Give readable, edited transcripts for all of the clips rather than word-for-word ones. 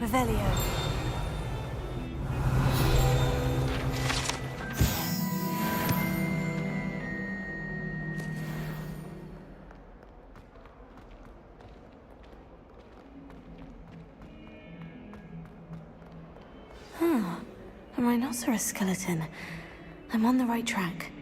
Revelio. A rhinoceros skeleton. I'm on the right track.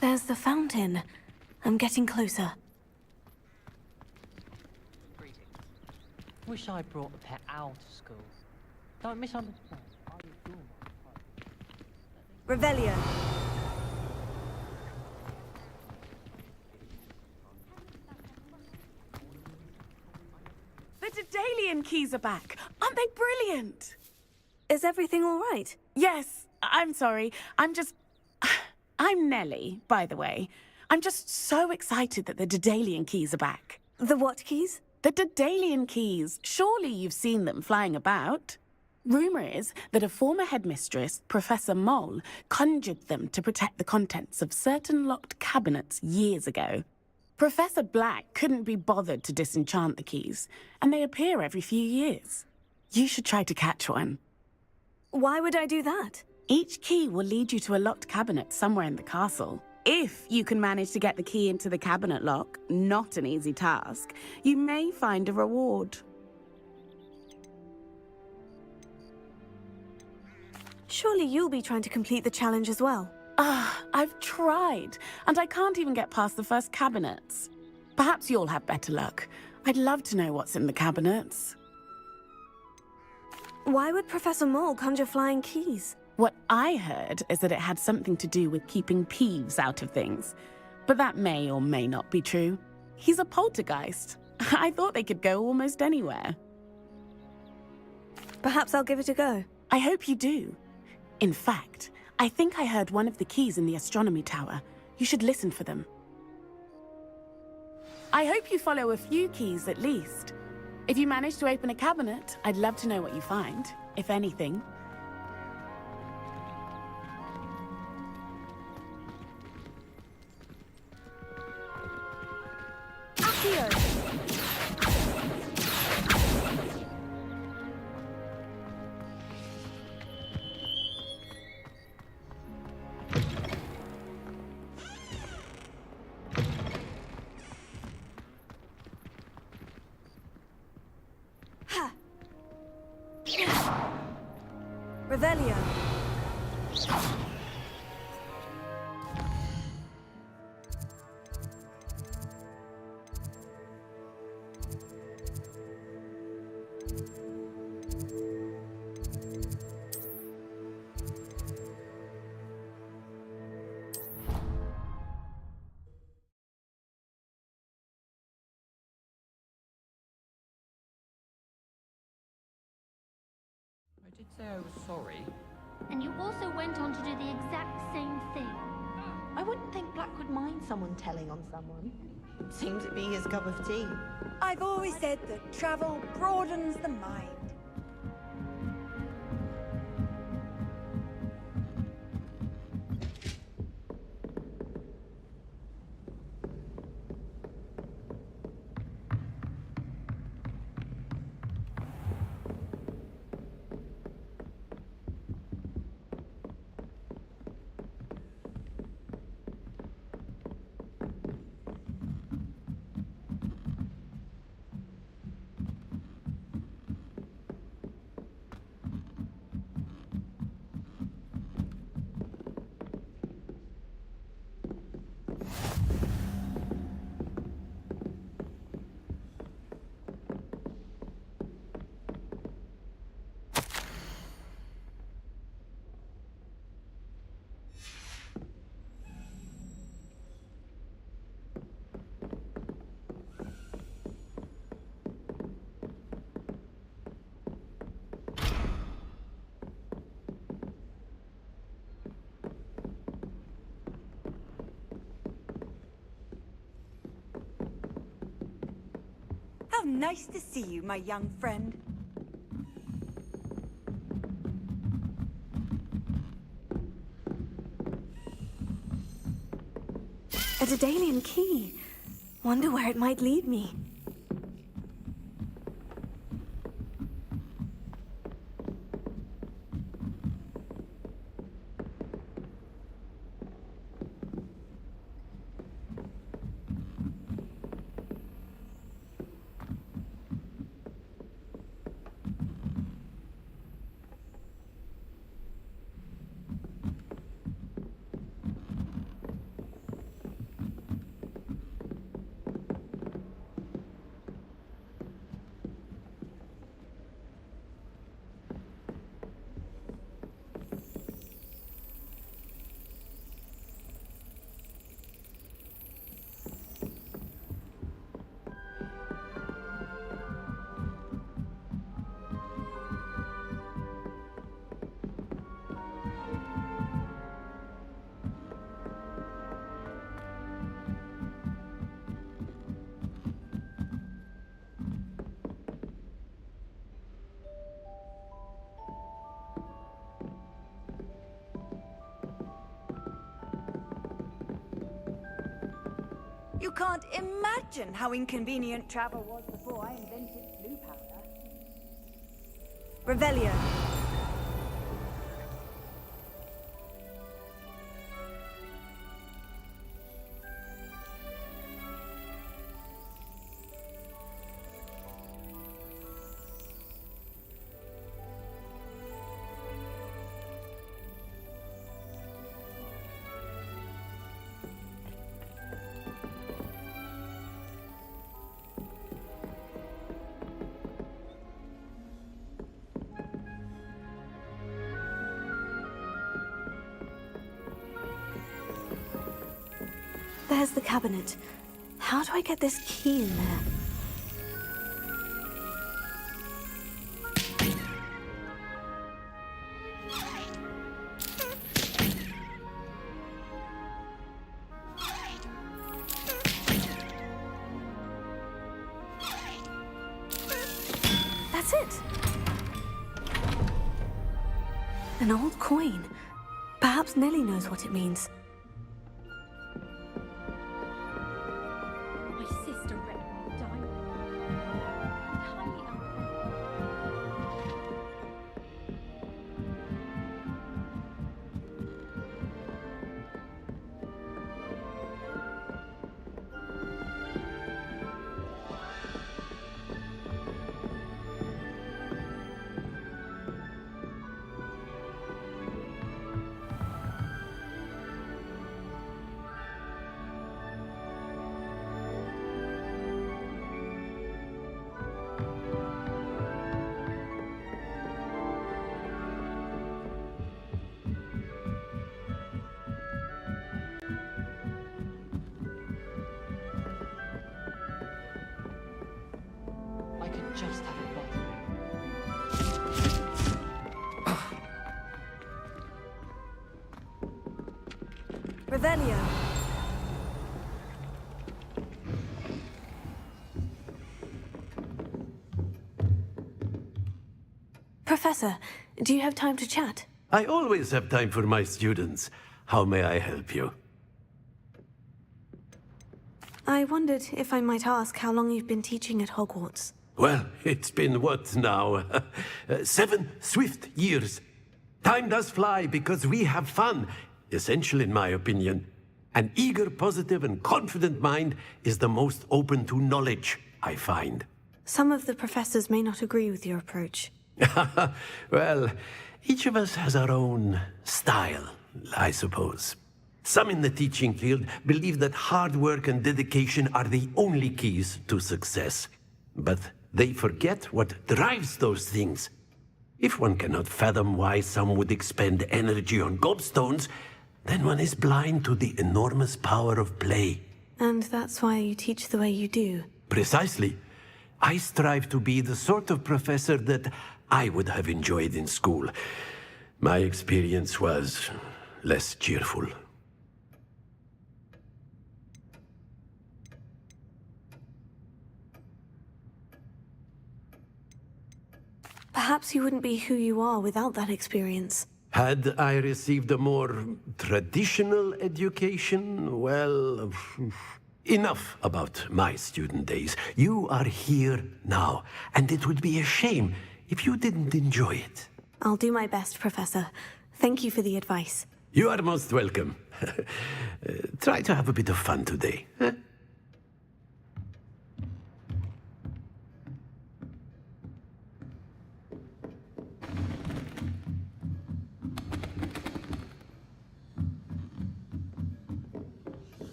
There's the fountain. I'm getting closer. Greetings. Wish I brought the pet owl to school. Don't misunderstand. I adore my pet. Revelio. The Daedalian keys are back. Aren't they brilliant? Is everything all right? Yes, I'm sorry. I'm Nellie, by the way. I'm just so excited that the Daedalian keys are back. The what keys? The Daedalian keys. Surely you've seen them flying about. Rumour is that a former headmistress, Professor Mole, conjured them to protect the contents of certain locked cabinets years ago. Professor Black couldn't be bothered to disenchant the keys, and they appear every few years. You should try to catch one. Why would I do that? Each key will lead you to a locked cabinet somewhere in the castle. If you can manage to get the key into the cabinet lock, not an easy task, you may find a reward. Surely you'll be trying to complete the challenge as well. I've tried, and I can't even get past the first cabinets. Perhaps you'll have better luck. I'd love to know what's in the cabinets. Why would Professor Mole conjure flying keys? What I heard is that it had something to do with keeping Peeves out of things. But that may or may not be true. He's a poltergeist. I thought they could go almost anywhere. Perhaps I'll give it a go. I hope you do. In fact, I think I heard one of the keys in the astronomy tower. You should listen for them. I hope you follow a few keys at least. If you manage to open a cabinet, I'd love to know what you find, if anything. Revelio. I did say I was sorry. And you also went on to do the exact same thing. I wouldn't think Black would mind someone telling on someone. Seems to be his cup of tea. I've always said that travel broadens the mind. nice to see you, my young friend. A Daedalian key. Wonder where it might lead me. You can't imagine how inconvenient travel was before I invented blue powder. Revelio. There's the cabinet. How do I get this key in there? That's it. An old coin. Perhaps Nellie knows what it means. My sister read my diary. Highly I could just have a bottle. Revelio. Professor, do you have time to chat? I always have time for my students. How may I help you? I wondered if I might ask how long you've been teaching at Hogwarts. Well, it's been what now? 7 swift years. Time does fly because we have fun. Essential in my opinion. An eager, positive, and confident mind is the most open to knowledge, I find. Some of the professors may not agree with your approach. Well, each of us has our own style, I suppose. Some in the teaching field believe that hard work and dedication are the only keys to success. But they forget what drives those things. If one cannot fathom why some would expend energy on gobstones, then one is blind to the enormous power of play. And that's why you teach the way you do. Precisely. I strive to be the sort of professor that I would have enjoyed in school. My experience was less cheerful. Perhaps you wouldn't be who you are without that experience. Had I received a more traditional education, well, enough about my student days. You are here now, and it would be a shame if you didn't enjoy it. I'll do my best, Professor. Thank you for the advice. You are most welcome. Try to have a bit of fun today. Huh?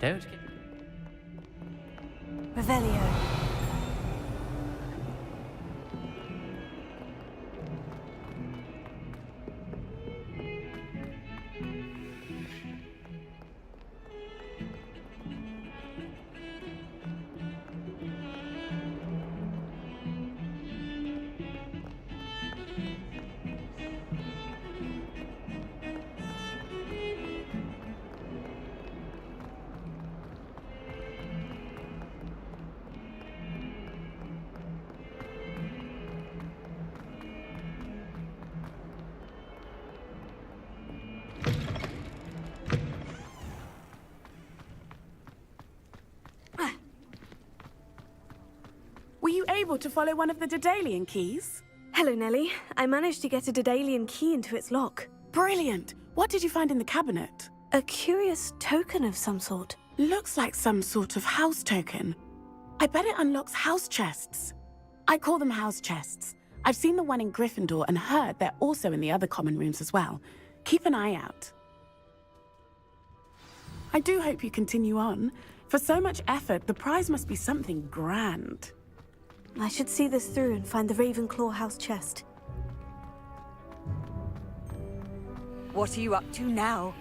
Don't get... Revelio. Were you able to follow one of the Daedalian keys? Hello, Nellie. I managed to get a Daedalian key into its lock. Brilliant! What did you find in the cabinet? A curious token of some sort. Looks like some sort of house token. I bet it unlocks house chests. I call them house chests. I've seen the one in Gryffindor and heard they're also in the other common rooms as well. Keep an eye out. I do hope you continue on. For so much effort, the prize must be something grand. I should see this through and find the Ravenclaw house chest. What are you up to now?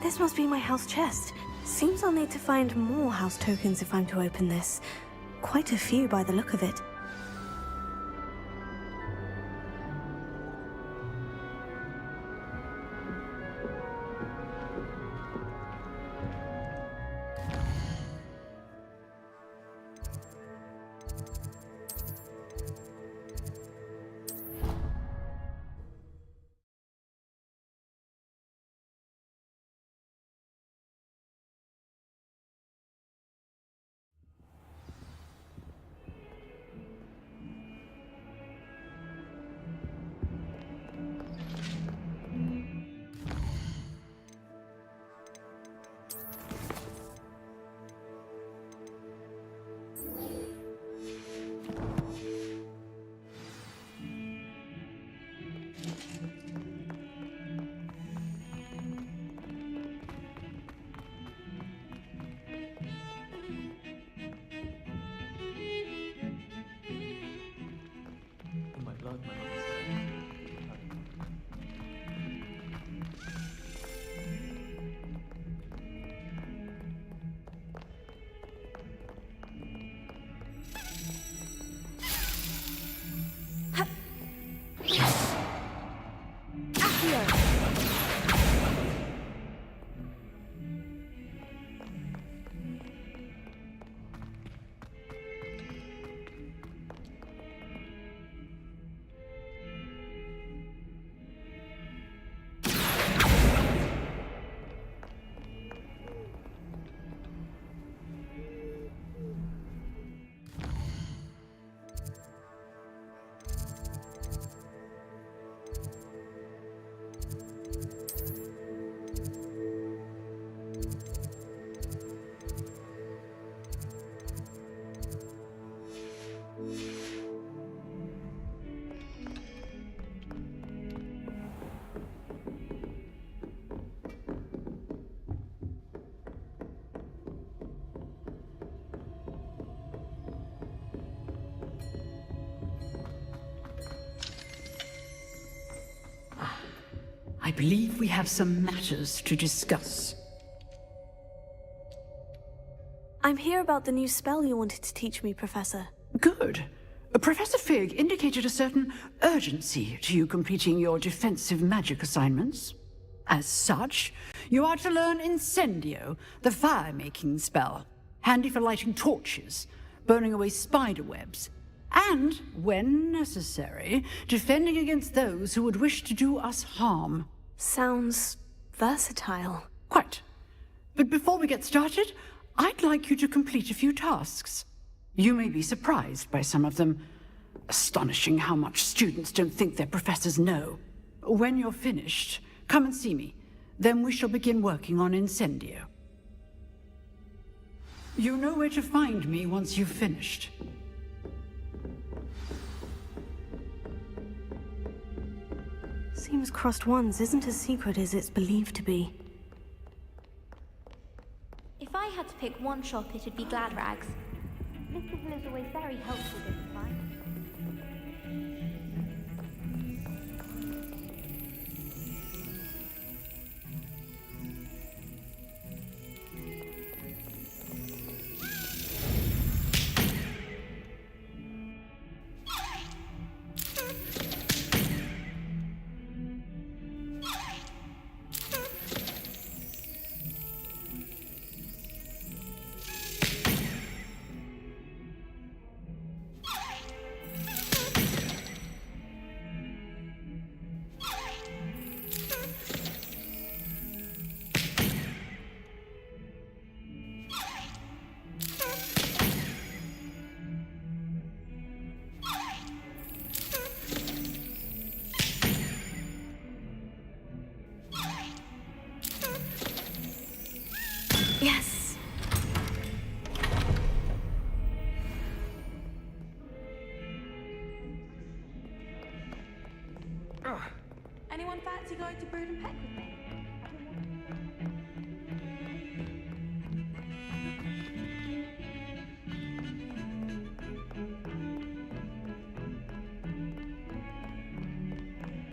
This must be my house chest. Seems I'll need to find more house tokens if I'm to open this. Quite a few by the look of it. believe we have some matters to discuss. I'm here about the new spell you wanted to teach me, Professor. Good. Professor Fig indicated a certain urgency to you completing your defensive magic assignments. As such, you are to learn Incendio, the fire-making spell, handy for lighting torches, burning away spider webs, and, when necessary, defending against those who would wish to do us harm. Sounds versatile. Quite. But before we get started, I'd like you to complete a few tasks. You may be surprised by some of them. Astonishing how much students don't think their professors know. When you're finished, come and see me. Then we shall begin working on Incendio. You know where to find me once you've finished. Seems crossed wands isn't as secret as it's believed to be. If I had to pick one shop, it'd be Glad Rags. Little is always very helpful this time. Yes. Anyone fancy going to Brood and Peck with me?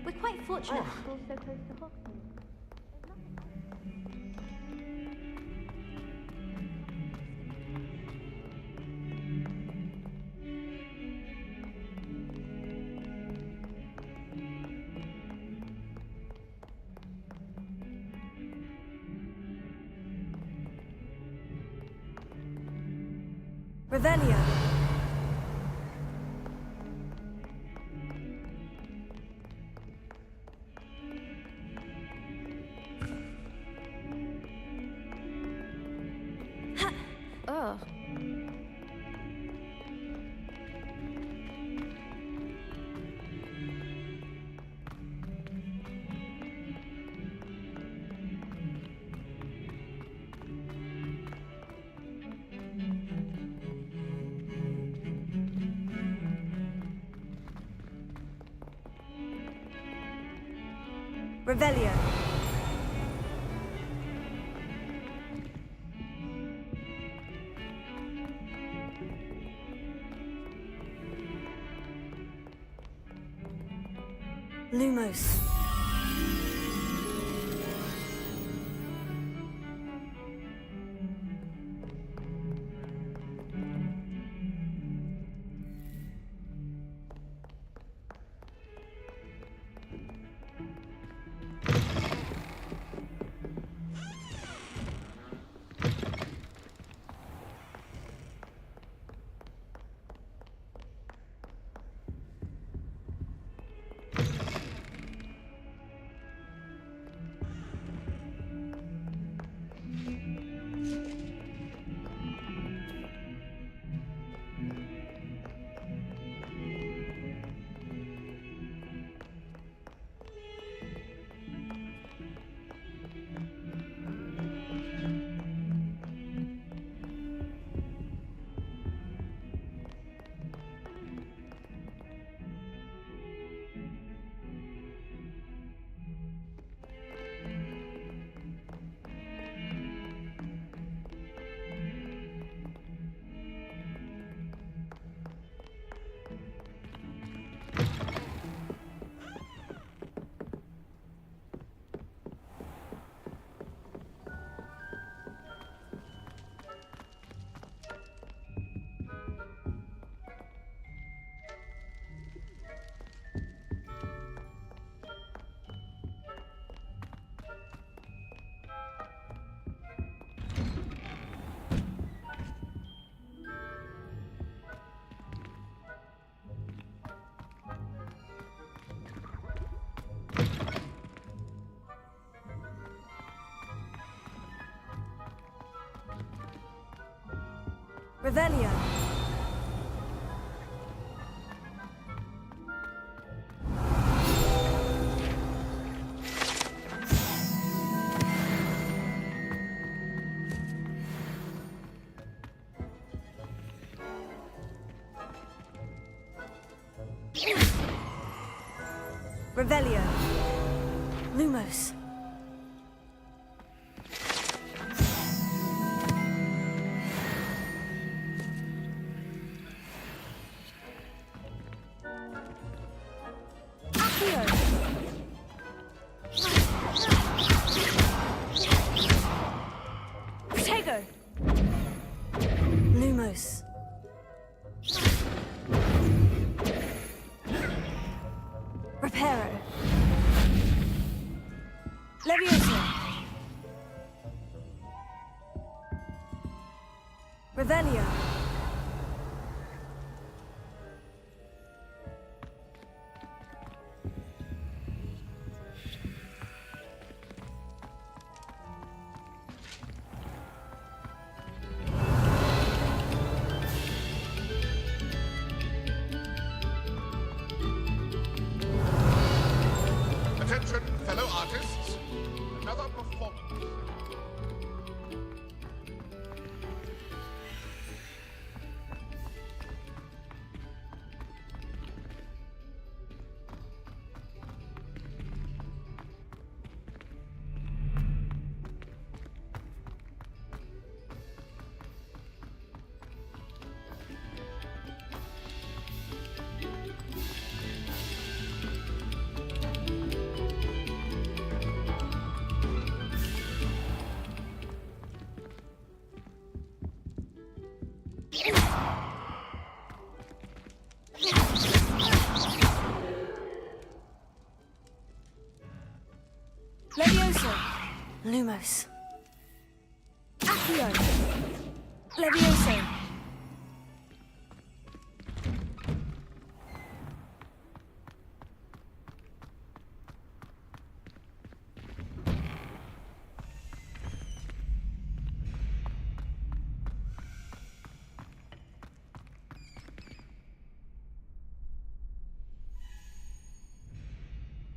We're quite fortunate to school so close to Hogwarts. Revelio. Ugh. Revelio. Lumos. Revelio. Revelio. Lumos. Accio. Protego. Lumos. Reparo. Levioso. Revelio. Attention, fellow artists. Another performance. Levioso. Lumos. Accio. Levioso.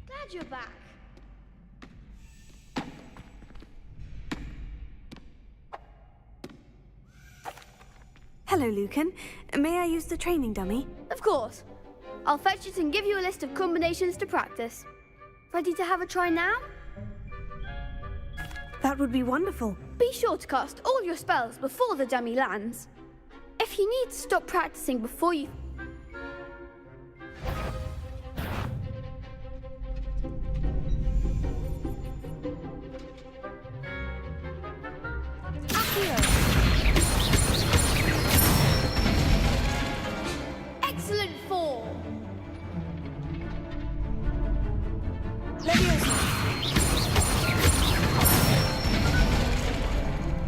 Glad you're back. Hello, Lucan. May I use the training dummy? Of course. I'll fetch it and give you a list of combinations to practice. Ready to have a try now? That would be wonderful. Be sure to cast all your spells before the dummy lands. If you need to stop practicing before you... Excellent form!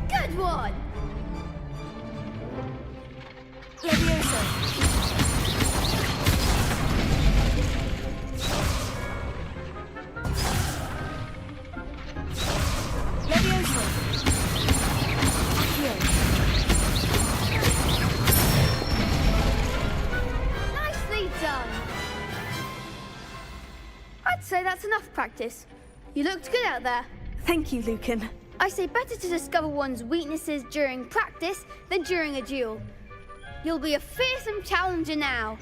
Good one! Nicely done! I'd say that's enough practice. You looked good out there. Thank you, Lucan. I say better to discover one's weaknesses during practice than during a duel. You'll be a fearsome challenger now.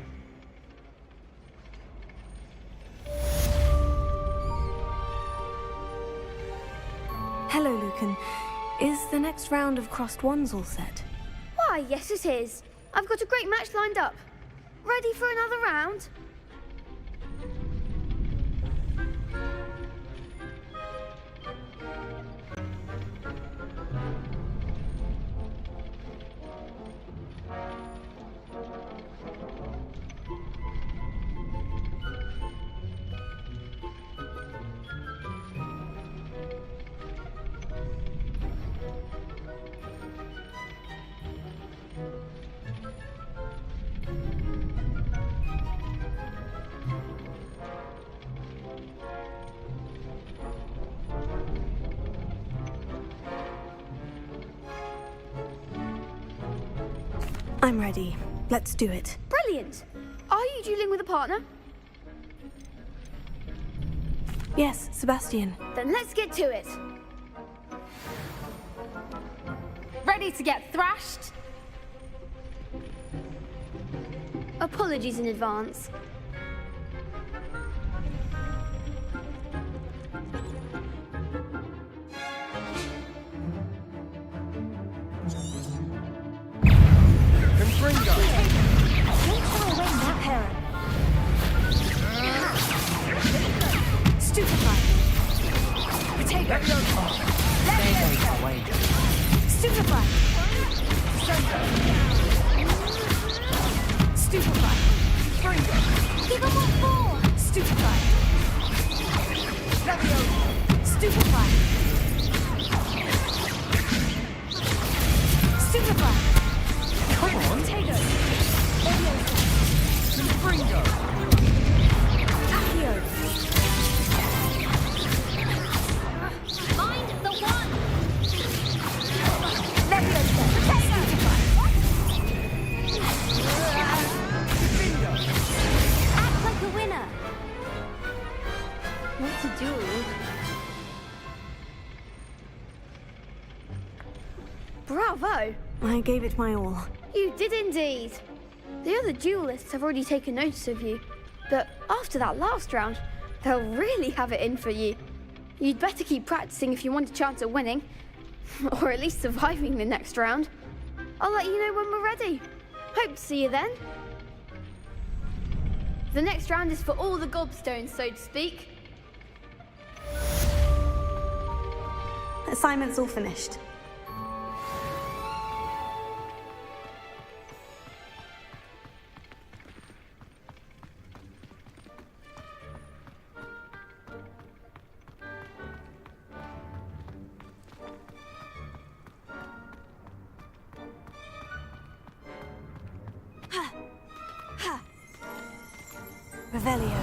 Hello, Lucan. Is the next round of crossed wands all set? Why, yes it is. I've got a great match lined up. Ready for another round? I'm ready. Let's do it. Brilliant! Are you dueling with a partner? Yes, Sebastian. Then let's get to it. Ready to get thrashed? Apologies in advance. Confringo! Don't throw away that parent. Stupefy. Potato. Stupefy. Stupefy. Give him what for! Stupefy. Stupefy. Stupefy. Come on! Potato. Confringo! Accio. Find the one! Leviosa. Act like a winner! What to do? Bravo! I gave it my all. You did indeed. The other duelists have already taken notice of you, but after that last round, they'll really have it in for you. You'd better keep practicing if you want a chance at winning, or at least surviving the next round. I'll let you know when we're ready. Hope to see you then. The next round is for all the gobstones, so to speak. Assignment's all finished. Revelio.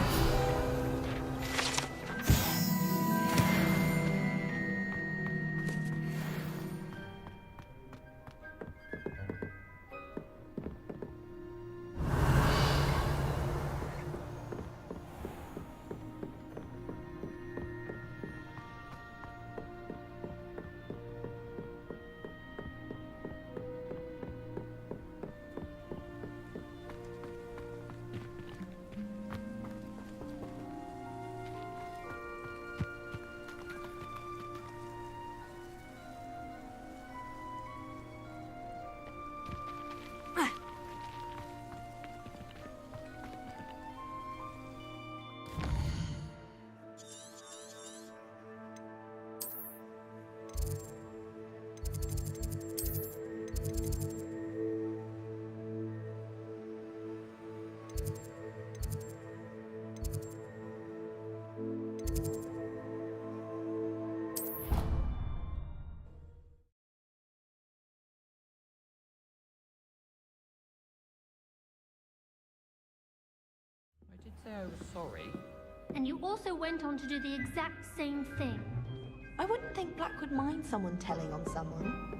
I did say I was sorry. And you also went on to do the exact same thing. I wouldn't think Black would mind someone telling on someone.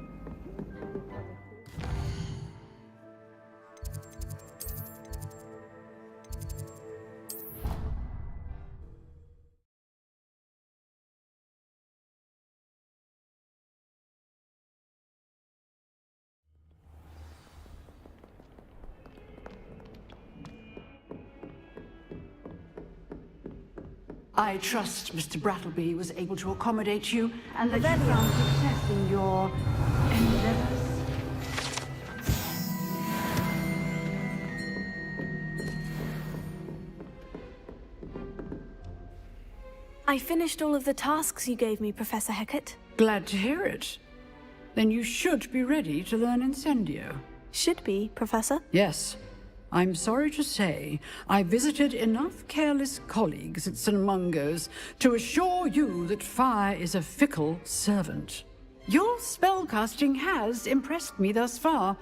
I trust Mr. Brattleby was able to accommodate you and that you found success in your endeavors. I finished all of the tasks you gave me, Professor Hecat. Glad to hear it. Then you should be ready to learn Incendio. Should be, Professor. Yes. I'm sorry to say, I visited enough careless colleagues at St. Mungo's to assure you that fire is a fickle servant. Your spellcasting has impressed me thus far,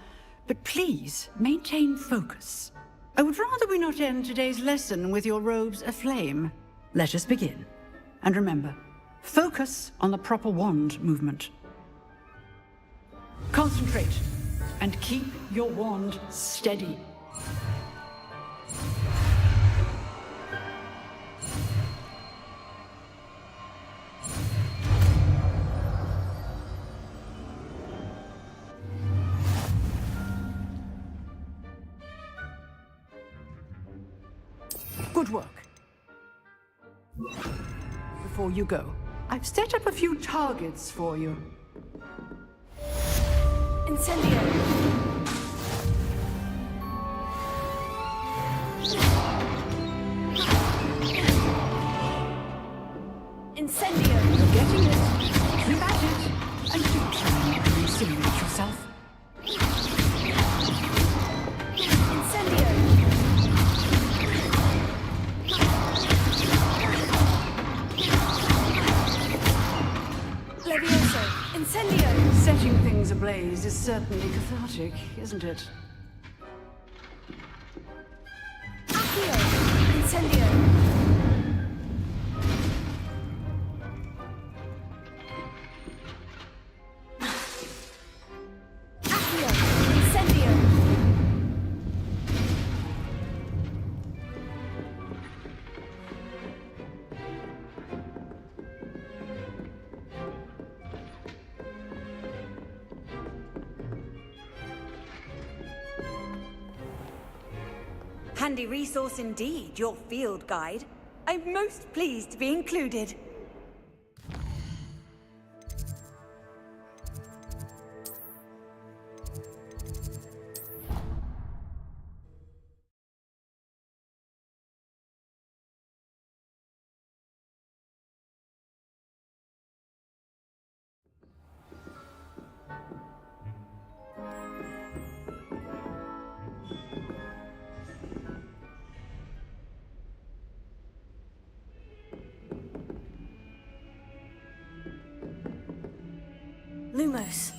but please maintain focus. I would rather we not end today's lesson with your robes aflame. Let us begin. And remember, focus on the proper wand movement. Concentrate. and keep your wand steady. Good work. Before you go, I've set up a few targets for you. Incendio! Incendio! You're getting it. Keep at it. And do try and incinerate yourself. Incendio! Levioso! Incendio! Setting things ablaze is certainly cathartic, isn't it? Accio! Incendio! Accio! Incendio! Handy resource indeed, your field guide. I'm most pleased to be included. Lumos.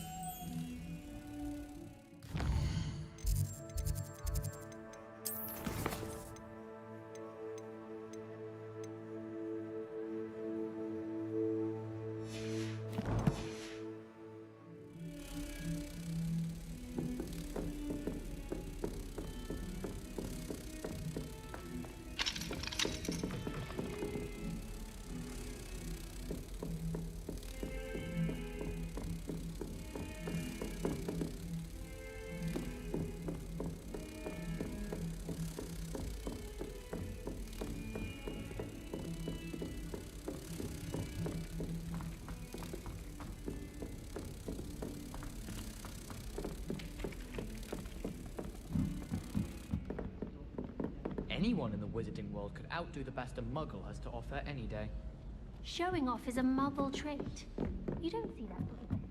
Anyone in the wizarding world could outdo the best a muggle has to offer any day. Showing off is a muggle trait. You don't see that very often.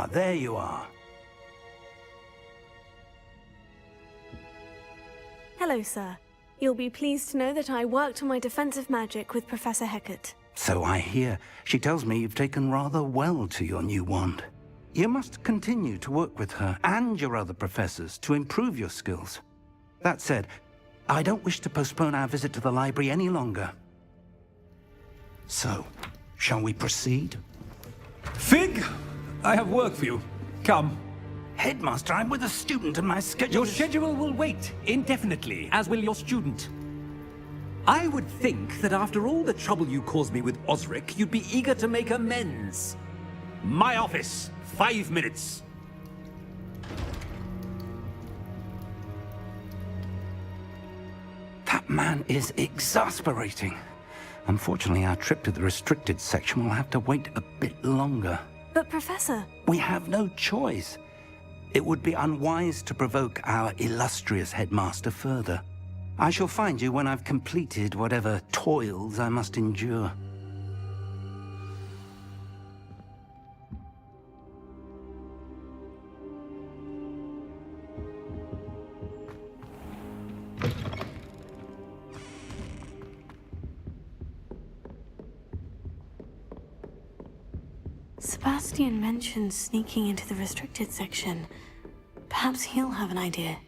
there you are. Hello, sir. You'll be pleased to know that I worked on my defensive magic with Professor Hecat. So I hear. She tells me you've taken rather well to your new wand. You must continue to work with her and your other professors to improve your skills. That said, I don't wish to postpone our visit to the library any longer. So, shall we proceed? Fig, I have work for you. Come. Headmaster, I'm with a student and my schedule Your schedule will wait indefinitely, as will your student. I would think that after all the trouble you caused me with Osric, you'd be eager to make amends. My office, 5 minutes. That man is exasperating. Unfortunately, our trip to the restricted section will have to wait a bit longer. But, Professor... We have no choice. It would be unwise to provoke our illustrious headmaster further. I shall find you when I've completed whatever toils I must endure. Sebastian mentioned sneaking into the restricted section. Perhaps he'll have an idea.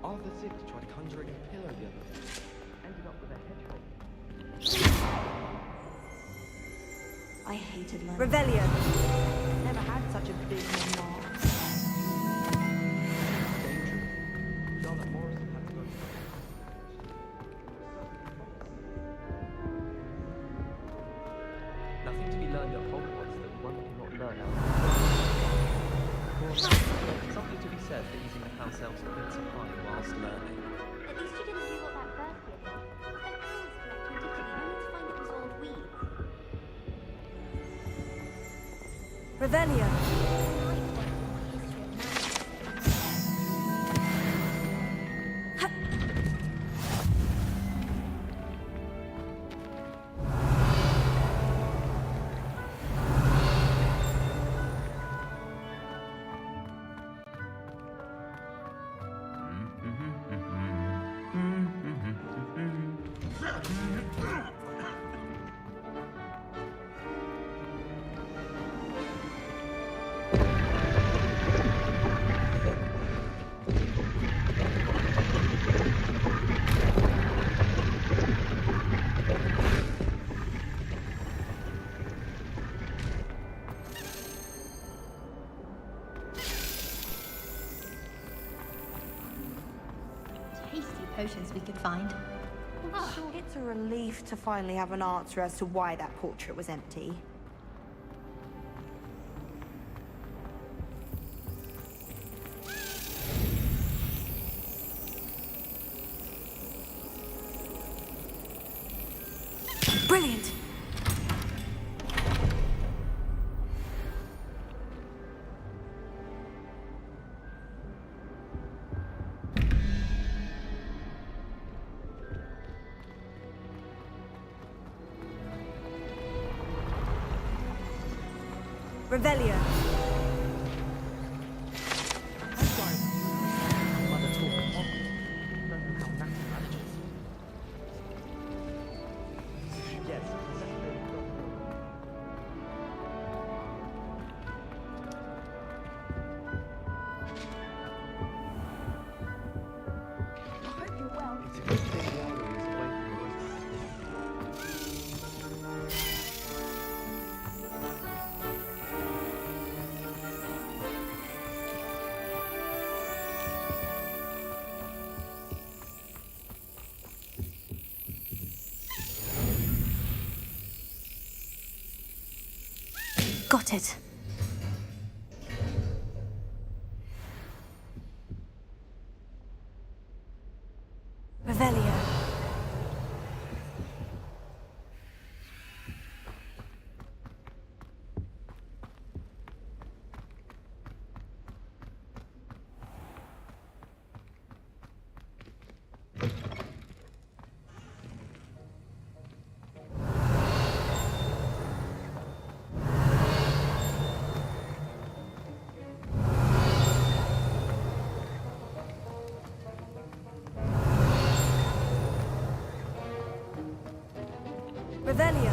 Arthur VI tried conjuring a pillow the other day. Ended up with a hedgehog. I hated learning. Revelio. Never had such a big memoir. Dangerous. Charlotte Morrison had to go. Nothing to be learned at Hogwarts that one cannot learn outside. Of course, something to be said for using the house elves to win some money whilst learning. At least you didn't do what that bird did. Spent hours collecting Dixie only to find it was all weeds. Revelio. potions we could find. It's a relief to finally have an answer as to why that portrait was empty. Brilliant! Revelio. Mother talk of Hogwarts. Don't know how Nat manages. Yes, exactly. I hope you're well. It's a good thing Yara is away from the rest Got it. Revelio. Revelio.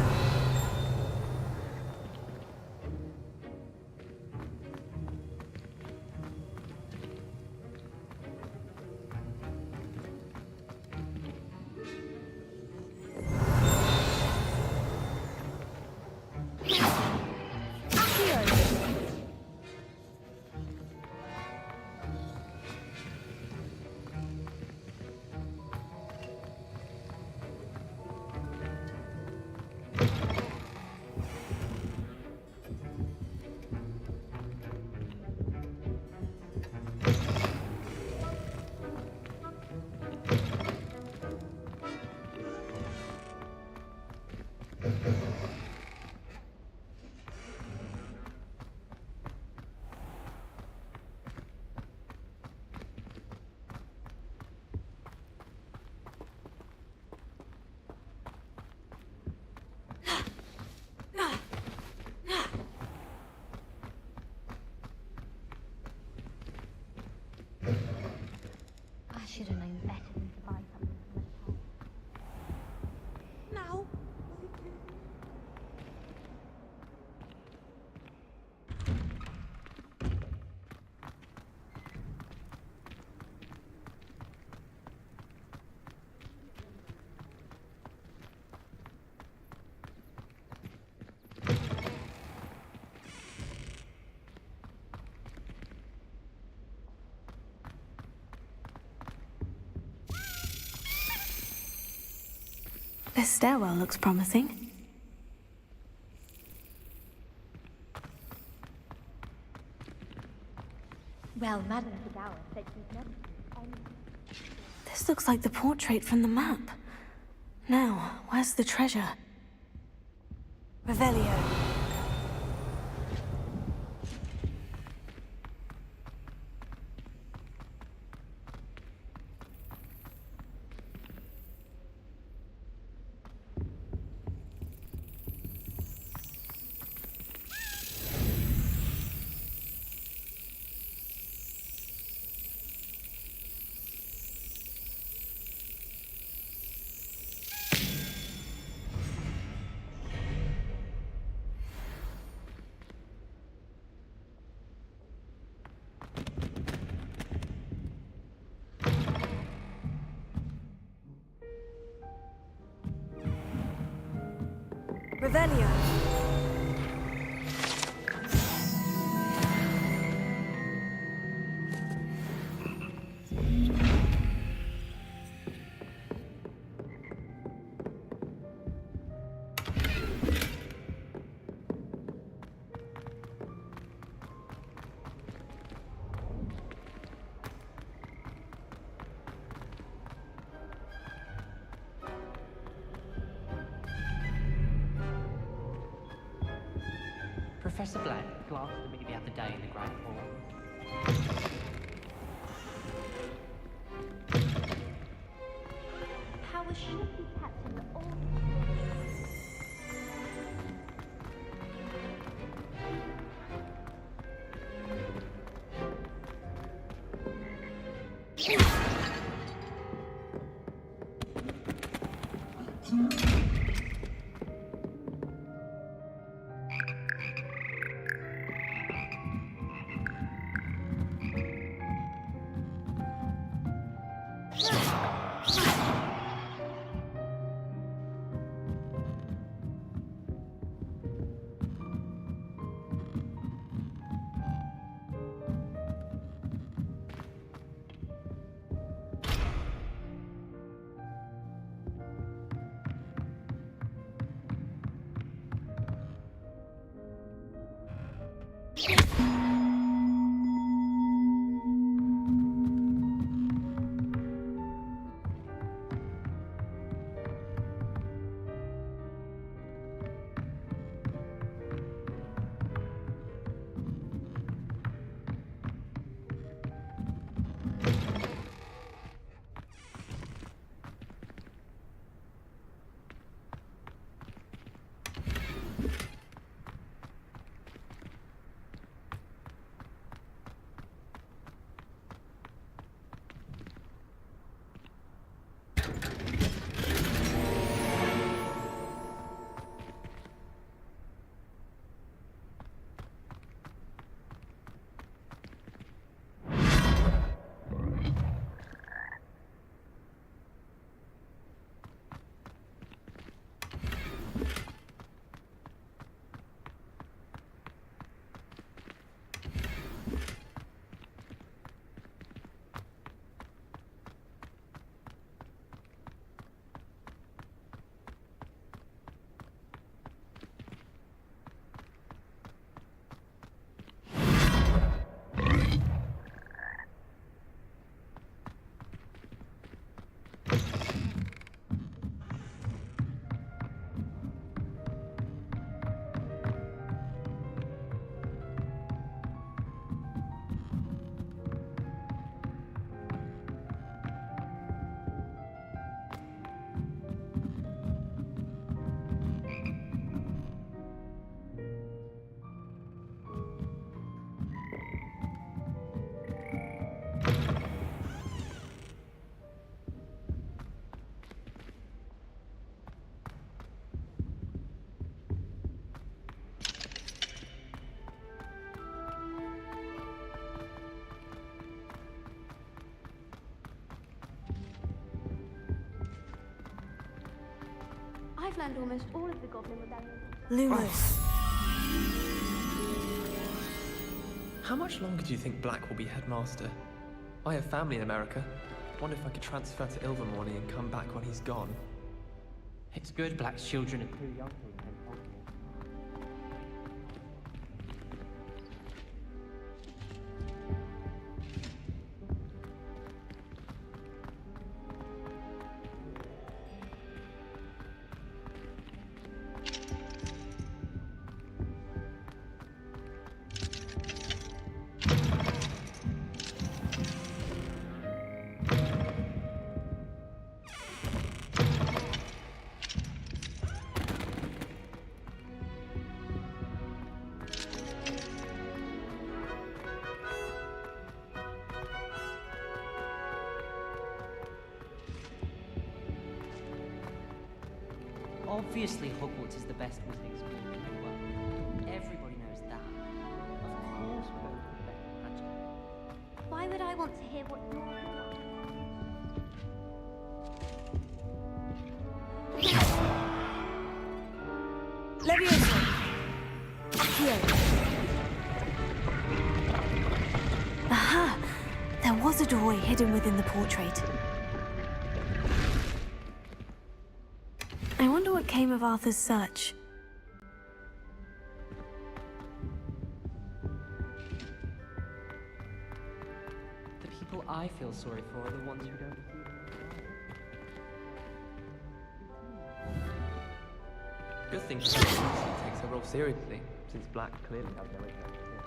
I should have known better than to buy something from a shop. Now? This stairwell looks promising. Well, Madame Fidara said she'd never seen anything. This looks like the portrait from the map. Now, where's the treasure? Revelio. Revelio. Professor Black glanced at me the other day in the Great Hall. Powers should be kept in the old. I've learned almost all of the Goblin Rebellion. Lumos. How much longer do you think Black will be headmaster? I have family in America. Wonder if I could transfer to Ilvermorny and come back when he's gone. It's good Black's children are too young to attend Hogwarts. Obviously, Hogwarts is the best wizarding school in the world. Everybody knows that. Of course, we're going to perfect magic. Why would I want to hear what you're like? Leviosa! Accio! Aha! There was a doorway hidden within the portrait. I wonder what came of Arthur's search. The people I feel sorry for are the ones who don't receive Good thing Professor Weasley takes her role seriously, since Black clearly has no interest in him.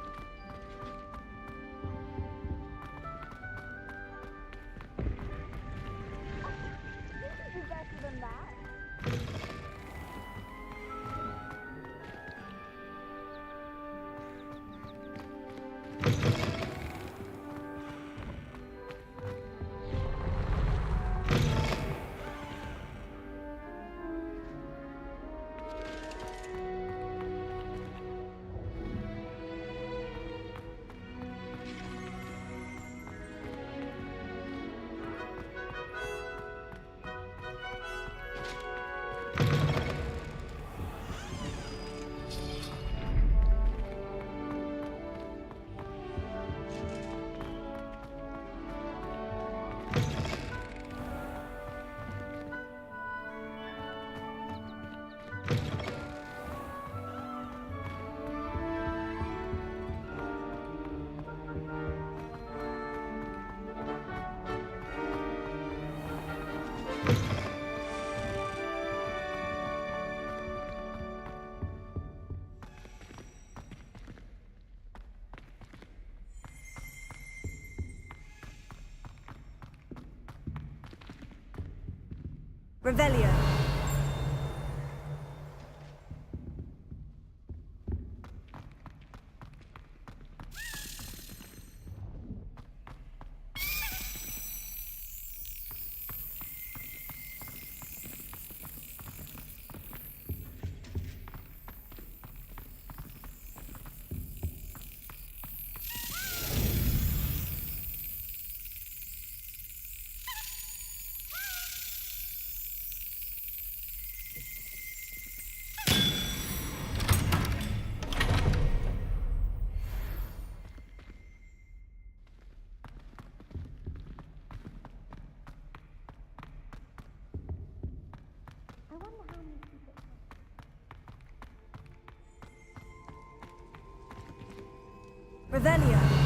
Revelio. Revelio.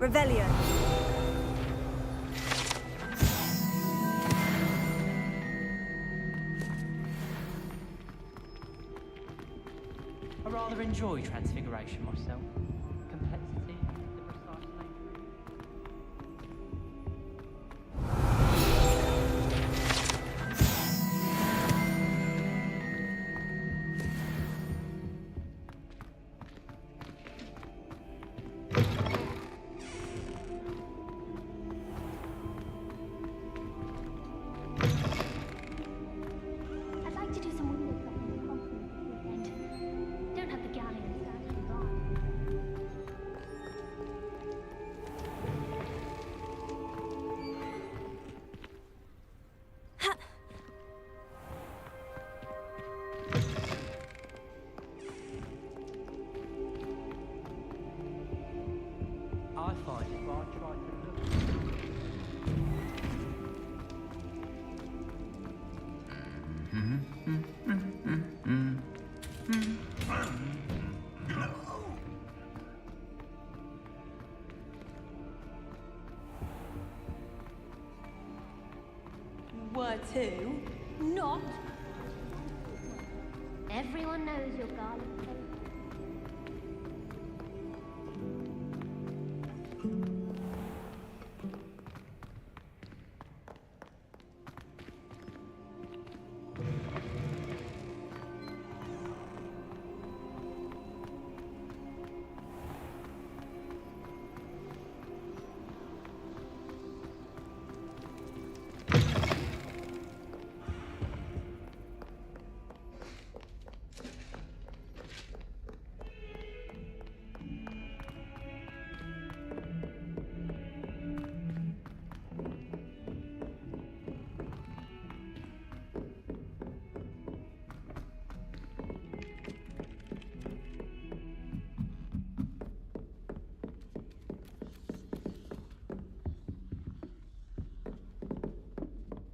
Revelio. I rather enjoy Transfiguration myself. Complexity, the precise nature. mind if I try to look? Were to. Not. Everyone knows your garlic taste.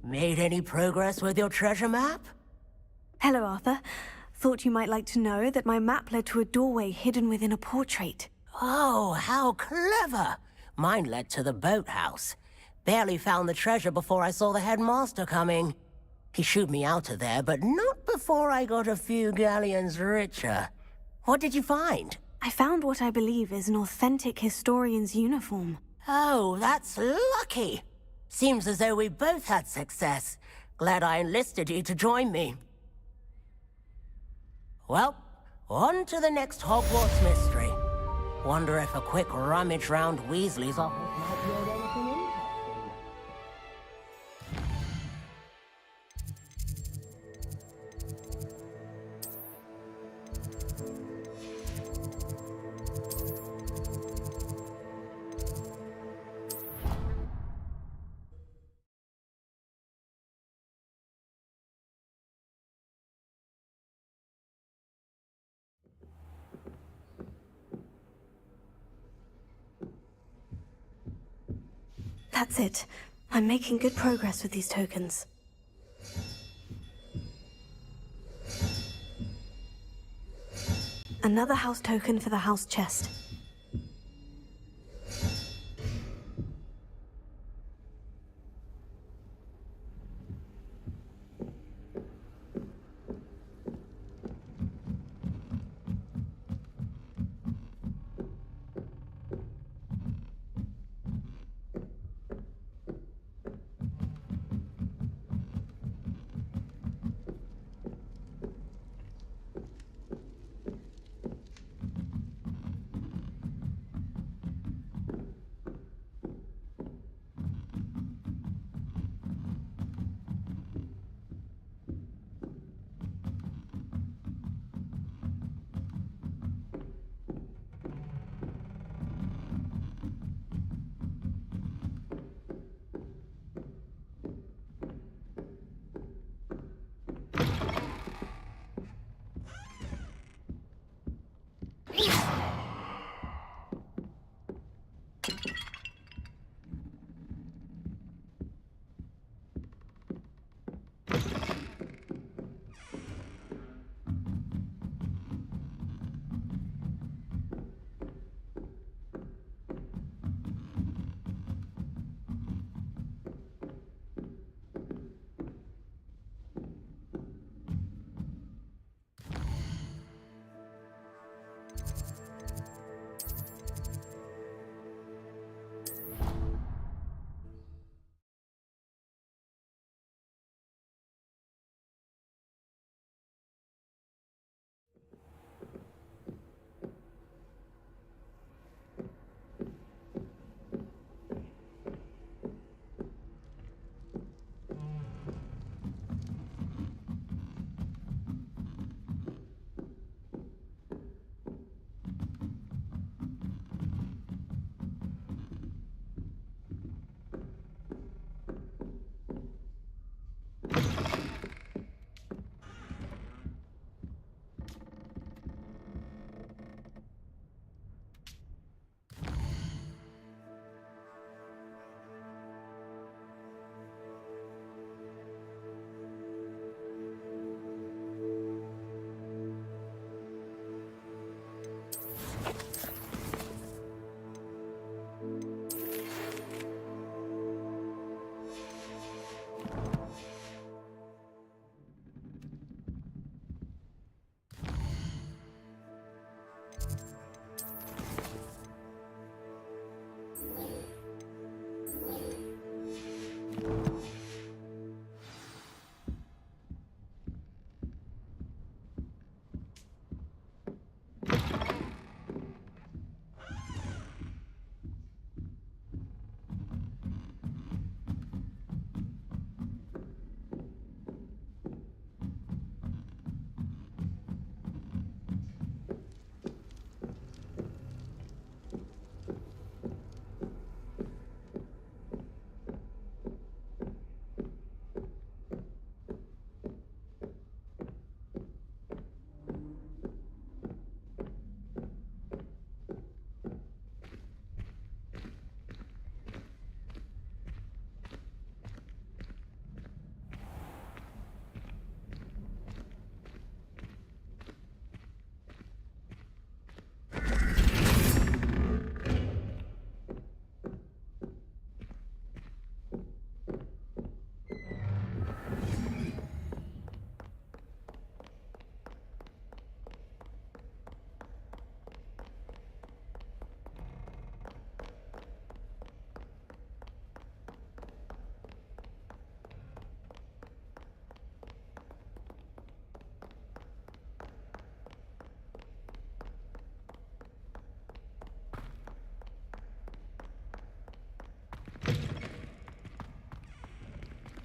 Made any progress with your treasure map? Hello, Arthur. Thought you might like to know that my map led to a doorway hidden within a portrait. Oh, how clever! Mine led to the boathouse. Barely found the treasure before I saw the headmaster coming. He shooed me out of there, but not before I got a few galleons richer. What did you find? I found what I believe is an authentic historian's uniform. Oh, that's lucky. Seems as though we both had success. Glad I enlisted you to join me. Well, on to the next Hogwarts mystery. Wonder if a quick rummage round Weasley's office might yield anything interesting. That's it. I'm making good progress with these tokens. Another house token for the house chest.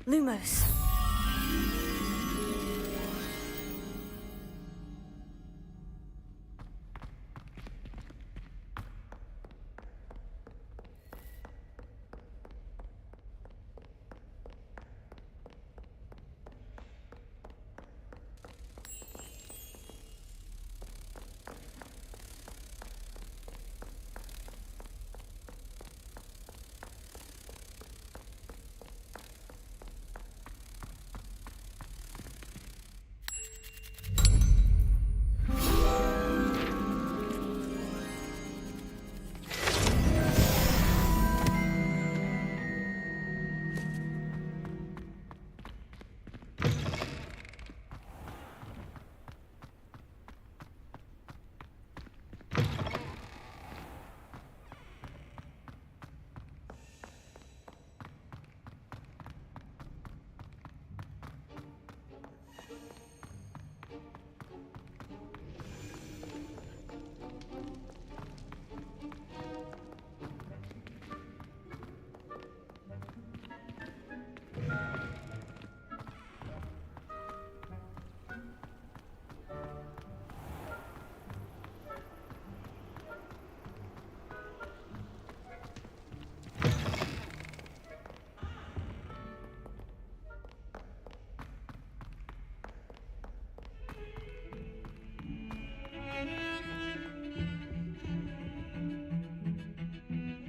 Lumos.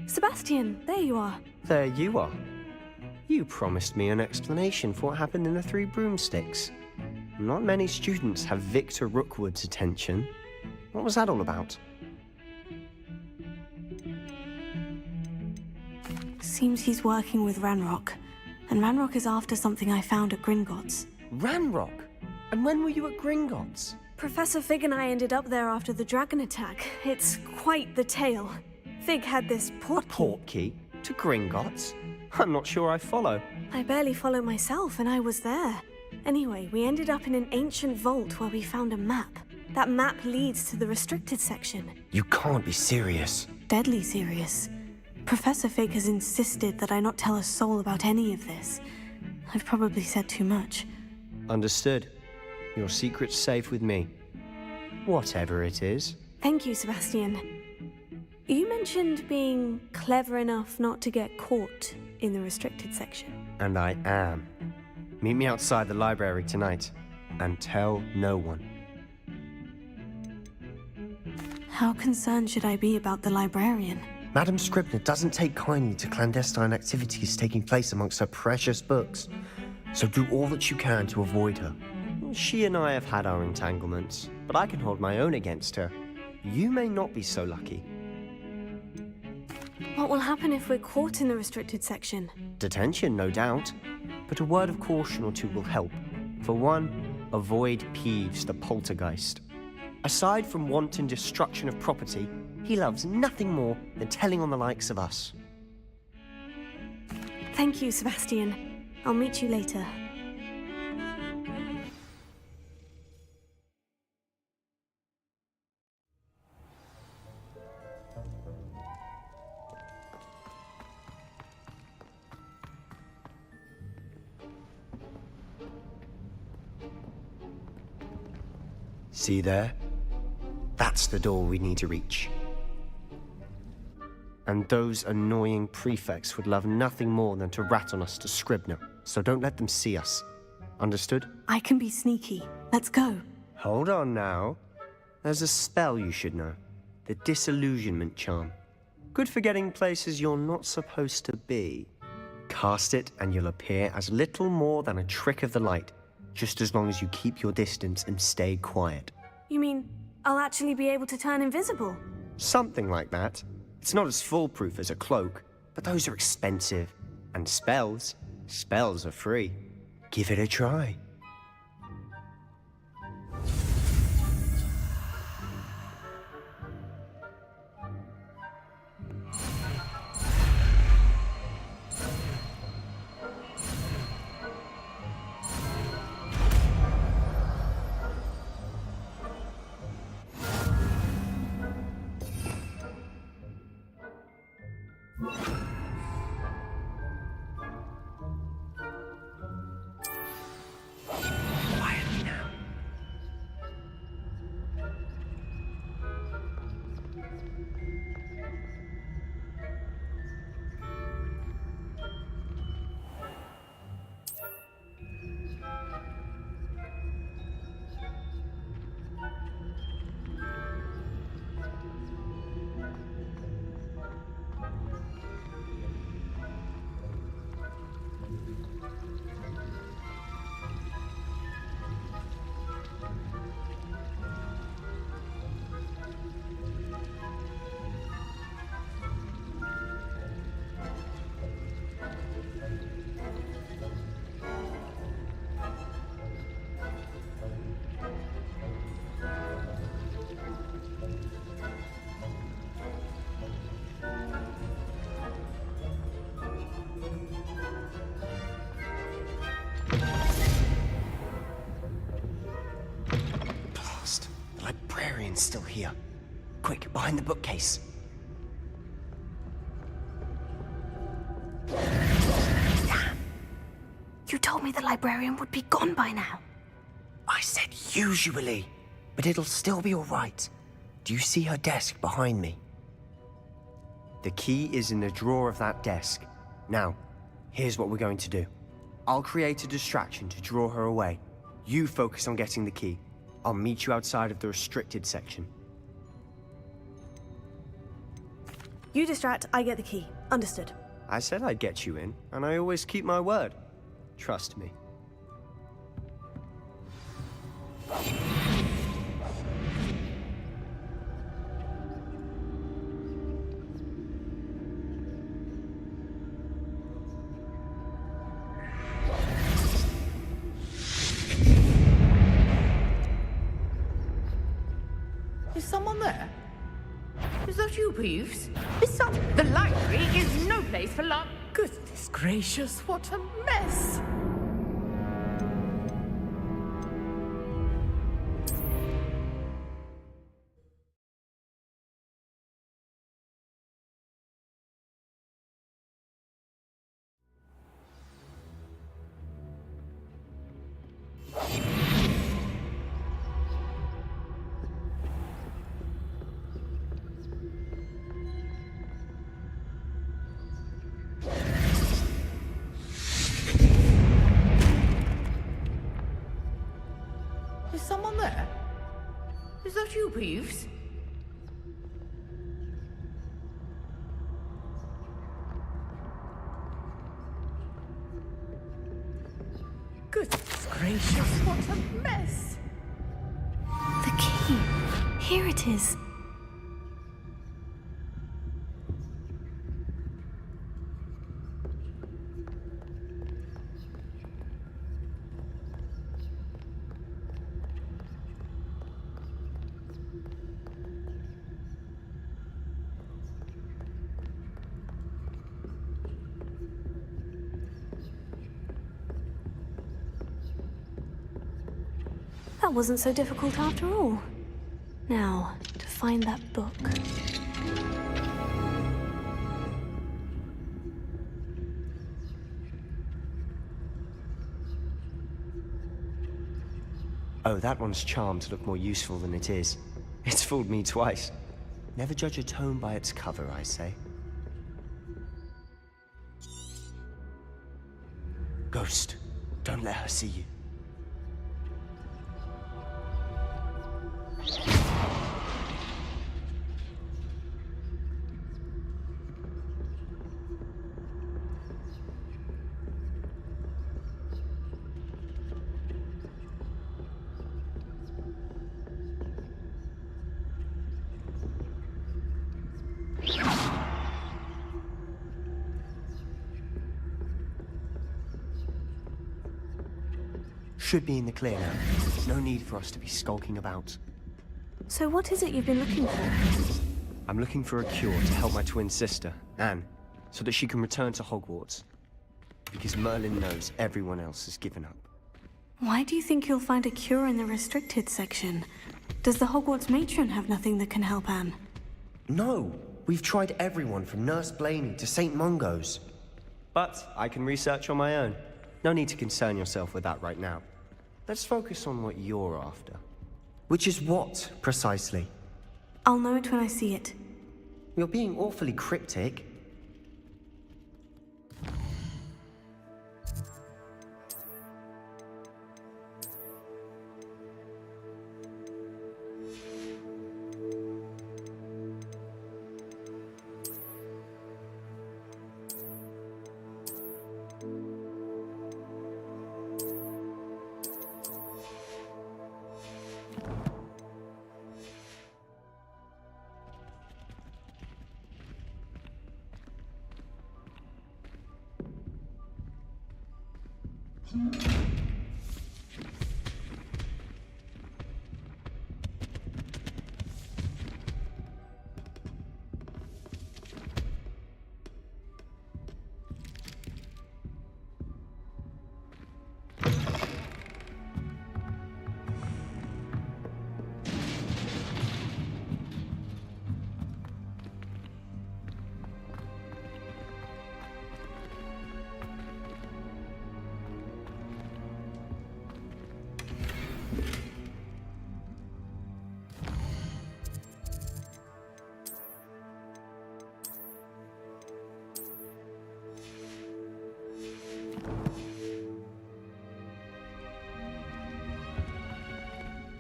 Sebastian, there you are. There you are. You promised me an explanation for what happened in the Three Broomsticks. Not many students have Victor Rookwood's attention. What was that all about? Seems he's working with Ranrock. And Ranrock is after something I found at Gringotts. Ranrock? And when were you at Gringotts? Professor Fig and I ended up there after the dragon attack. It's quite the tale. Fig had this port key to Gringotts? I'm not sure I follow. I barely follow myself, and I was there. Anyway, we ended up in an ancient vault where we found a map. That map leads to the restricted section. You can't be serious. Deadly serious. Professor Fig has insisted that I not tell a soul about any of this. I've probably said too much. Understood. Your secret's safe with me. Whatever it is. Thank you, Sebastian. You mentioned being clever enough not to get caught in the restricted section. And I am. Meet me outside the library tonight, and tell no one. How concerned should I be about the librarian? Madam Scribner doesn't take kindly to clandestine activities taking place amongst her precious books, so do all that you can to avoid her. She and I have had our entanglements, but I can hold my own against her. You may not be so lucky. What will happen if we're caught in the restricted section? Detention, no doubt, but a word of caution or two will help. For one, avoid Peeves, the poltergeist. Aside from wanton destruction of property, He loves nothing more than telling on the likes of us. Thank you, Sebastian. I'll meet you later. See there? That's the door we need to reach. And those annoying prefects would love nothing more than to rat on us to Scribner, so don't let them see us. Understood? I can be sneaky. Let's go. Hold on now. There's a spell you should know. The Disillusionment Charm. Good for getting places you're not supposed to be. Cast it and you'll appear as little more than a trick of the light, just as long as you keep your distance and stay quiet. You mean I'll actually be able to turn invisible? Something like that. It's not as foolproof as a cloak, but those are expensive. And spells are free. Give it a try. Still here. Quick, behind the bookcase. Damn! You told me the librarian would be gone by now. I said usually, but it'll still be all right. Do you see her desk behind me? The key is in the drawer of that desk. Now, here's what we're going to do. I'll create a distraction to draw her away. You focus on getting the key. I'll meet you outside of the restricted section. You distract, I get the key. Understood. I said I'd get you in, and I always keep my word. Trust me. Is someone there? Is that you, Peeves? The library is no place for love. Goodness gracious, what a mess! Is someone there? Is that you, Peeves? Goodness gracious, what a mess! The key. Here it is. That wasn't so difficult after all. Now, to find that book. Oh, that one's charmed to look more useful than it is. It's fooled me twice. Never judge a tome by its cover, I say. Ghost, don't let her see you. Should be in the clear now. No need for us to be skulking about. So what is it you've been looking for? I'm looking for a cure to help my twin sister, Anne, so that she can return to Hogwarts. Because Merlin knows everyone else has given up. Why do you think you'll find a cure in the restricted section? Does the Hogwarts matron have nothing that can help Anne? No! We've tried everyone from Nurse Blaney to St. Mungo's. But I can research on my own. No need to concern yourself with that right now. Let's focus on what you're after. Which is what, precisely? I'll know it when I see it. You're being awfully cryptic.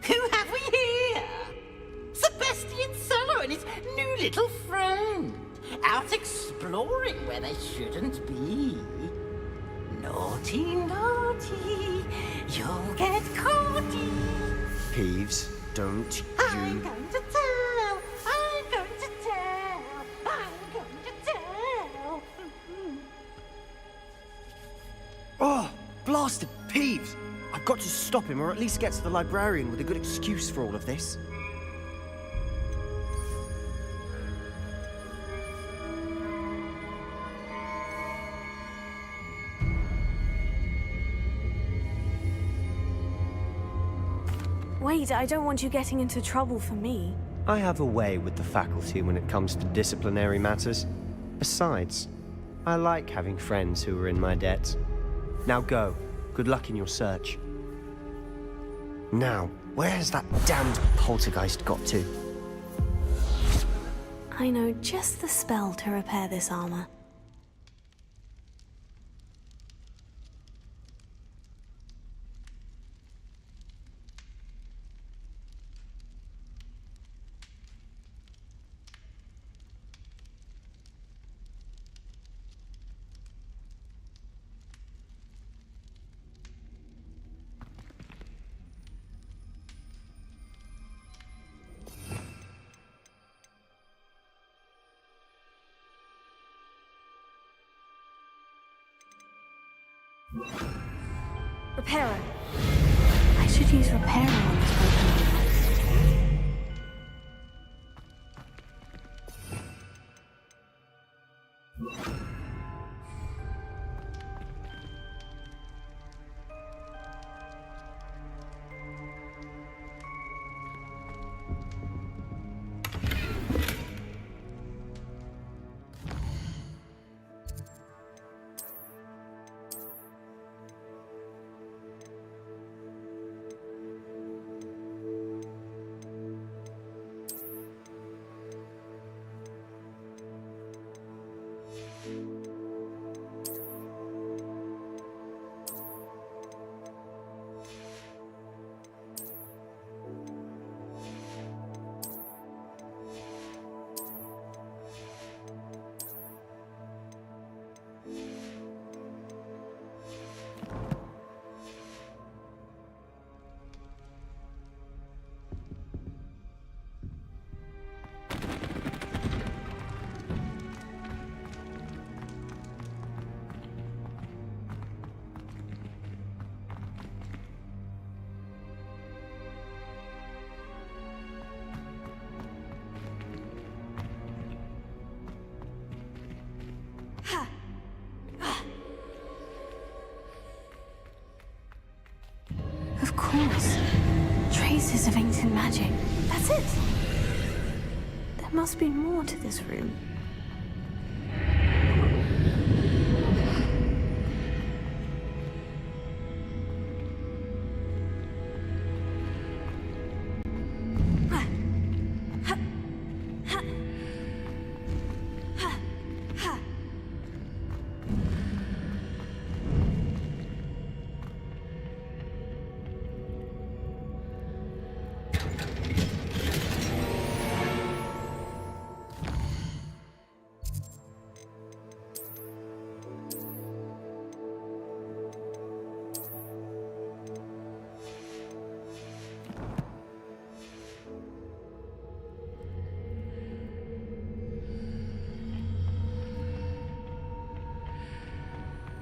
Who have we here? Sebastian Sallow and his new little friend. Out exploring where they shouldn't be. Naughty, naughty, you'll get caughty. Peeves, don't I'm you... going to tell, I'm going to tell, I'm going to tell. Oh, blasted Peeves! I've got to stop him, or at least get to the librarian with a good excuse for all of this. Wait, I don't want you getting into trouble for me. I have a way with the faculty when it comes to disciplinary matters. Besides, I like having friends who are in my debt. Now go. Good luck in your search. Now, where has that damned poltergeist got to? I know just the spell to repair this armor. Repairer. I should use repairer on this broken armor. course. Traces of ancient magic. That's it! There must be more to this room.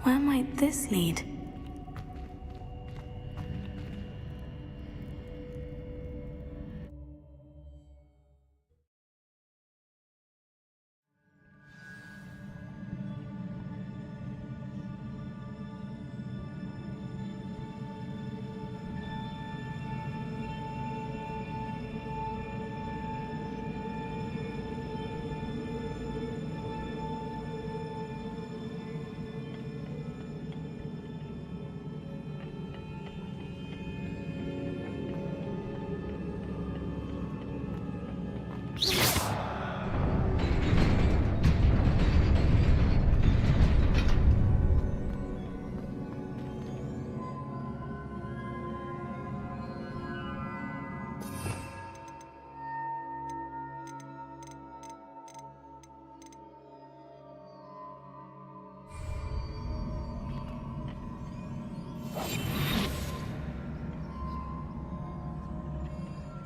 Where might this lead?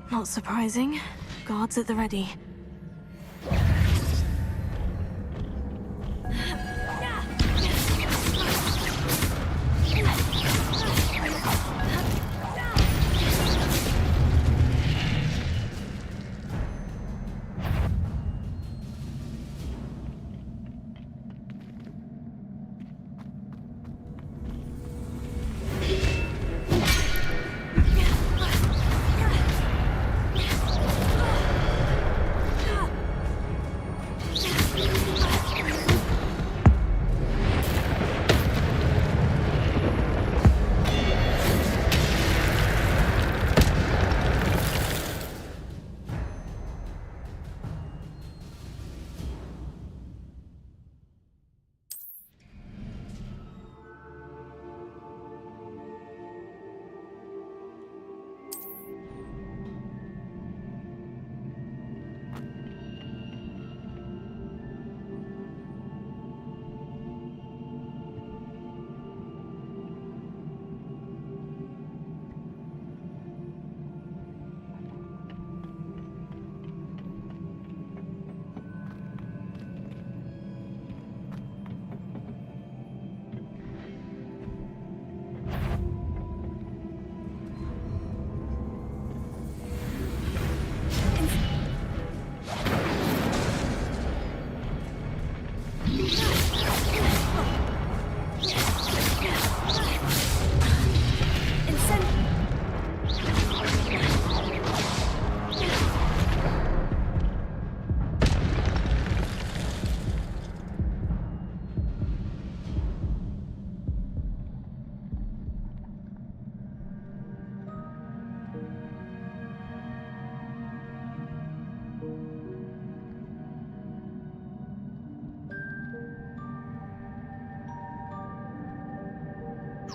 Not surprising. Guards at the ready.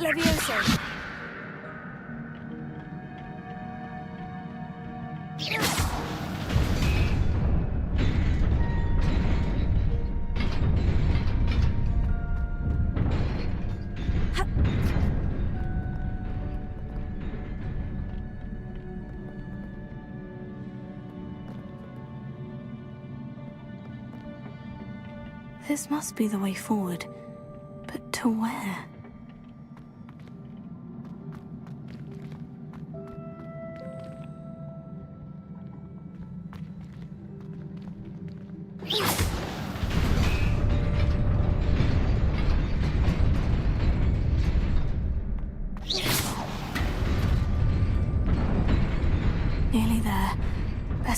Levioso. This must be the way forward. But to where?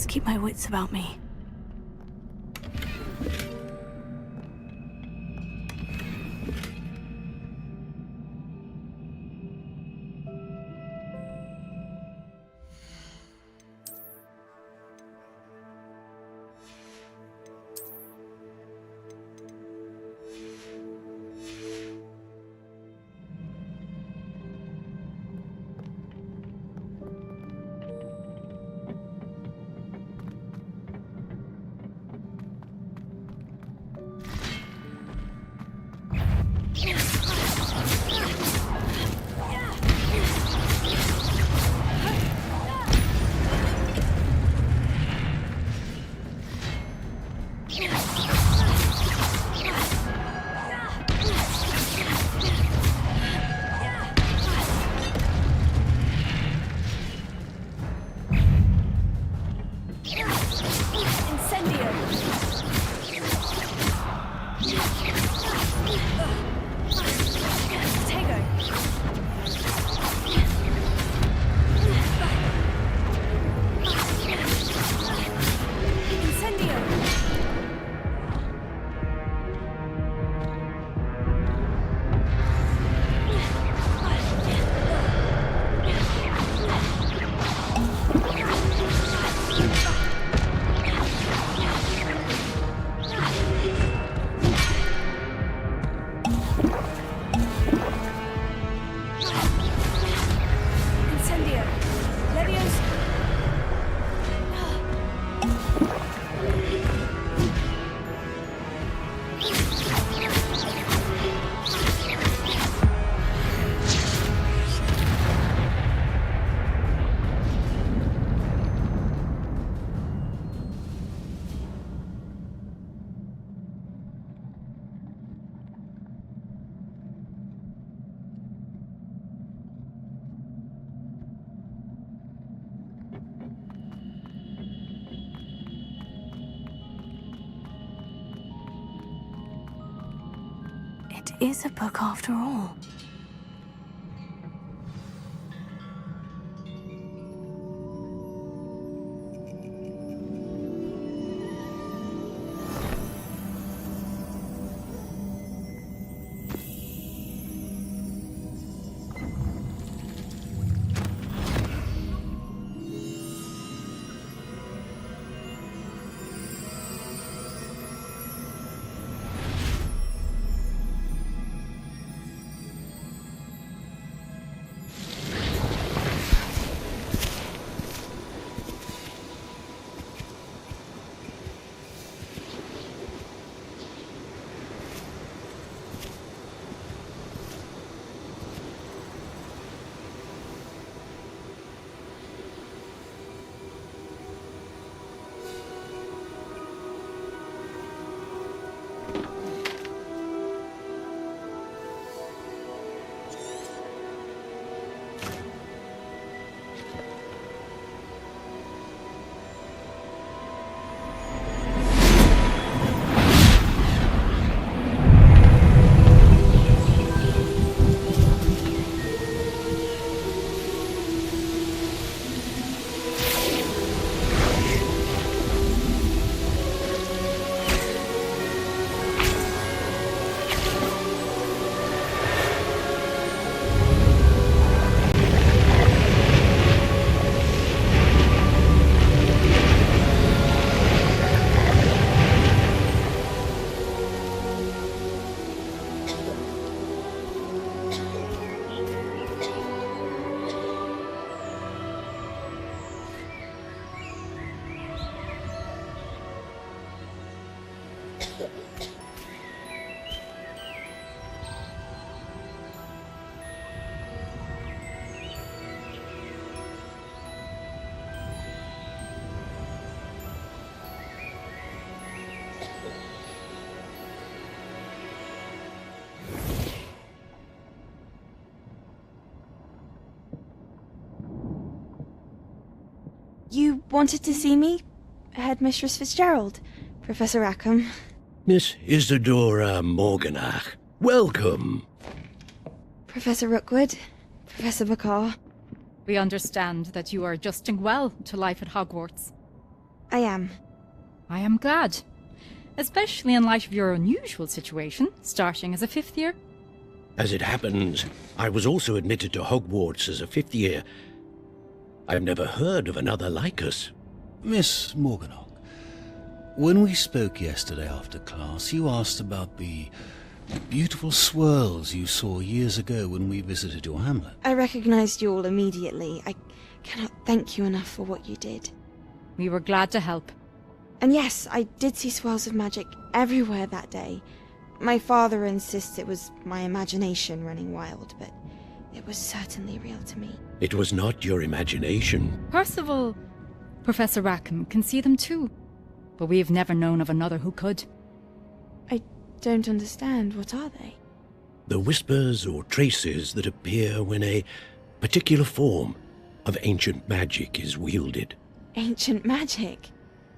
best keep my wits about me. It is a book after all. You wanted to see me? Headmistress Fitzgerald? Professor Rackham? Miss Isadora Morganach, welcome. Professor Rookwood? Professor Bakar? We understand that you are adjusting well to life at Hogwarts. I am. I am glad. Especially in light of your unusual situation, starting as a 5th year. As it happens, I was also admitted to Hogwarts as a 5th year. I've never heard of another like us. Miss Morganach, when we spoke yesterday after class, you asked about the beautiful swirls you saw years ago when we visited your hamlet. I recognized you all immediately. I cannot thank you enough for what you did. We were glad to help. And yes, I did see swirls of magic everywhere that day. My father insists it was my imagination running wild, but it was certainly real to me. It was not your imagination. Percival, Professor Rackham can see them too, but we have never known of another who could. I don't understand. What are they? The whispers or traces that appear when a particular form of ancient magic is wielded. Ancient magic?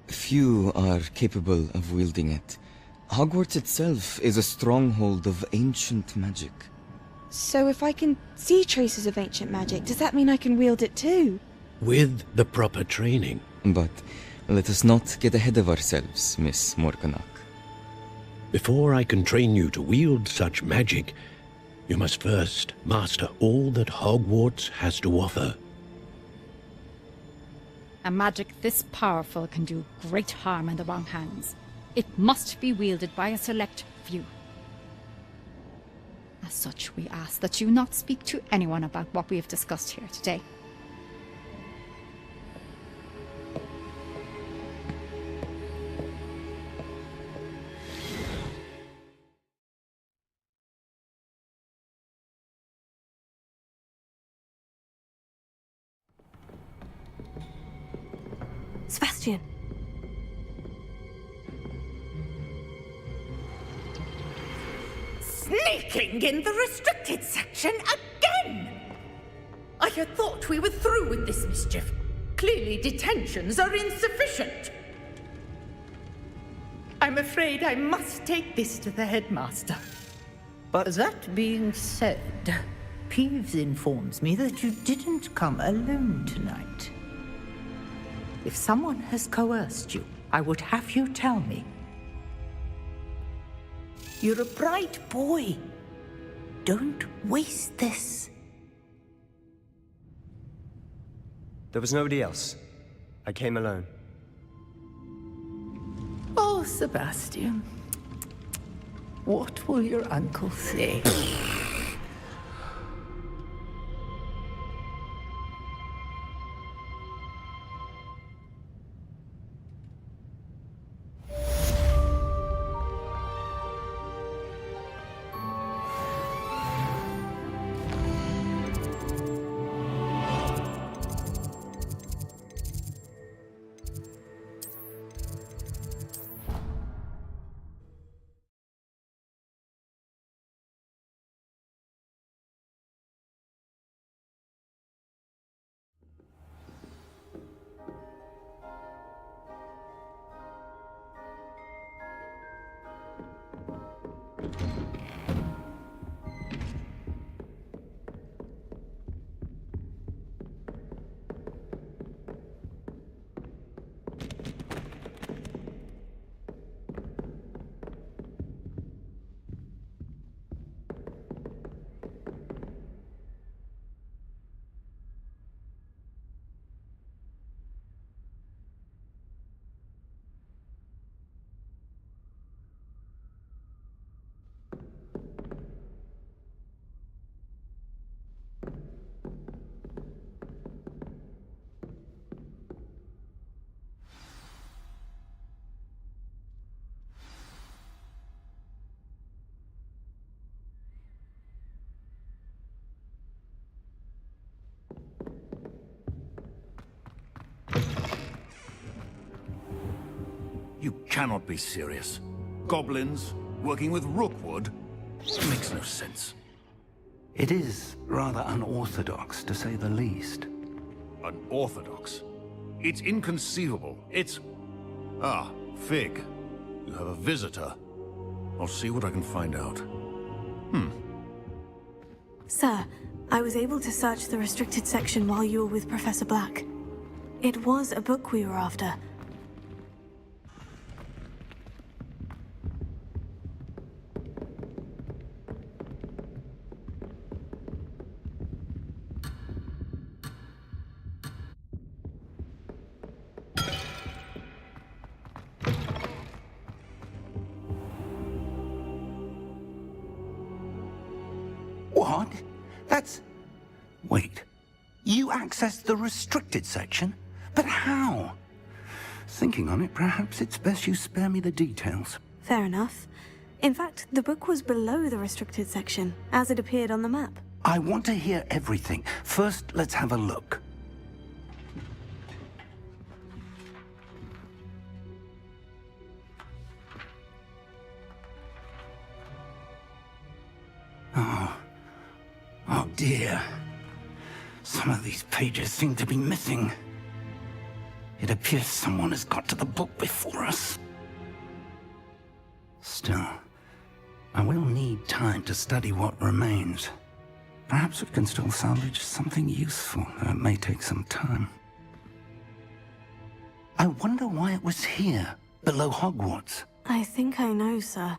Few are capable of wielding it. Hogwarts itself is a stronghold of ancient magic. So if I can see traces of ancient magic, does that mean I can wield it too? With the proper training. But let us not get ahead of ourselves, Miss Morganach. Before I can train you to wield such magic, you must first master all that Hogwarts has to offer. A magic this powerful can do great harm in the wrong hands. It must be wielded by a select few. As such, we ask that you not speak to anyone about what we have discussed here today. Sebastian. Sneaking in the restricted section again! I had thought we were through with this mischief. Clearly detentions are insufficient. I'm afraid I must take this to the headmaster. But that being said, Peeves informs me that you didn't come alone tonight. If someone has coerced you, I would have you tell me. You're a bright boy. Don't waste this. There was nobody else. I came alone. Oh, Sebastian. What will your uncle say? You cannot be serious. Goblins working with Rookwood? Makes no sense. It is rather unorthodox, to say the least. Unorthodox? It's inconceivable. It's... Ah, Fig. You have a visitor. I'll see what I can find out. Sir, I was able to search the restricted section while you were with Professor Black. It was a book we were after. What? That's... Wait. You accessed the restricted section? But how? Thinking on it, perhaps it's best you spare me the details. Fair enough. In fact, the book was below the restricted section, as it appeared on the map. I want to hear everything. First, let's have a look. Oh dear. Some of these pages seem to be missing. It appears someone has got to the book before us. Still, I will need time to study what remains. Perhaps we can still salvage something useful, though it may take some time. I wonder why it was here, below Hogwarts. I think I know, sir.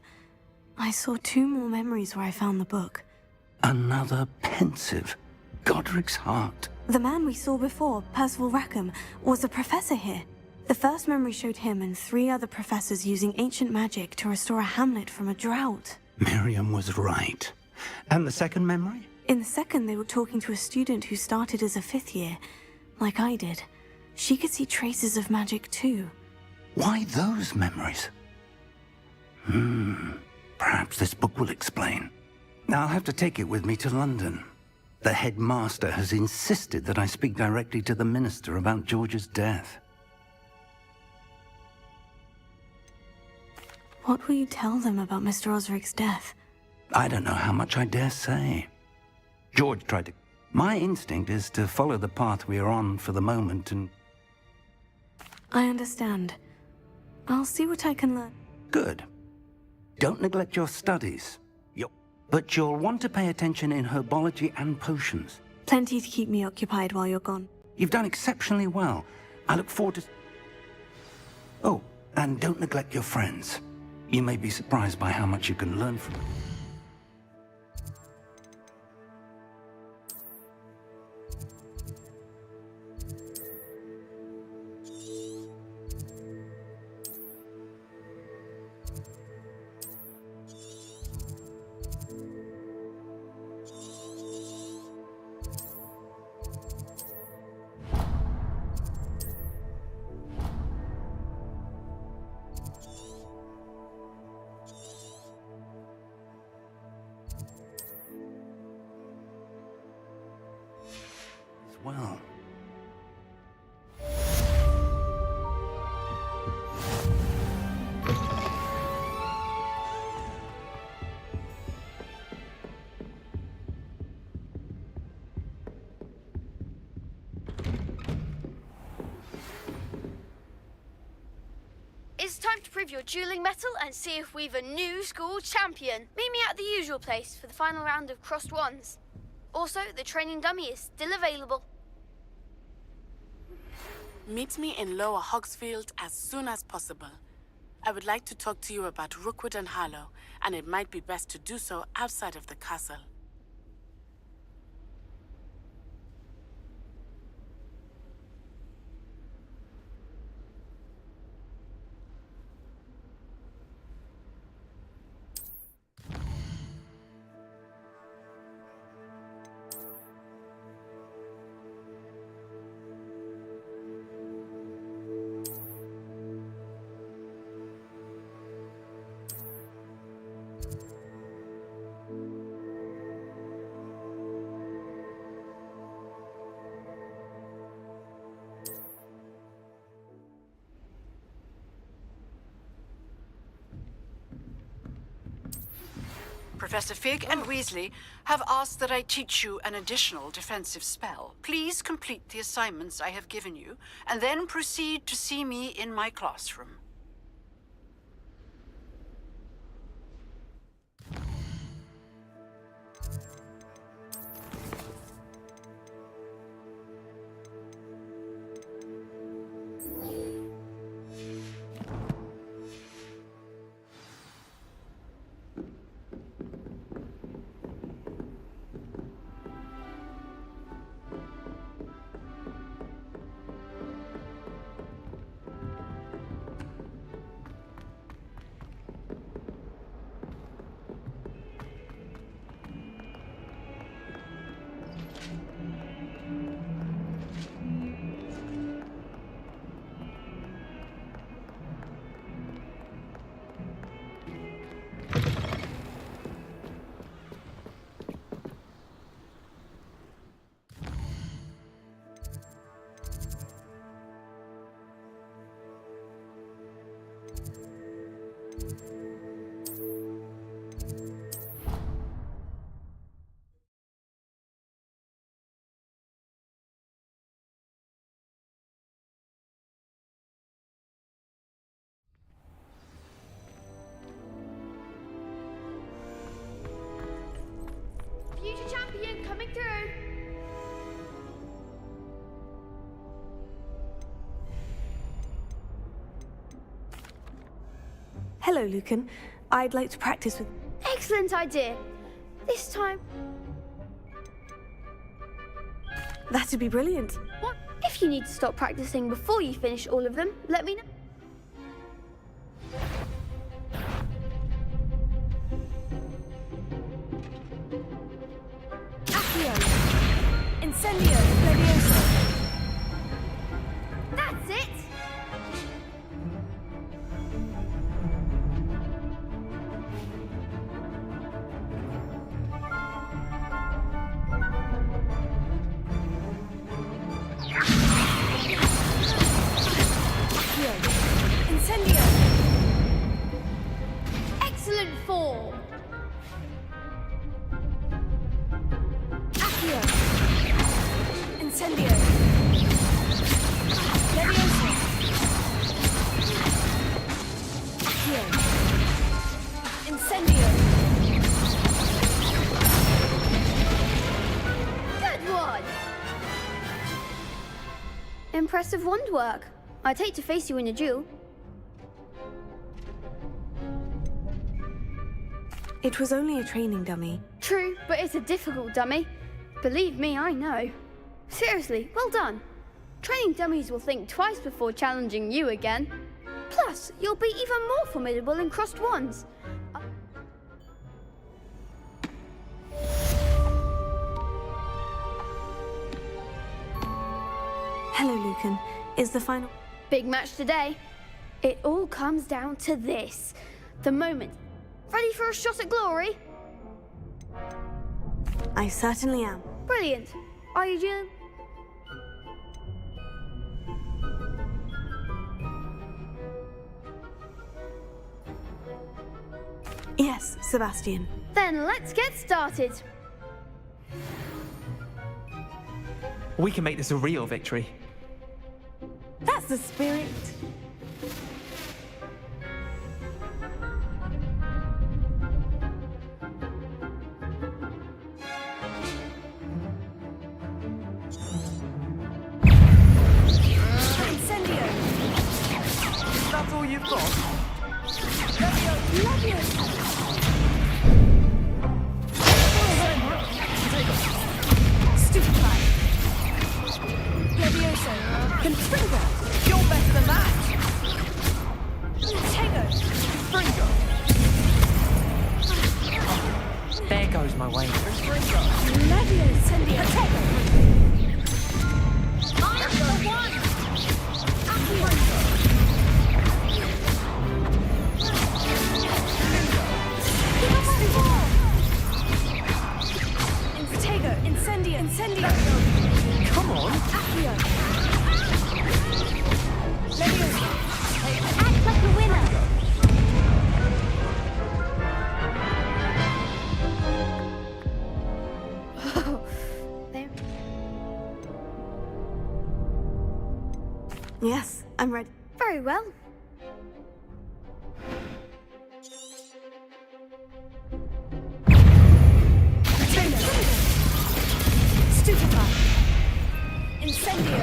I saw 2 more memories where I found the book. Another pensive. Godric's heart. The man we saw before, Percival Rackham, was a professor here. The first memory showed him and 3 other professors using ancient magic to restore a hamlet from a drought. Miriam was right. And the second memory? In the second, they were talking to a student who started as a 5th year, like I did. She could see traces of magic too. Why those memories? Perhaps this book will explain. Now I'll have to take it with me to London. The headmaster has insisted that I speak directly to the minister about George's death. What will you tell them about Mr. Osric's death? I don't know how much I dare say. George tried to... My instinct is to follow the path we are on for the moment and... I understand. I'll see what I can learn. Good. Don't neglect your studies. But you'll want to pay attention in herbology and potions. Plenty to keep me occupied while you're gone. You've done exceptionally well. I look forward to... Oh, and don't neglect your friends. You may be surprised by how much you can learn from them. Well. It's time to prove your dueling mettle and see if we've a new school champion. Meet me at the usual place for the final round of crossed wands. Also, the training dummy is still available. Meet me in Lower Hogsfield as soon as possible. I would like to talk to you about Rookwood and Harlow, and it might be best to do so outside of the castle. Professor Fig and Weasley have asked that I teach you an additional defensive spell. Please complete the assignments I have given you, and then proceed to see me in my classroom. Hello, Lucan. I'd like to practice with... Excellent idea. This time... That'd be brilliant. What? If you need to stop practicing before you finish all of them, let me know. Accio! Incendio! Levioso! That's it! Incendio! Excellent form! Accio! Incendio! Levioso! Accio! Incendio! Good one! Impressive wand work. I'd hate to face you in a duel. It was only a training dummy. True, but it's a difficult dummy. Believe me, I know. Seriously, well done. Training dummies will think twice before challenging you again. Plus, you'll be even more formidable in crossed wands. Hello, Lucan. Is the final... Big match today. It all comes down to this. The moment. Ready for a shot at glory? I certainly am. Brilliant. Are you, Jim? Yes, Sebastian. Then let's get started. We can make this a real victory. That's the spirit. Incendio! That's all you've got? Levioso! Stupefy! Levioso! Confringo! You're better than that! Tego! Confringo! There goes my way. Confringo! Levioso! Tego! I'm the one! Tego! Incendio! Incendio! Come on! Accio! Levioso! Act like a winner! There. Yes, I'm ready. Very well. Stupefy! Incendio!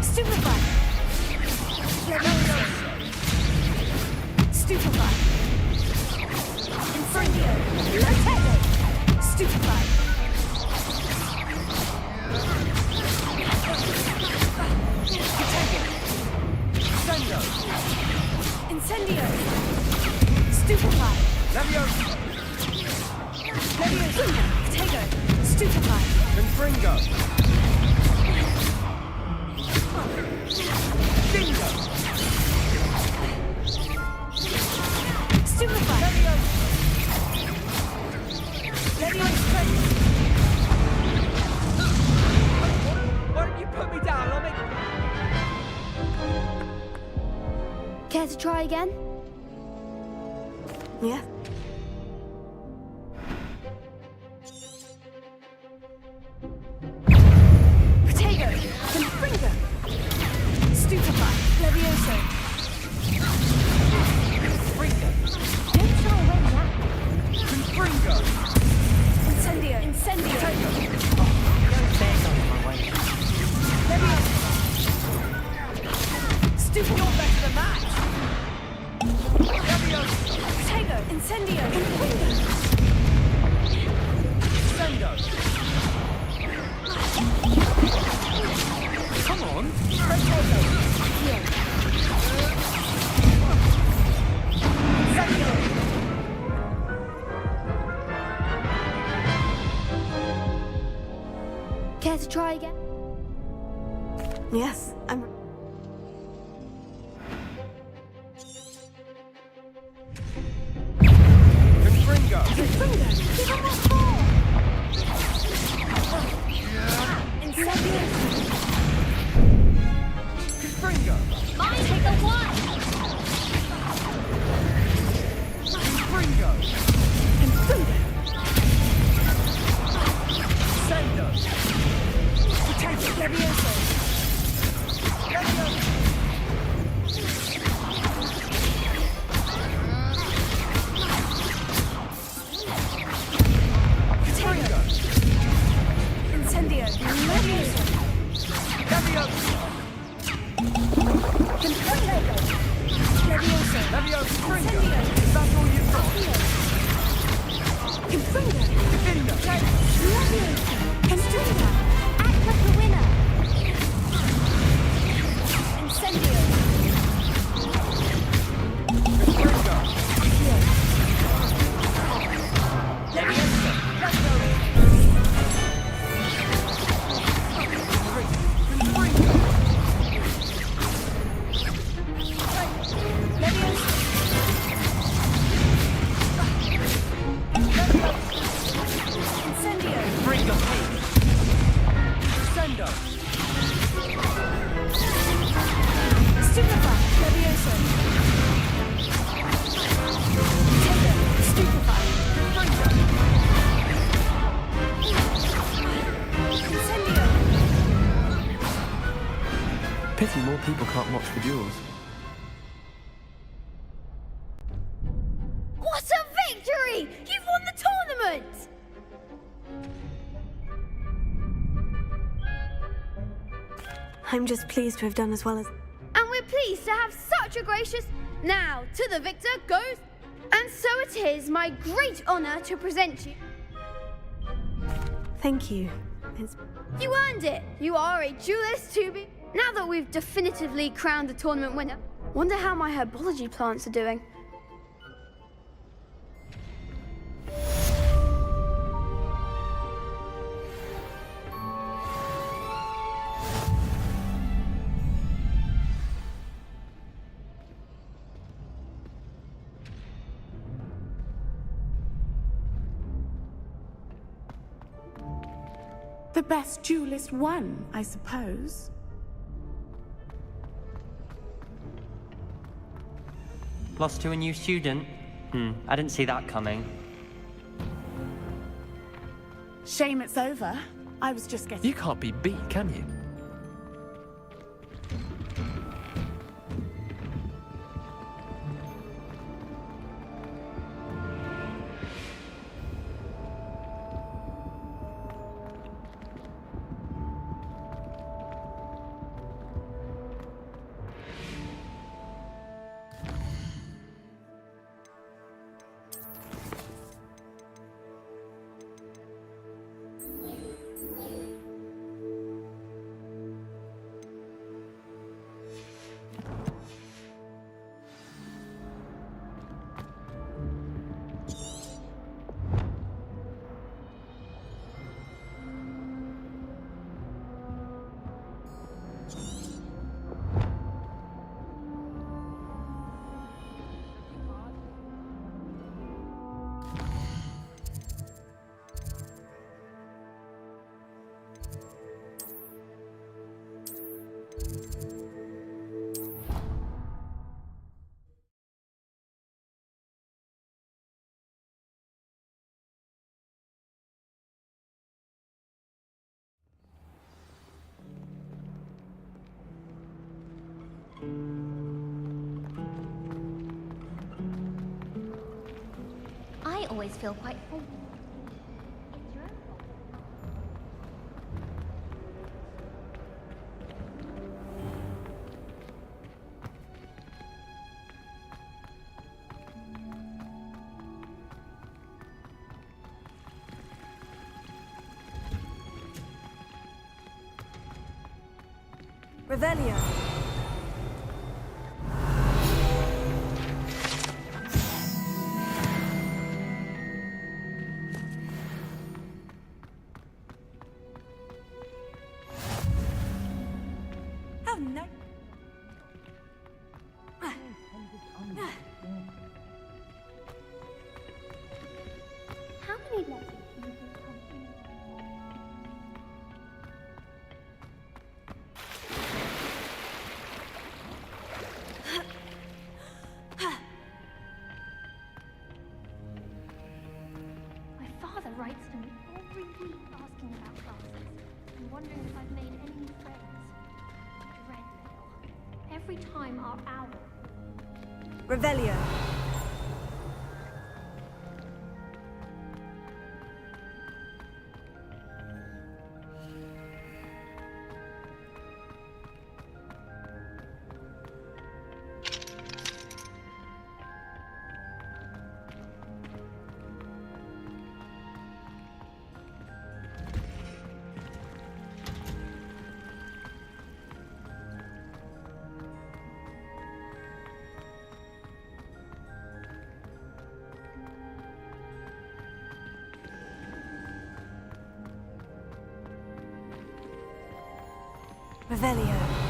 Stupefy! Levioso! Stupefy! Incendio! Lotego! Stupefy! Incendio! Incendio! Stupefy! Levioso! Levioso! Tego! Stupefy! Confringo! Bingo! Stupefy! Levioso! Levioso! Why don't you put me down? I'll make... Care to try again? Yeah. Potato! Confringo! Stupefy! Levioso! Confringo! Don't throw away that. Confringo! Incendio! Incendio! There goes my way. Levioso! Stupefy! You're better than that! to try again? Yes, I'm... Confringo! Confringo! Give him what for! Incendio! Confringo! Mine take the one! Confringo! Confringo! Sendo! Potato! Levioso! Levioso! Potato! Incendio! Levioso! Levioso! Confringo! Levioso! Levioso! Confringo! Incendio! Is that all you've got? Confringo! Confringo! Levioso! Confringo! Act like the winner! Incendio! Confringo! Levioso! Confringo! Sendo! Stupefy! Levioso! Potato! Stupefy! Incendio! Pity more people can't watch the duels. What a victory! You've won the tournament! I'm just pleased to have done as well as... And we're pleased to have such a gracious... Now, to the victor goes... And so it is my great honor to present you... Thank you. It's... You earned it! You are a duelist to be... Now that we've definitively crowned the tournament winner, wonder how my herbology plants are doing. The best duelist won, I suppose. Lost to a new student? I didn't see that coming. Shame it's over. I was just getting... You can't be beat, can you? I always feel quite full. Revelio. need lessons from you this company. My father writes to me every week asking about classes and wondering if I've made any new friends. Dread mail. Every time our owl. Revelio. Revelio.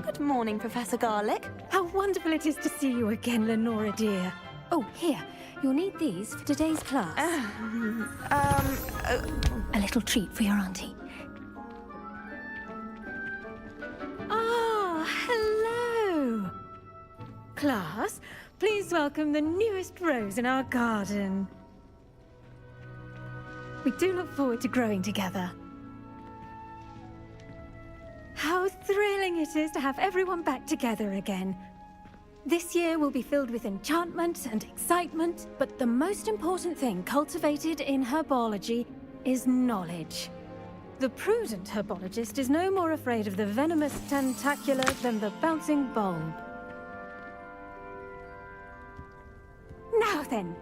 Good morning, Professor Garlick. How wonderful it is to see you again, Lenora dear. Oh, here. You'll need these for today's class. A little treat for your auntie. Ah, hello. Class, please welcome the newest rose in our garden. We do look forward to growing together. How thrilling it is to have everyone back together again. This year will be filled with enchantment and excitement, but the most important thing cultivated in herbology is knowledge. The prudent herbologist is no more afraid of the venomous tentacula than the bouncing bulb. Now then,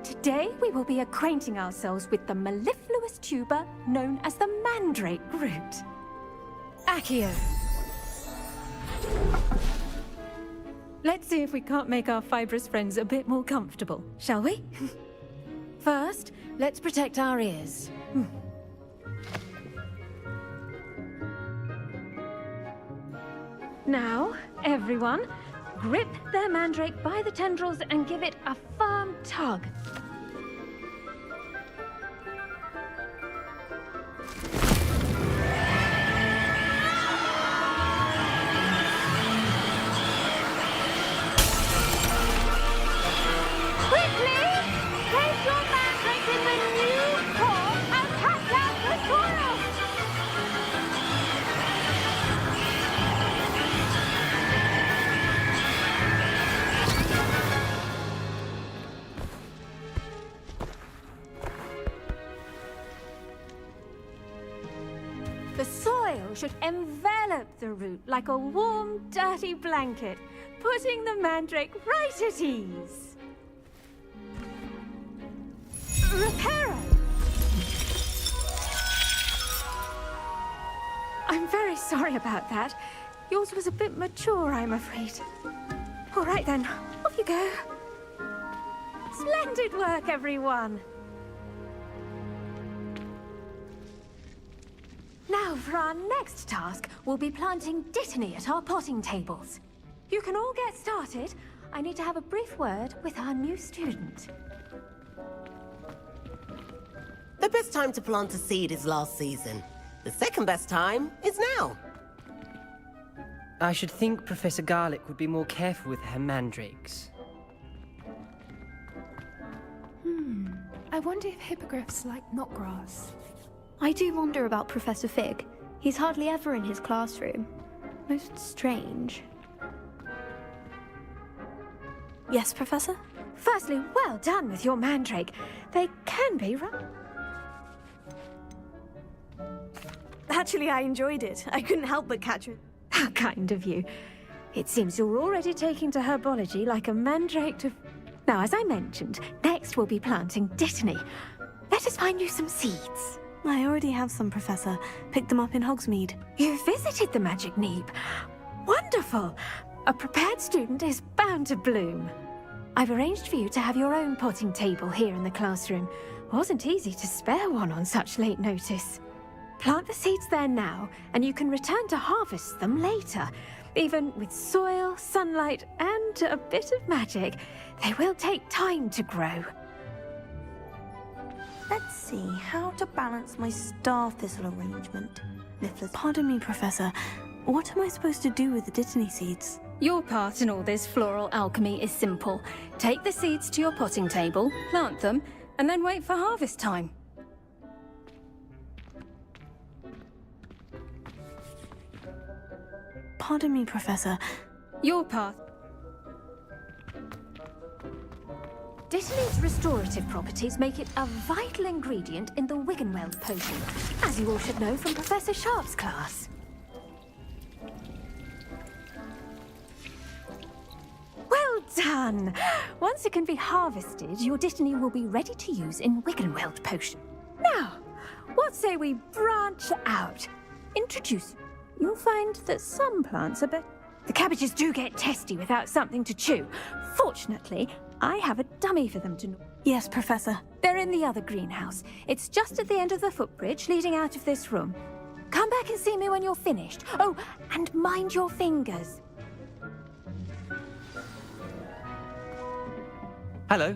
today we will be acquainting ourselves with the mellifluous tuber known as the mandrake root. Accio. Let's see if we can't make our fibrous friends a bit more comfortable, shall we? First, let's protect our ears. Now, everyone, grip their mandrake by the tendrils and give it a firm tug. The soil should envelop the root like a warm, dirty blanket, putting the mandrake right at ease. Reparo! I'm very sorry about that. Yours was a bit mature, I'm afraid. All right then, off you go. Splendid work, everyone! Now, for our next task, we'll be planting Dittany at our potting tables. You can all get started. I need to have a brief word with our new student. The best time to plant a seed is last season. The second best time is now. I should think Professor Garlick would be more careful with her mandrakes. I wonder if hippogriffs like knotgrass. I do wonder about Professor Fig. He's hardly ever in his classroom. Most strange. Yes, Professor? Firstly, well done with your mandrake. They can be Actually, I enjoyed it. I couldn't help but catch it. How kind of you. It seems you're already taking to herbology like a mandrake to... Now, as I mentioned, next we'll be planting Dittany. Let us find you some seeds. I already have some, Professor. Picked them up in Hogsmeade. You visited the Magic Neep. Wonderful! A prepared student is bound to bloom. I've arranged for you to have your own potting table here in the classroom. Wasn't easy to spare one on such late notice. Plant the seeds there now, and you can return to harvest them later. Even with soil, sunlight, and a bit of magic, they will take time to grow. Let's see how to balance my star thistle arrangement. Pardon me, Professor. What am I supposed to do with the Dittany seeds? Your part in all this floral alchemy is simple. Take the seeds to your potting table, plant them, and then wait for harvest time. Pardon me, Professor. Your part. Dittany's restorative properties make it a vital ingredient in the Wiggenweld potion, as you all should know from Professor Sharp's class. Well done! Once it can be harvested, your Dittany will be ready to use in Wiggenweld potion. Now, what say we branch out? Introduce. You'll find that some plants are better. The cabbages do get testy without something to chew. Fortunately, I have a dummy for them to gnaw. Yes, Professor. They're in the other greenhouse. It's just at the end of the footbridge leading out of this room. Come back and see me when you're finished. Oh, and mind your fingers. Hello.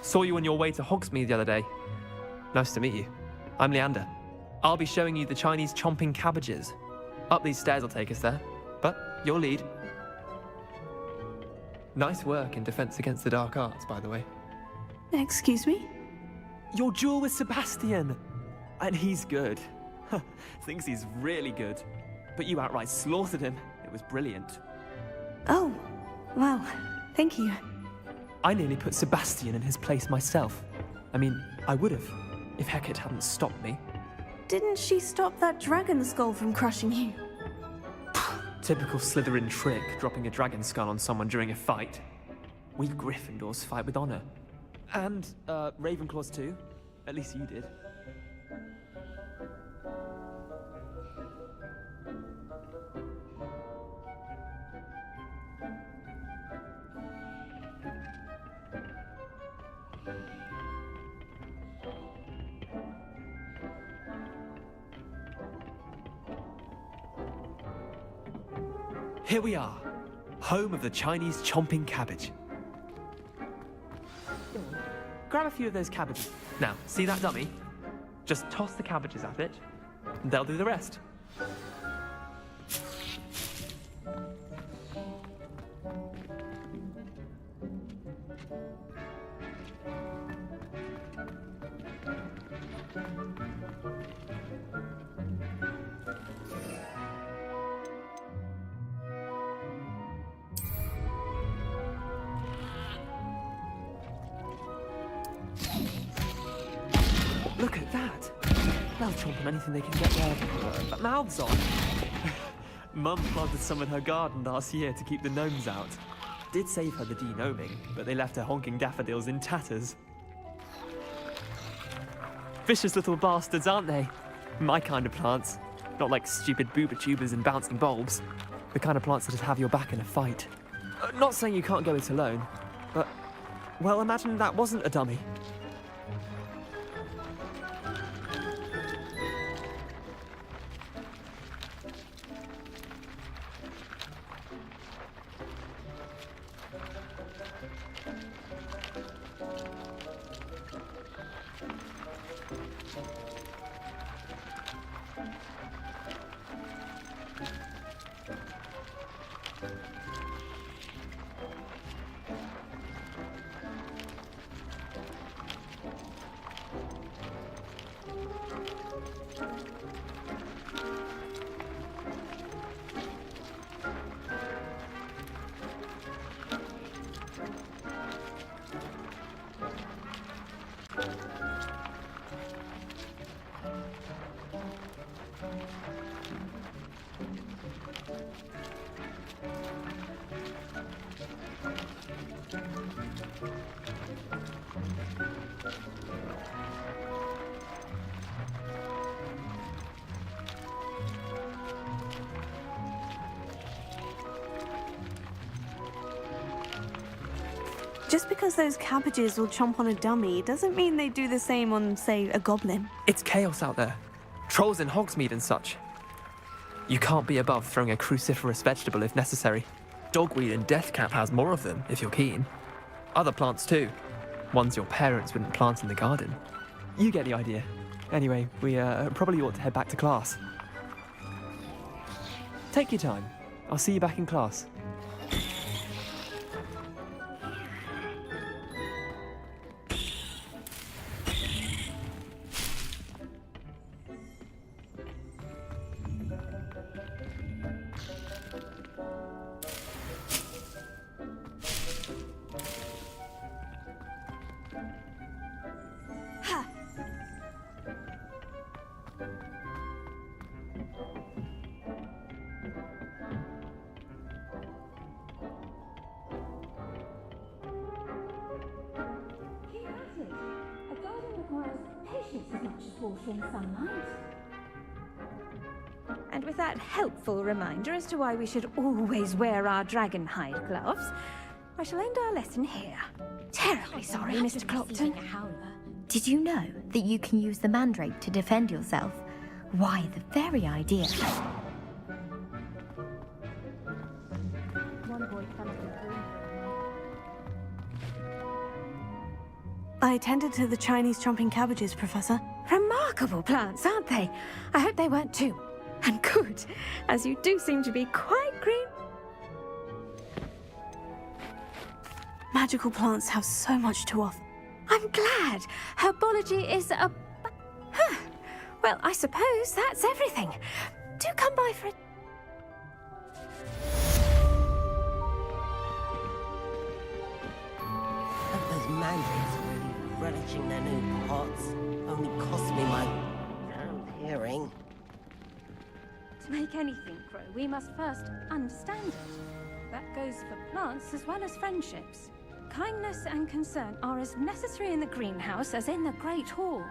Saw you on your way to Hogsmeade the other day. Nice to meet you. I'm Leander. I'll be showing you the Chinese chomping cabbages. Up these stairs will take us there, but your lead. Nice work in Defense Against the Dark Arts, by the way. Excuse me? Your duel with Sebastian! And he's good. Thinks he's really good. But you outright slaughtered him. It was brilliant. Oh, well, thank you. I nearly put Sebastian in his place myself. I mean, I would have, if Hecate hadn't stopped me. Didn't she stop that dragon skull from crushing you? Typical Slytherin trick, dropping a dragon skull on someone during a fight. We Gryffindors fight with honor. And, Ravenclaws too. At least you did. Here we are, home of the Chinese chomping cabbage. Grab a few of those cabbages. Now, see that dummy? Just toss the cabbages at it, and they'll do the rest. Look at that! They'll chomp on anything they can get their mouths on. Mum planted some in her garden last year to keep the gnomes out. Did save her the de-gnoming, but they left her honking daffodils in tatters. Vicious little bastards, aren't they? My kind of plants. Not like stupid booba tubers and bouncing bulbs. The kind of plants that'd have your back in a fight. Not saying you can't go it alone, but, well, imagine that wasn't a dummy. Just because those cabbages will chomp on a dummy doesn't mean they do the same on, say, a goblin. It's chaos out there. Trolls in Hogsmeade and such. You can't be above throwing a cruciferous vegetable if necessary. Dogweed and deathcap has more of them, if you're keen. Other plants too. Ones your parents wouldn't plant in the garden. You get the idea. Anyway, we probably ought to head back to class. Take your time. I'll see you back in class. And with that helpful reminder as to why we should always wear our dragon hide gloves, I shall end our lesson here. Terribly sorry, Mr. Clopton. Did you know that you can use the mandrake to defend yourself? Why, the very idea. One boy cannot improve. I tended to the Chinese chomping cabbages, Professor. Remarkable plants, aren't they? I hope they weren't too. And good, as you do seem to be quite green. Magical plants have so much to offer. I'm glad. Herbology is a... Huh. Well, I suppose that's everything. Do come by for a... Hope those mandrake are really relishing their new pots. Only cost me my damn hearing. To make anything grow, we must first understand it. That goes for plants as well as friendships. Kindness and concern are as necessary in the greenhouse as in the Great Hall.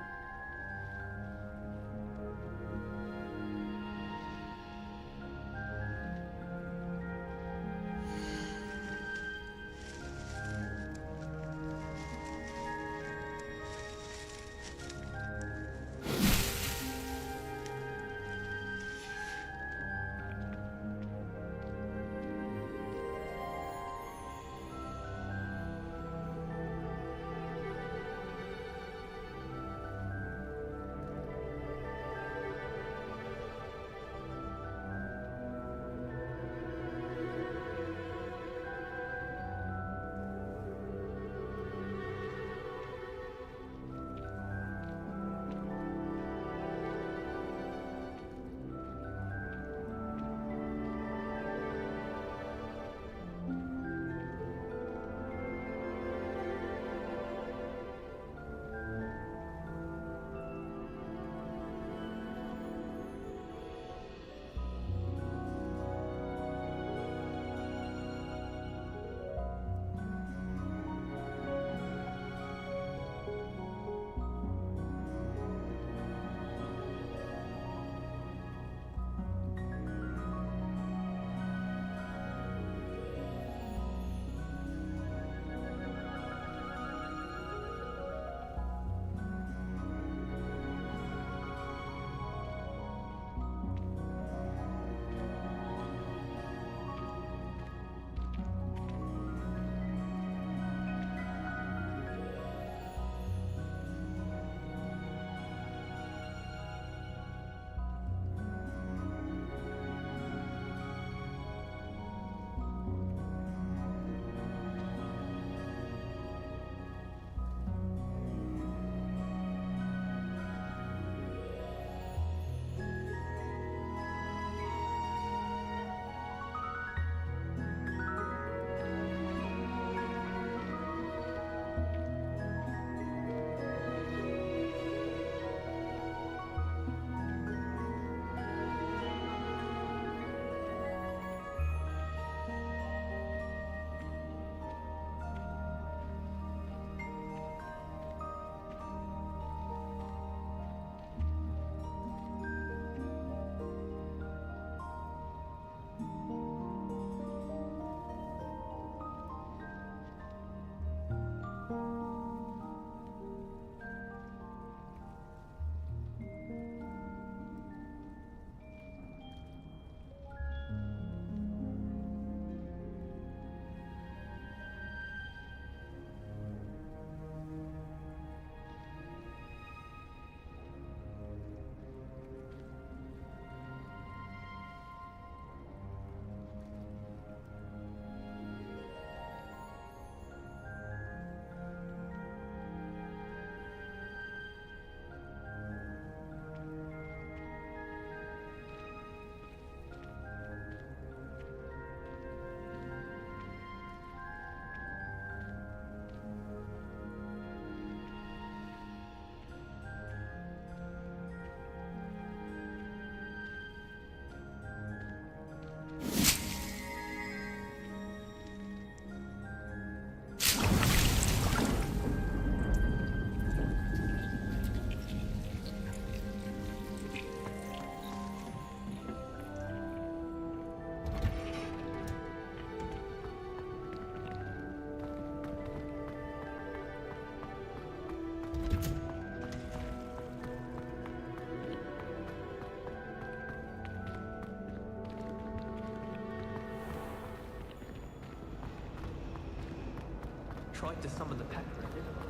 tried to summon the pepper, didn't I?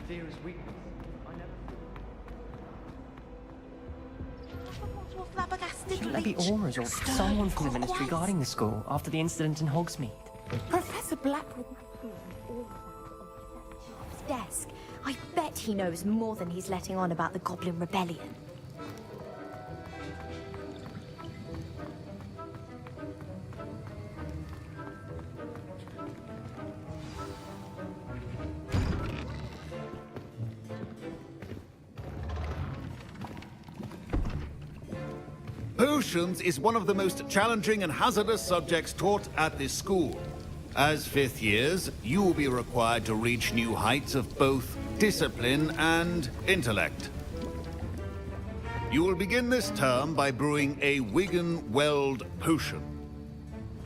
Fear is weakness. I never Shouldn't there be Aurors or someone from the ministry guarding the school after the incident in Hogsmeade? Professor Blackwood. Desk. I bet he knows more than he's letting on about the Goblin Rebellion. Potions is one of the most challenging and hazardous subjects taught at this school. As fifth years, you will be required to reach new heights of both discipline and intellect. You will begin this term by brewing a Wigan-Weld potion.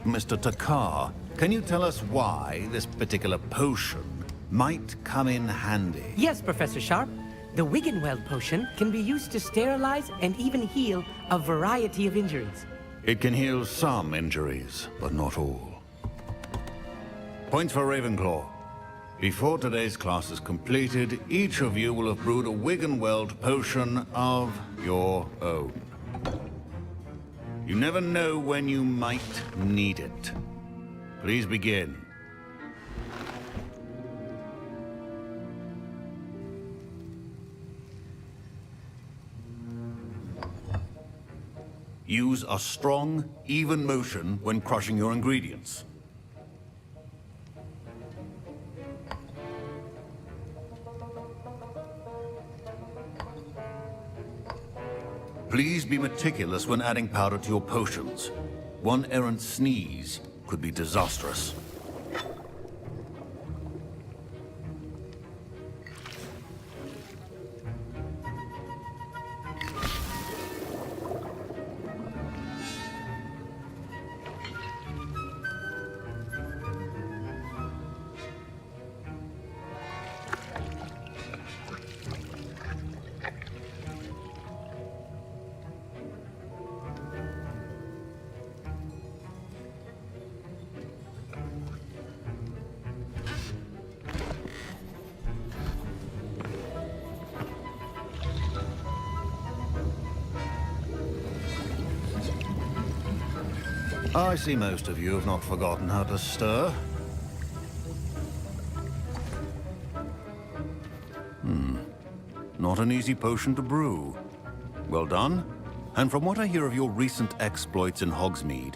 Mr. Takar, can you tell us why this particular potion might come in handy? Yes, Professor Sharp. The Wigan-Weld potion can be used to sterilize and even heal a variety of injuries. It can heal some injuries, but not all. Points for Ravenclaw. Before today's class is completed, each of you will have brewed a Wigan-Weld potion of your own. You never know when you might need it. Please begin. Use a strong, even motion when crushing your ingredients. Please be meticulous when adding powder to your potions. One errant sneeze could be disastrous. I see most of you have not forgotten how to stir. Not an easy potion to brew. Well done. And from what I hear of your recent exploits in Hogsmeade,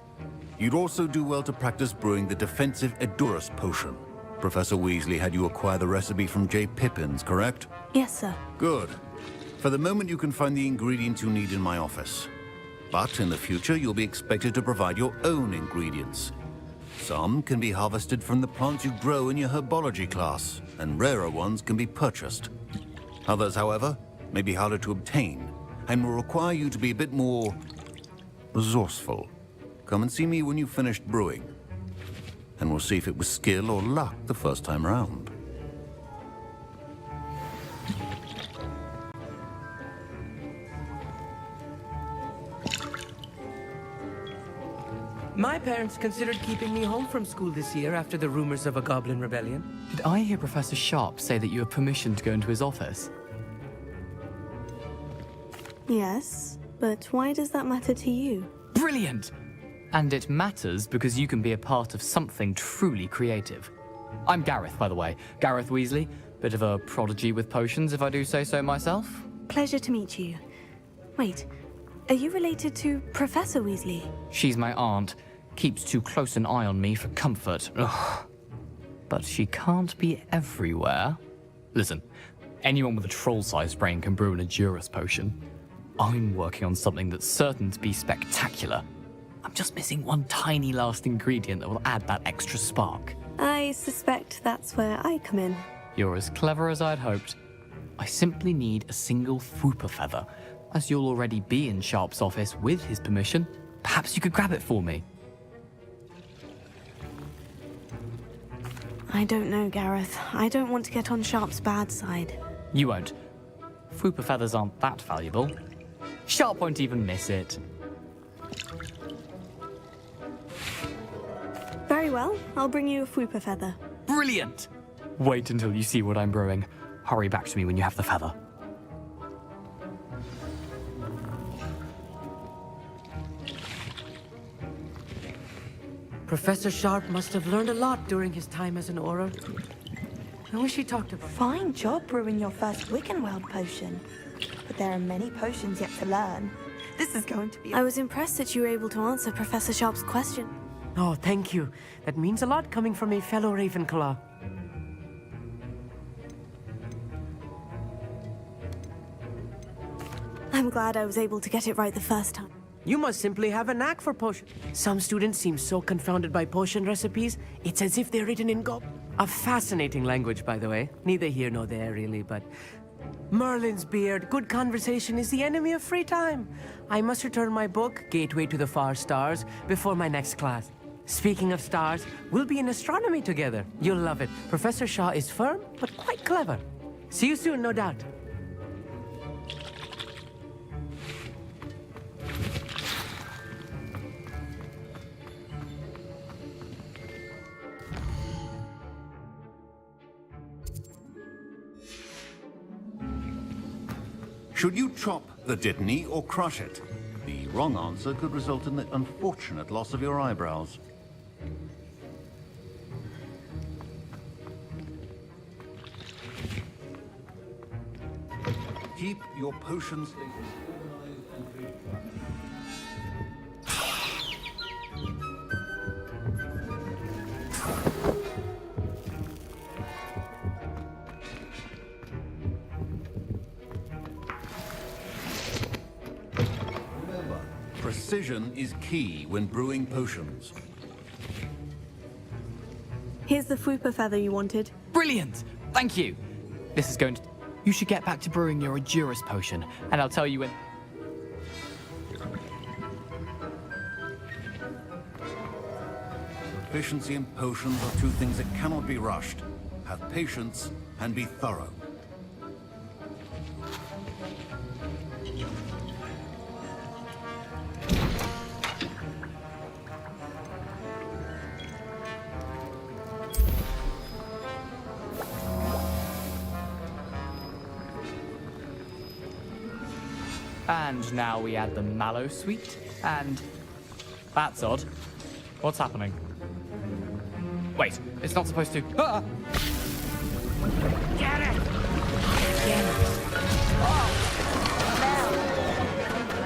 you'd also do well to practice brewing the defensive Edurus potion. Professor Weasley had you acquire the recipe from J. Pippin's, correct? Yes, sir. Good. For the moment, you can find the ingredients you need in my office. But in the future, you'll be expected to provide your own ingredients. Some can be harvested from the plants you grow in your herbology class, and rarer ones can be purchased. Others, however, may be harder to obtain, and will require you to be a bit more resourceful. Come and see me when you've finished brewing, and we'll see if it was skill or luck the first time around. My parents considered keeping me home from school this year after the rumors of a Goblin Rebellion. Did I hear Professor Sharp say that you have permission to go into his office? Yes, but why does that matter to you? Brilliant! And it matters because you can be a part of something truly creative. I'm Gareth, by the way. Gareth Weasley. Bit of a prodigy with potions, if I do say so myself. Pleasure to meet you. Wait, are you related to Professor Weasley? She's my aunt. Keeps too close an eye on me for comfort. Ugh. But she can't be everywhere. Listen, anyone with a troll-sized brain can brew an Edurus potion. I'm working on something that's certain to be spectacular. I'm just missing one tiny last ingredient that will add that extra spark. I suspect that's where I come in. You're as clever as I'd hoped. I simply need a single Fwooper feather. As you'll already be in Sharp's office with his permission, perhaps you could grab it for me. I don't know, Gareth. I don't want to get on Sharp's bad side. You won't. Fwooper feathers aren't that valuable. Sharp won't even miss it. Very well, I'll bring you a Fwooper feather. Brilliant! Wait until you see what I'm brewing. Hurry back to me when you have the feather. Professor Sharp must have learned a lot during his time as an Auror. I wish he talked about... Fine job brewing your first Wiggenweld potion. But there are many potions yet to learn. This is going to be... I was impressed that you were able to answer Professor Sharp's question. Oh, thank you. That means a lot coming from a fellow Ravenclaw. I'm glad I was able to get it right the first time. You must simply have a knack for potions. Some students seem so confounded by potion recipes, it's as if they're written in A fascinating language, by the way. Neither here nor there, really, but... Merlin's beard, good conversation is the enemy of free time. I must return my book, Gateway to the Far Stars, before my next class. Speaking of stars, we'll be in astronomy together. You'll love it. Professor Shaw is firm, but quite clever. See you soon, no doubt. Should you chop the Dittany or crush it? The wrong answer could result in the unfortunate loss of your eyebrows. Keep your potions organized and free. Precision is key when brewing potions. Here's the Fwooper feather you wanted. Brilliant! Thank you! This is going to... You should get back to brewing your Edurus potion, and I'll tell you when... Proficiency in potions are two things that cannot be rushed. Have patience and be thorough. And now we add the mallow sweet, and... That's odd. What's happening? Wait, it's not supposed to... Ah! Get it!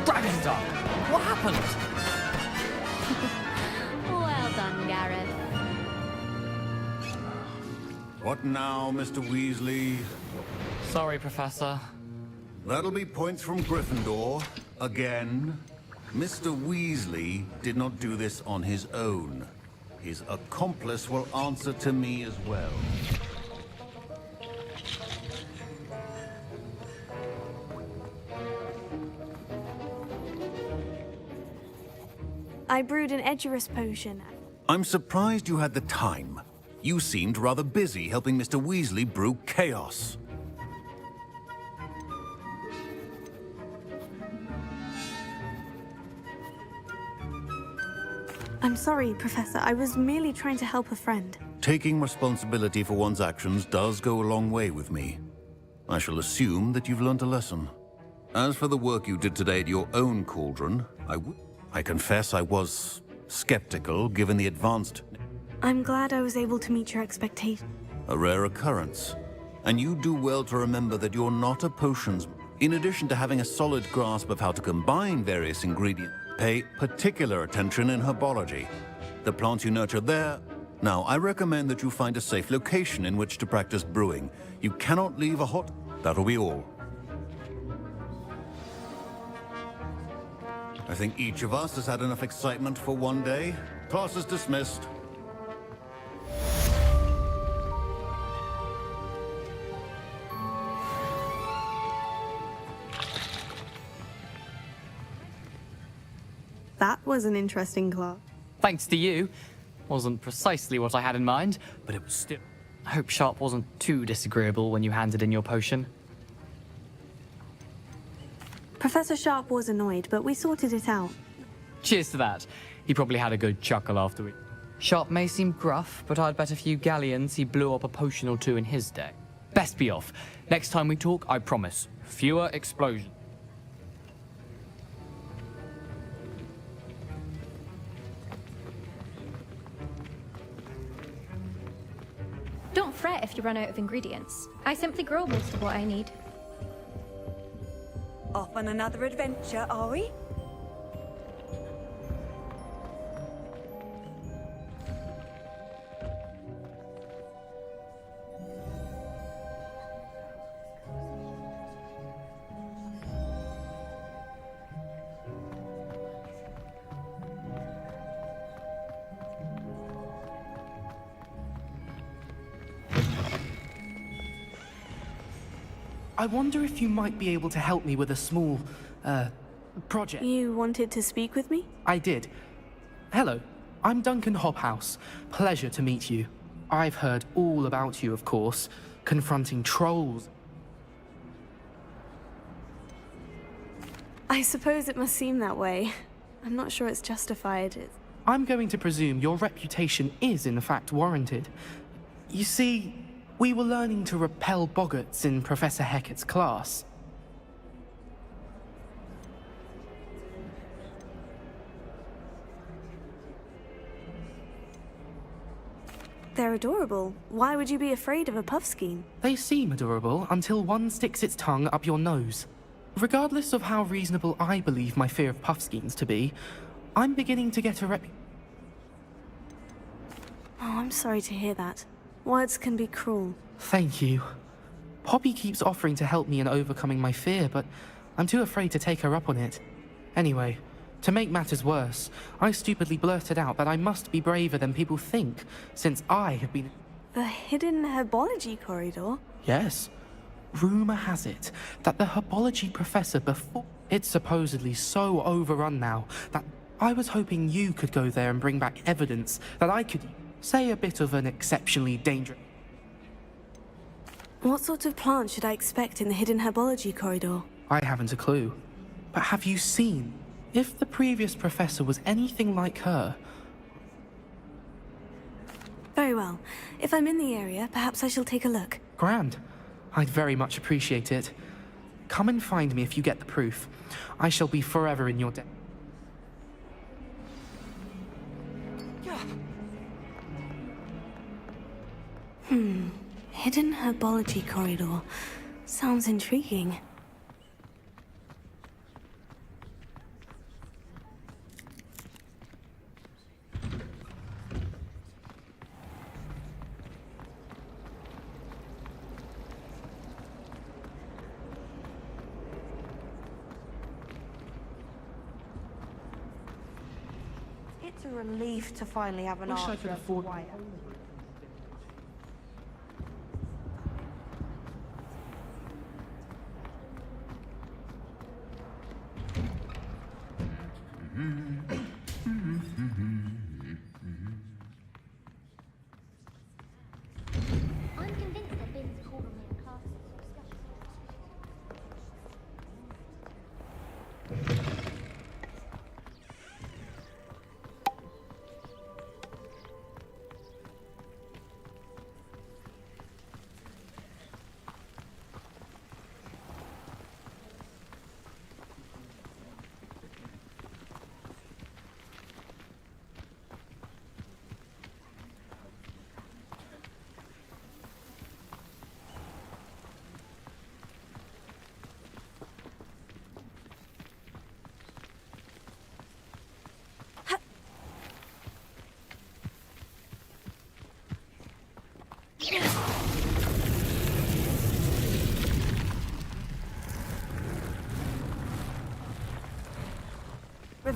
Dragon's Dark! What happened? Well done, Gareth. What now, Mr. Weasley? Sorry, Professor. That'll be points from Gryffindor. Again. Mr. Weasley did not do this on his own. His accomplice will answer to me as well. I brewed an Edurus potion. I'm surprised you had the time. You seemed rather busy helping Mr. Weasley brew chaos. I'm sorry, Professor. I was merely trying to help a friend. Taking responsibility for one's actions does go a long way with me. I shall assume that you've learnt a lesson. As for the work you did today at your own cauldron, I confess I was skeptical given the advanced... I'm glad I was able to meet your expectations. A rare occurrence. And you do well to remember that you're not a potions... In addition to having a solid grasp of how to combine various ingredients, pay particular attention in herbology. The plants you nurture there... Now, I recommend that you find a safe location in which to practice brewing. You cannot leave a hot... That'll be all. I think each of us has had enough excitement for one day. Class is dismissed. That was an interesting class. Thanks to you. Wasn't precisely what I had in mind, but it was still... I hope Sharp wasn't too disagreeable when you handed in your potion. Professor Sharp was annoyed, but we sorted it out. Cheers to that. He probably had a good chuckle afterward. Sharp may seem gruff, but I'd bet a few galleons he blew up a potion or two in his day. Best be off. Next time we talk, I promise. Fewer explosions. Don't fret if you run out of ingredients. I simply grow most of what I need. Off on another adventure, are we? I wonder if you might be able to help me with a small, project. You wanted to speak with me? I did. Hello, I'm Duncan Hobhouse. Pleasure to meet you. I've heard all about you, of course, confronting trolls. I suppose it must seem that way. I'm not sure it's justified. I'm going to presume your reputation is in fact warranted. You see, we were learning to repel boggarts in Professor Hecat's class. They're adorable. Why would you be afraid of a puffskein? They seem adorable until one sticks its tongue up your nose. Regardless of how reasonable I believe my fear of puffskeins to be, I'm beginning to get a Oh, I'm sorry to hear that. Words can be cruel. Thank you. Poppy keeps offering to help me in overcoming my fear, but I'm too afraid to take her up on it. Anyway, to make matters worse, I stupidly blurted out that I must be braver than people think, since I have been... The hidden herbology corridor? Yes. Rumor has it that the herbology professor before... It's supposedly so overrun now that I was hoping you could go there and bring back evidence that I could say a bit of an exceptionally dangerous... What sort of plant should I expect in the hidden herbology corridor? I haven't a clue. But have you seen? If the previous professor was anything like her... Very well. If I'm in the area, perhaps I shall take a look. Grand. I'd very much appreciate it. Come and find me if you get the proof. I shall be forever in your debt. Hidden herbology corridor. Sounds intriguing. It's a relief to finally have an Wish I answer could as to afford- why. I'm convinced that Ben's called on me in class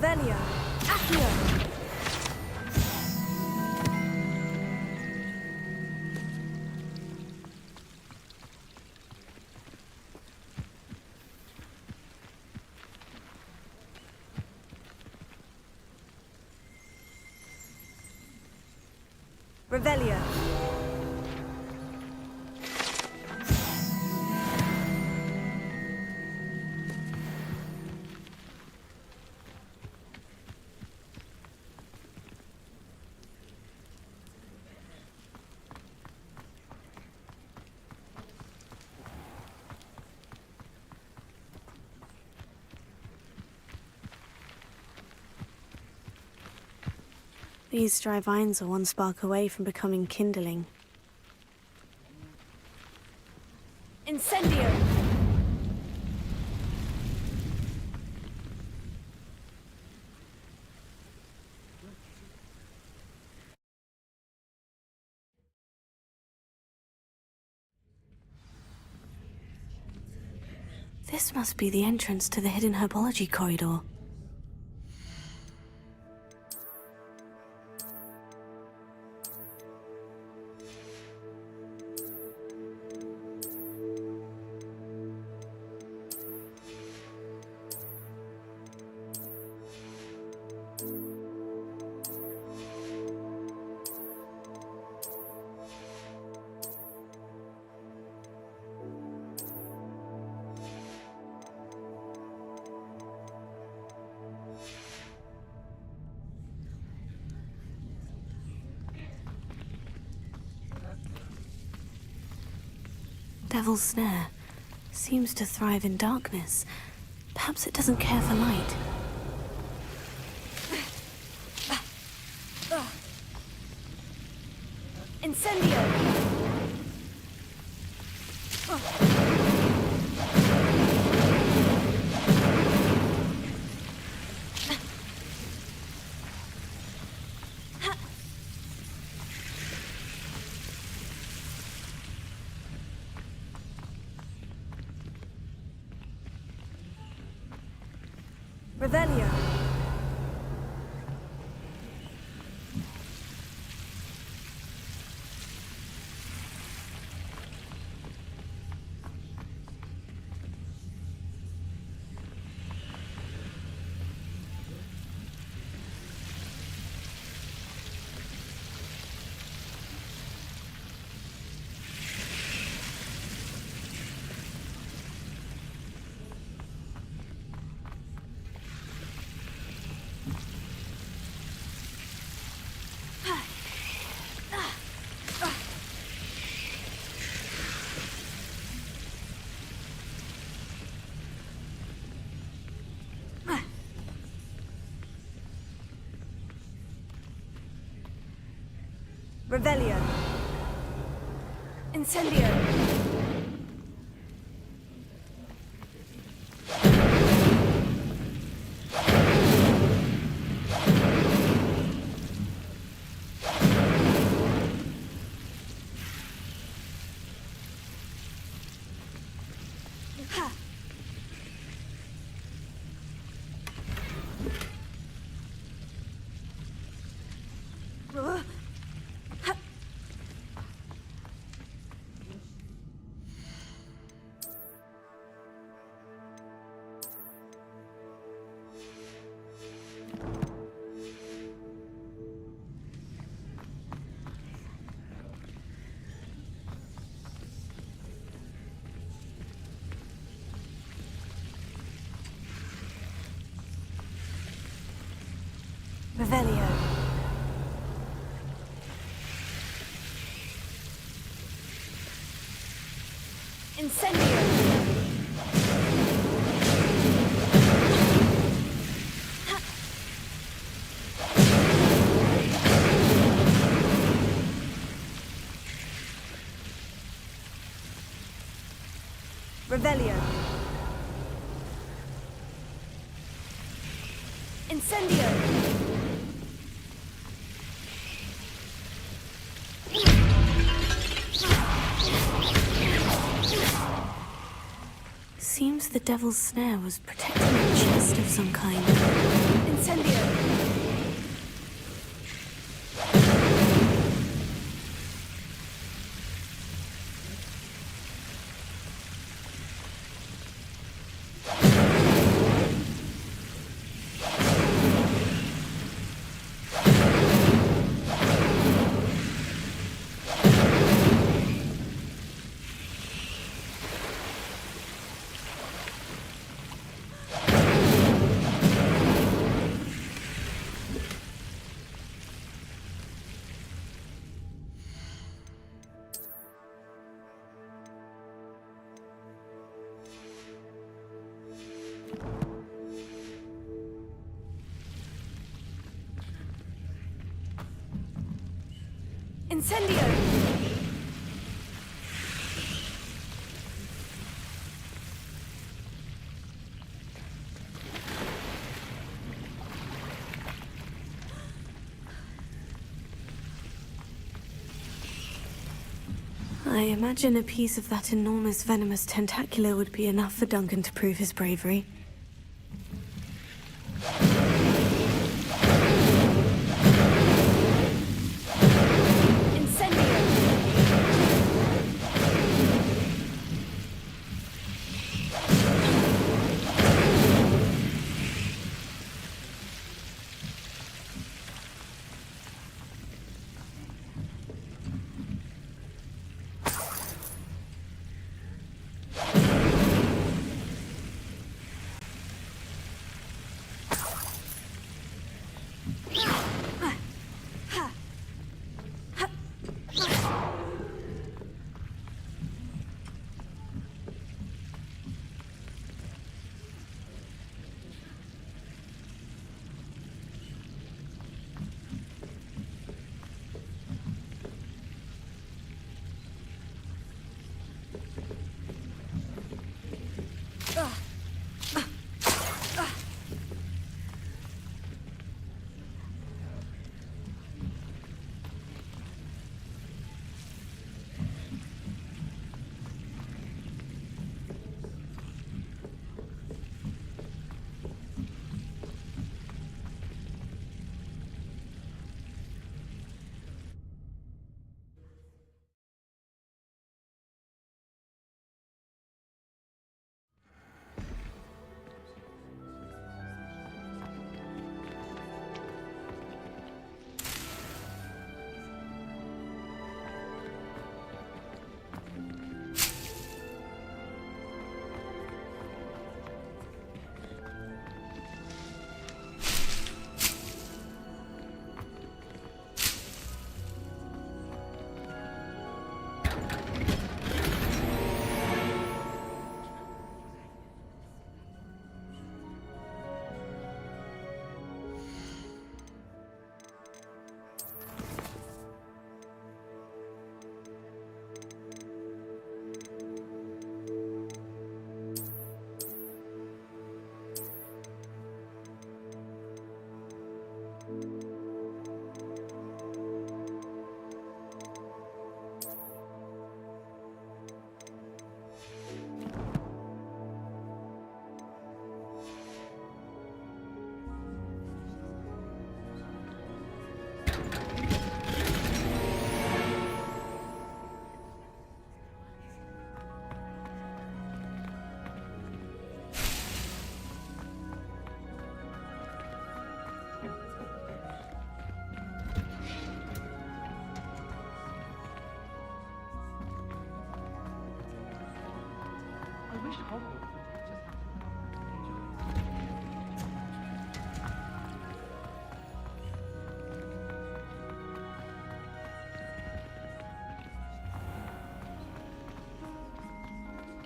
Revelio. Accio. Revelio. These dry vines are one spark away from becoming kindling. Incendio! This must be the entrance to the hidden herbology corridor. Devil's Snare seems to thrive in darkness. Perhaps it doesn't care for light. Incendio! Revelio. Revelio. Incendio. Revelio. Incendio. Revelio. Incendio. Seems the Devil's Snare was protecting a chest of some kind. Incendio! Incendio! I imagine a piece of that enormous venomous tentacular would be enough for Duncan to prove his bravery.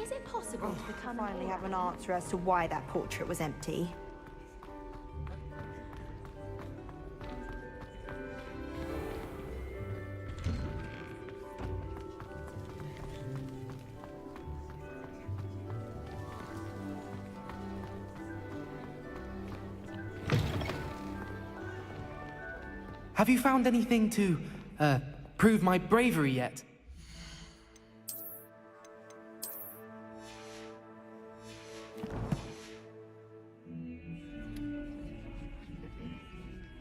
Is it possible to finally have an answer as to why that portrait was empty? Have you found anything to, prove my bravery yet?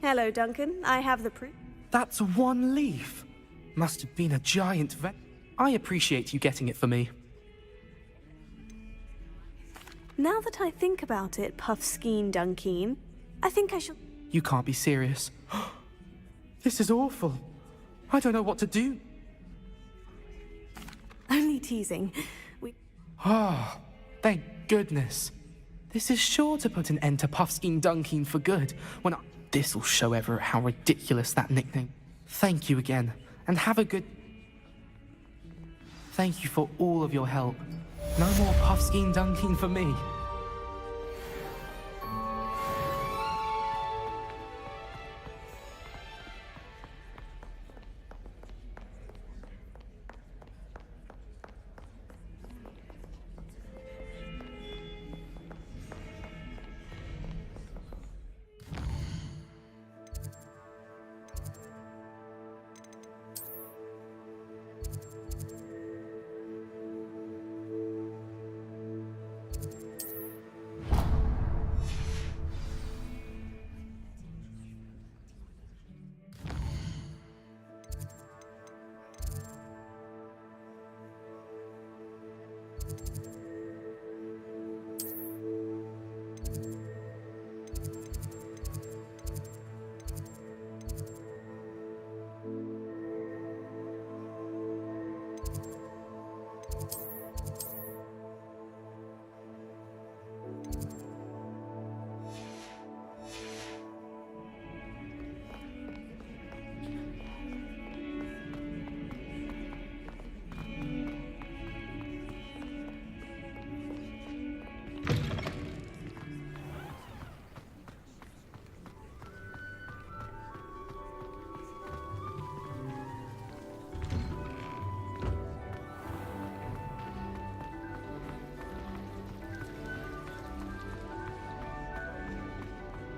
Hello, Duncan. I have the proof. That's one leaf. Must have been a giant I appreciate you getting it for me. Now that I think about it, Puffskein Dunkeen, I think I shall... You can't be serious. This is awful. I don't know what to do. Only teasing. Ah, thank goodness. This is sure to put an end to Puffskein Dunkeen for good. This'll show Everett how ridiculous that nickname. Thank you again, and have a good... Thank you for all of your help. No more Puffskein Dunkeen for me.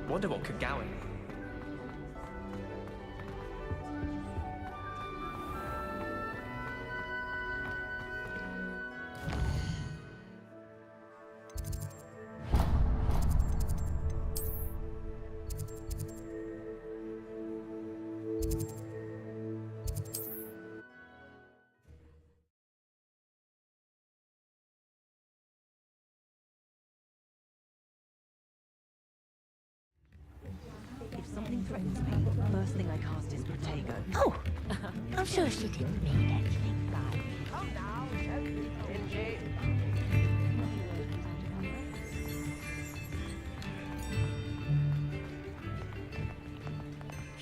Wonder what could go in. Something threatens me. The first thing I cast is Protego. Oh! I'm sure she didn't mean anything by it. Oh, now, Gingy.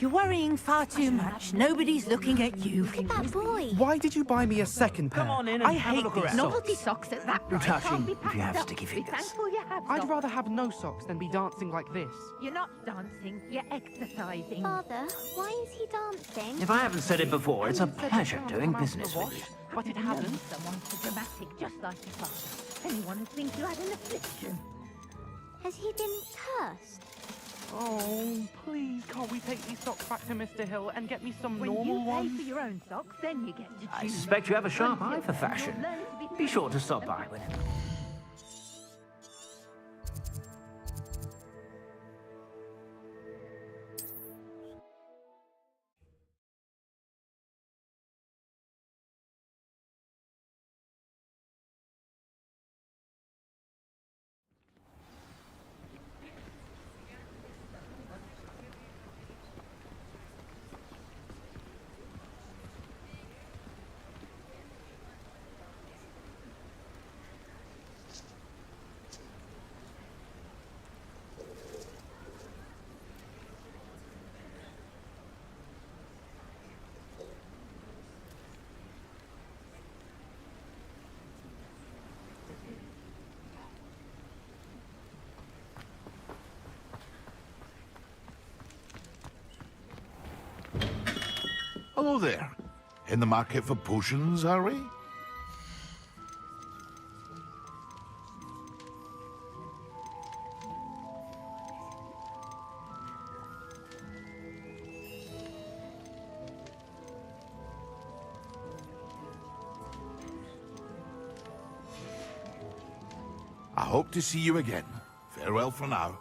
You're worrying far too much. Nobody's looking at you. Look at that boy. Why did you buy me a second pair? Come on in and I have a hate look these around. socks. Novelty socks at that You're price. touching Can't be if you packed have up. sticky Be fingers. thankful you have I'd socks. rather have no socks than be dancing like this. You're not dancing, you're exercising. Father, why is he dancing? If I haven't said it before, it's a pleasure doing business with you. But it hasn't. Someone so dramatic, just like your father. Anyone who thinks you had an affliction. Has he been cursed? Oh, please, can't we take these socks back to Mr. Hill and get me some When normal you pay ones? for your own socks, then you get to choose. I suspect you have a sharp eye for fashion. Be sure to stop by whenever. Hello there. In the market for potions, are we? I hope to see you again. Farewell for now.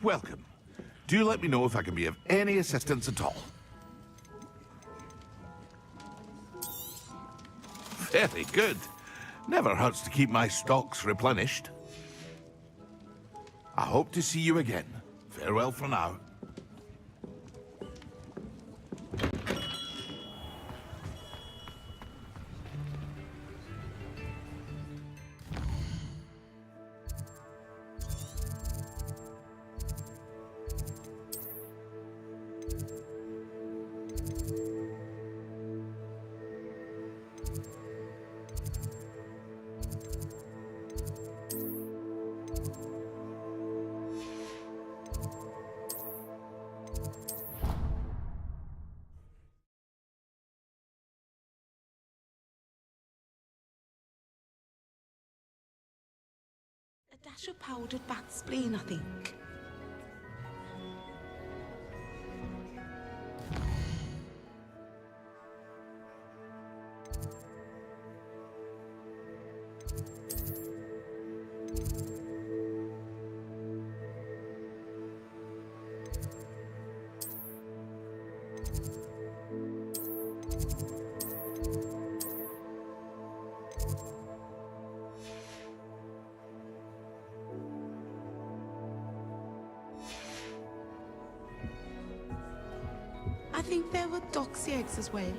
Welcome. Do let me know if I can be of any assistance at all. Very good. Never hurts to keep my stocks replenished. I hope to see you again. Farewell for now. A dash of powdered bat spleen, I think. I think there were doxy eggs as well.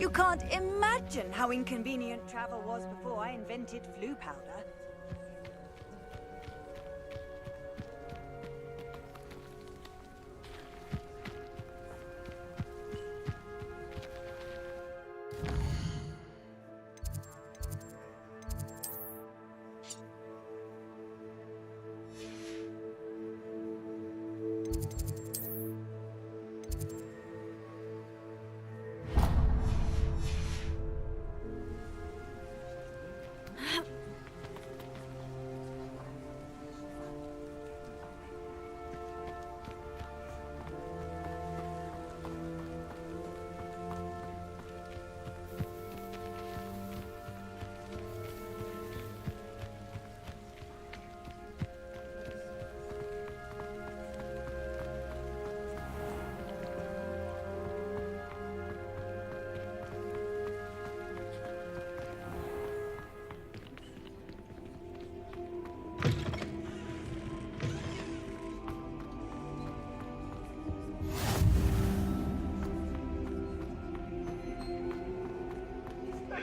You can't imagine how inconvenient travel was before I invented flu powder.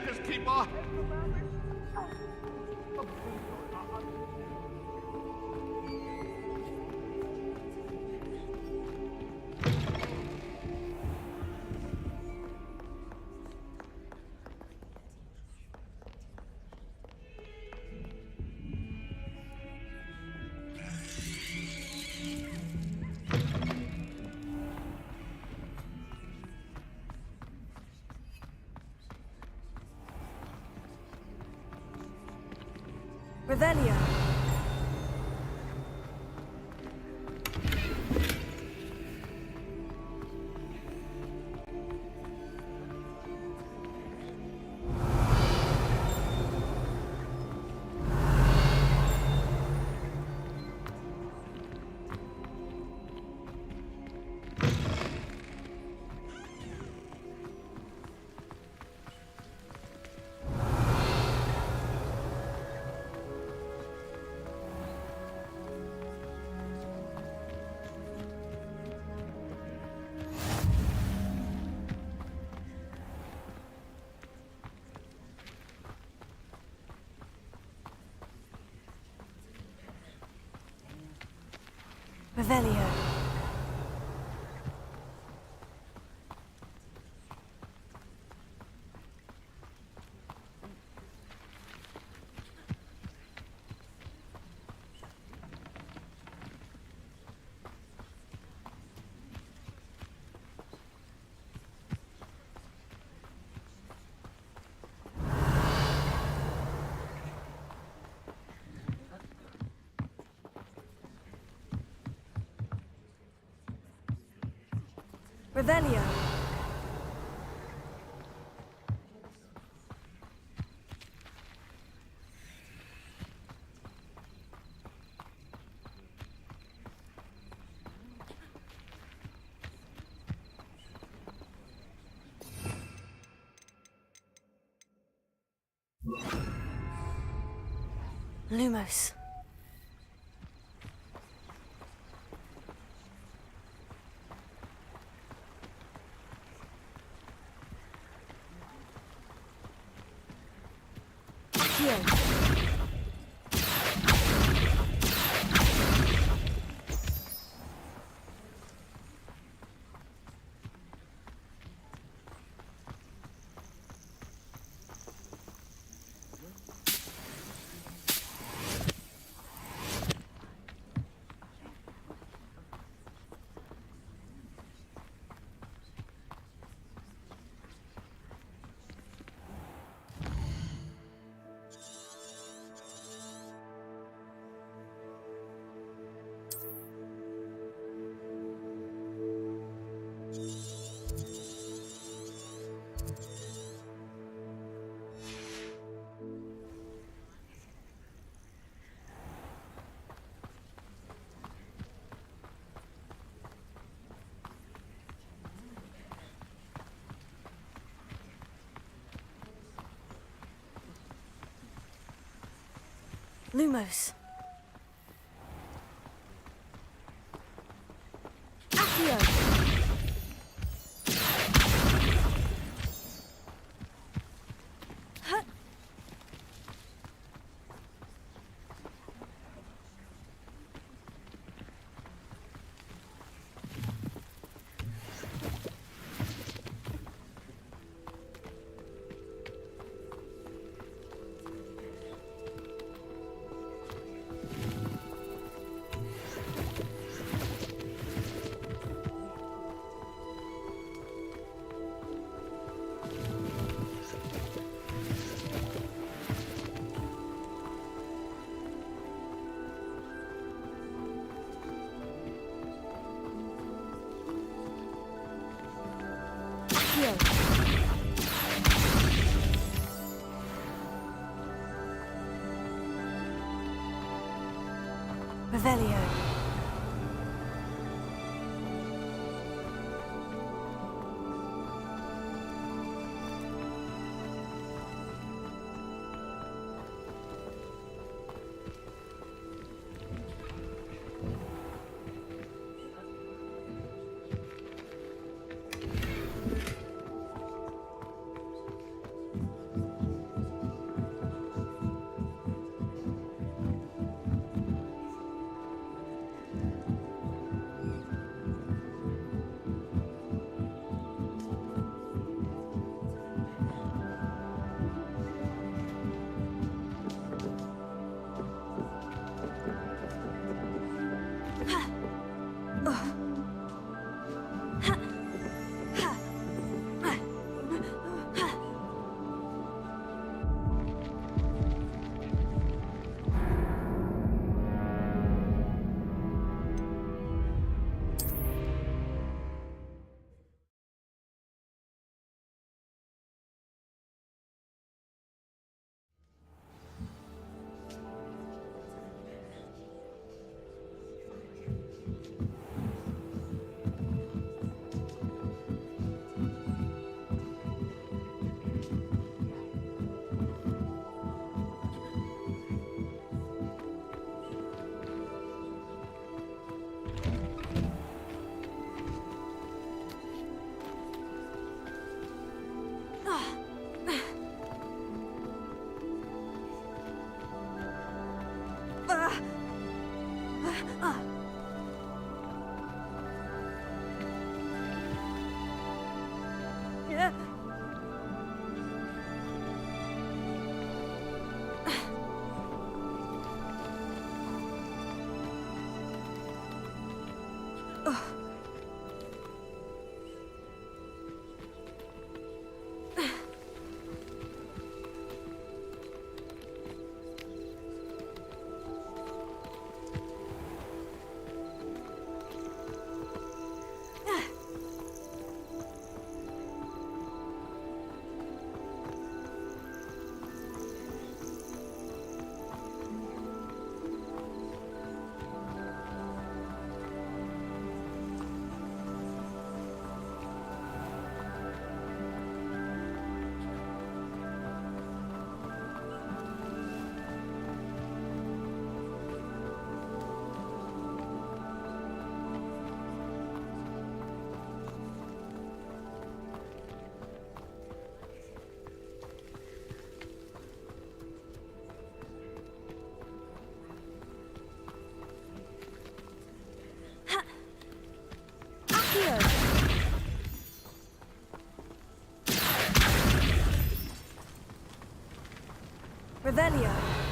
Just keep on. Revelio. Revelio. Revelio. Lumos. Lumos. Accio. Accio. Revelio. Revelio.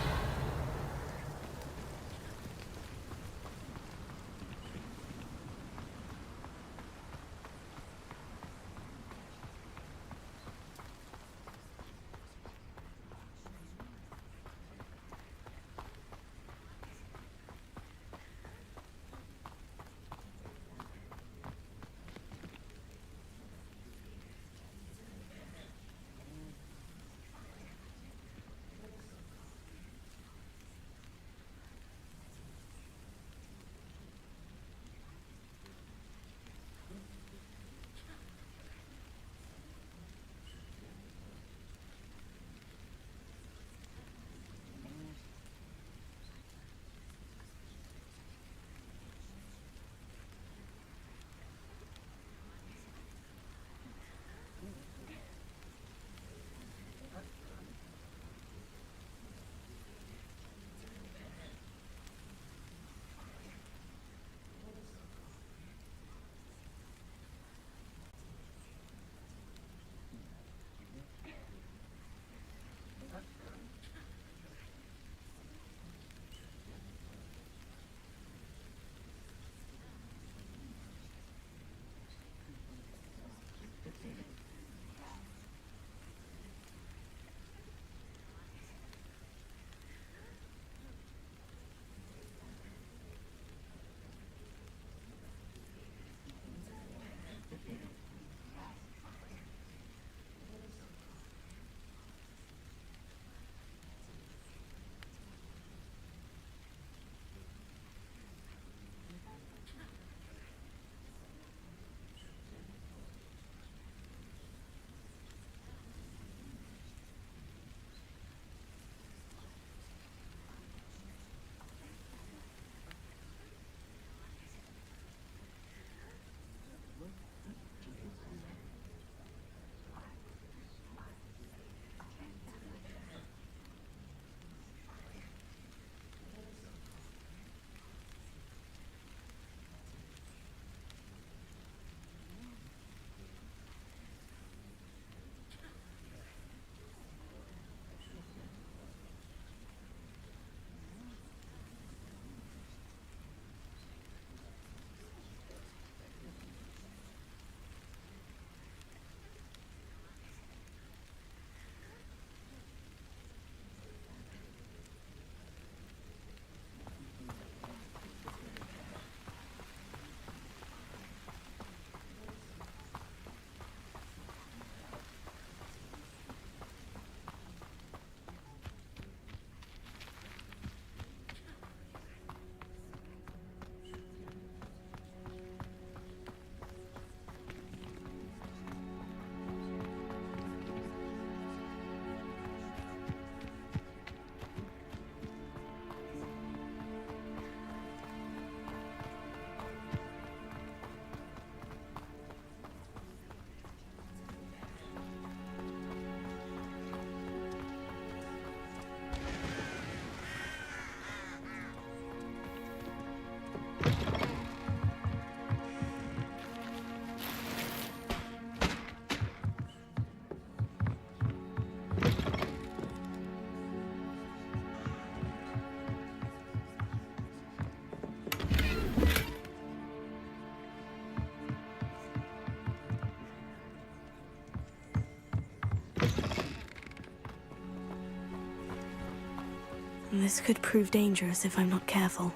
This could prove dangerous if I'm not careful.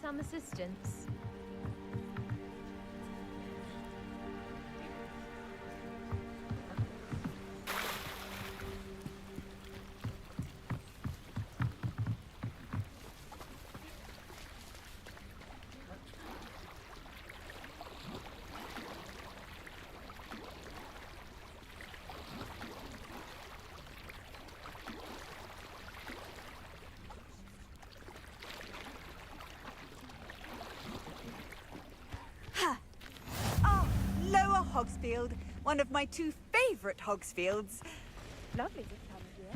Some assistance. Hogsfield, one of my 2 favourite Hogsfields. Lovely this time of year.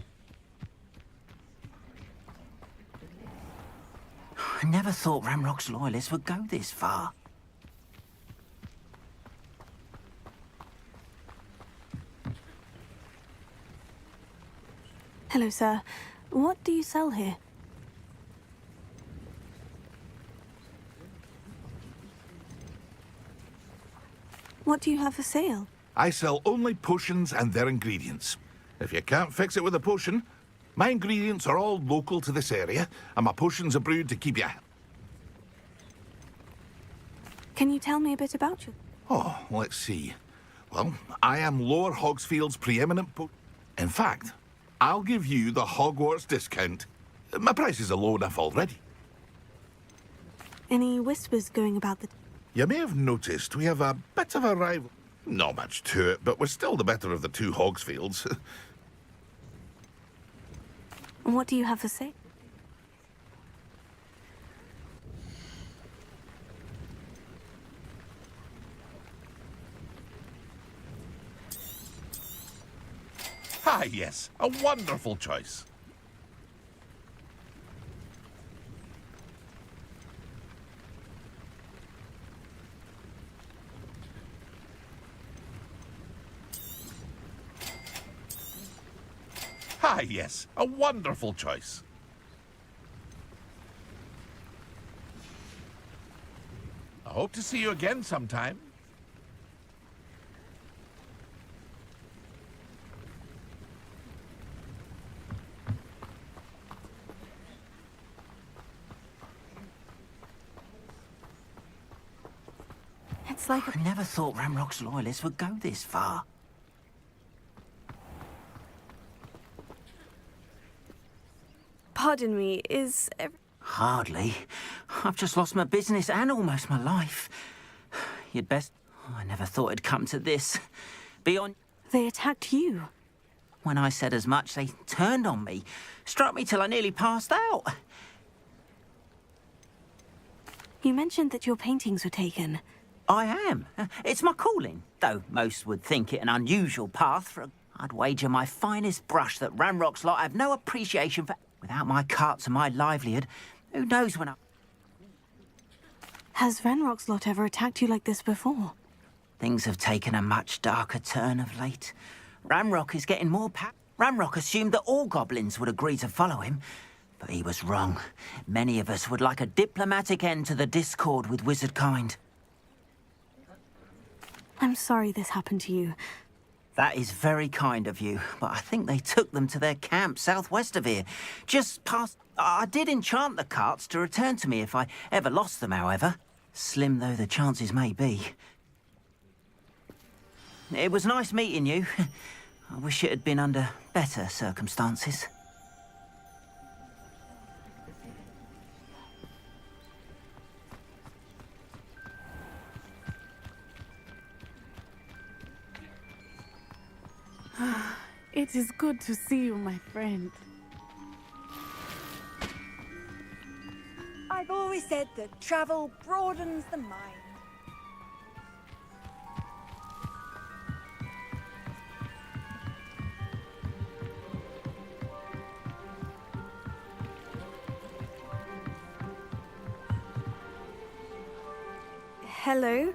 I never thought Ramrock's loyalists would go this far. Hello, sir. What do you sell here? What do you have for sale? I sell only potions and their ingredients. If you can't fix it with a potion, my ingredients are all local to this area, and my potions are brewed to keep you... Can you tell me a bit about you? Oh, let's see. Well, I am Lower Hogsfield's preeminent In fact, I'll give you the Hogwarts discount. My prices are low enough already. Any whispers going about the... You may have noticed we have a bit of a rival. Not much to it, but we're still the better of the 2 Hogsfields. What do you have for sale? Ah, yes, a wonderful choice. Ah, yes, a wonderful choice. I hope to see you again sometime. It's like I never thought Ramrock's loyalists would go this far. Pardon me, is... Hardly. I've just lost my business and almost my life. You'd best... I never thought it'd come to this. Beyond... They attacked you? When I said as much, they turned on me. Struck me till I nearly passed out. You mentioned that your paintings were taken. I am. It's my calling, though most would think it an unusual path for a... I'd wager my finest brush that Ramrock's lot have no appreciation for... Without my carts and my livelihood, who knows when I... Has Ranrock's lot ever attacked you like this before? Things have taken a much darker turn of late. Ramrock is getting more Ramrock assumed that all goblins would agree to follow him, but he was wrong. Many of us would like a diplomatic end to the discord with wizard kind. I'm sorry this happened to you. That is very kind of you, but I think they took them to their camp southwest of here. Just past... I did enchant the carts to return to me if I ever lost them, however. Slim though the chances may be. It was nice meeting you. I wish it had been under better circumstances. It is good to see you, my friend. I've always said that travel broadens the mind. Hello?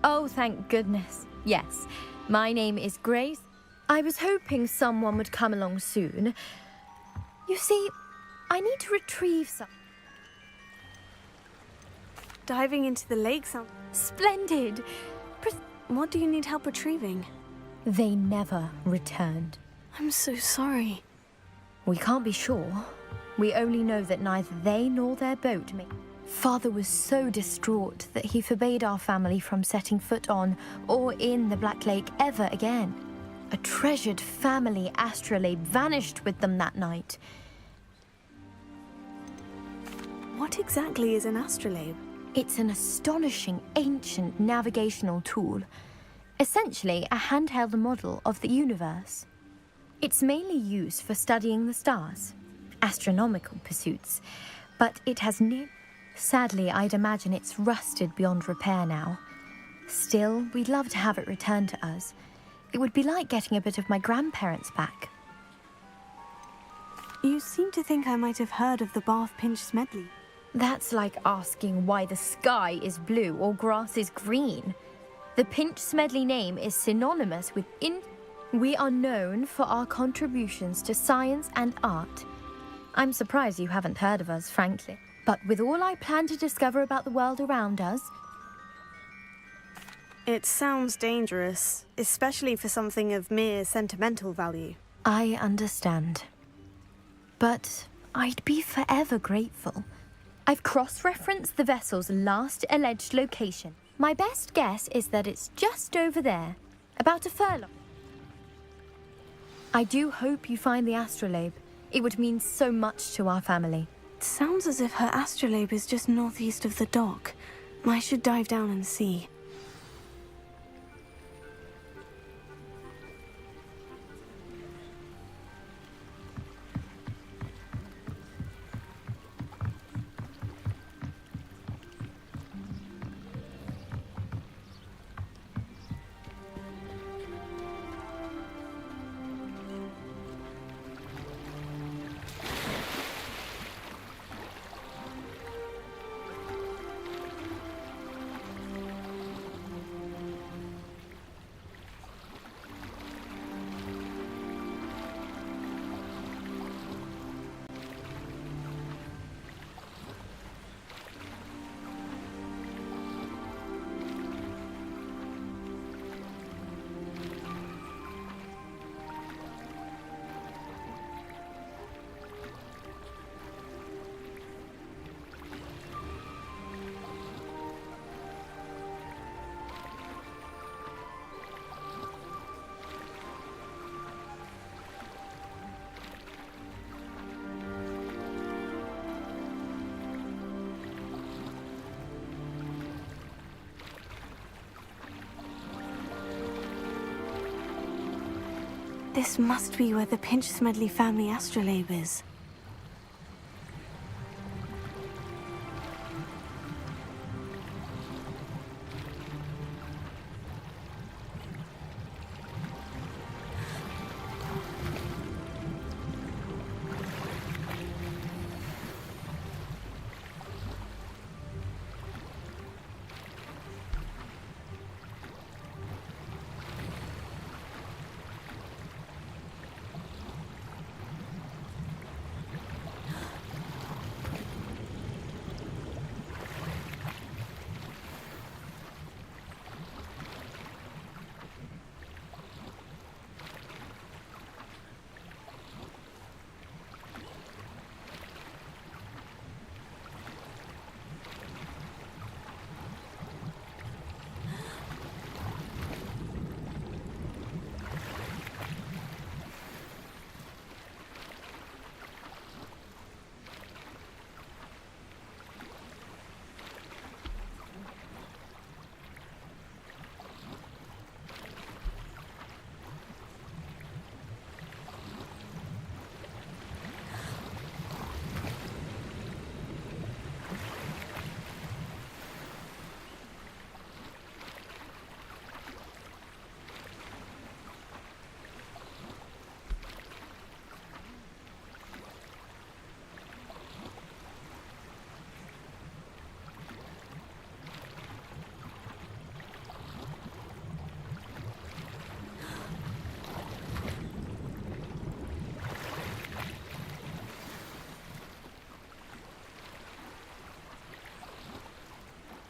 Oh, thank goodness. Yes, my name is Grace. I was hoping someone would come along soon. You see, I need to retrieve some. Diving into the lake sounds splendid. What do you need help retrieving? They never returned. I'm so sorry. We can't be sure. We only know that neither they nor their boat made. Father was so distraught that he forbade our family from setting foot on or in the Black Lake ever again. A treasured family astrolabe vanished with them that night. What exactly is an astrolabe? It's an astonishing ancient navigational tool. Essentially a handheld model of the universe. It's mainly used for studying the stars, astronomical pursuits, but it has Sadly, I'd imagine it's rusted beyond repair now. Still, we'd love to have it returned to us. It would be like getting a bit of my grandparents back. You seem to think I might have heard of the Bath Pinch Medley. That's like asking why the sky is blue or grass is green. The Pinch Smedley name is synonymous with We are known for our contributions to science and art. I'm surprised you haven't heard of us, frankly. But with all I plan to discover about the world around us... It sounds dangerous, especially for something of mere sentimental value. I understand. But I'd be forever grateful. I've cross-referenced the vessel's last alleged location. My best guess is that it's just over there, about a furlong. I do hope you find the astrolabe. It would mean so much to our family. It sounds as if her astrolabe is just northeast of the dock. I should dive down and see. This must be where the Pinch Smedley family astrolabe is.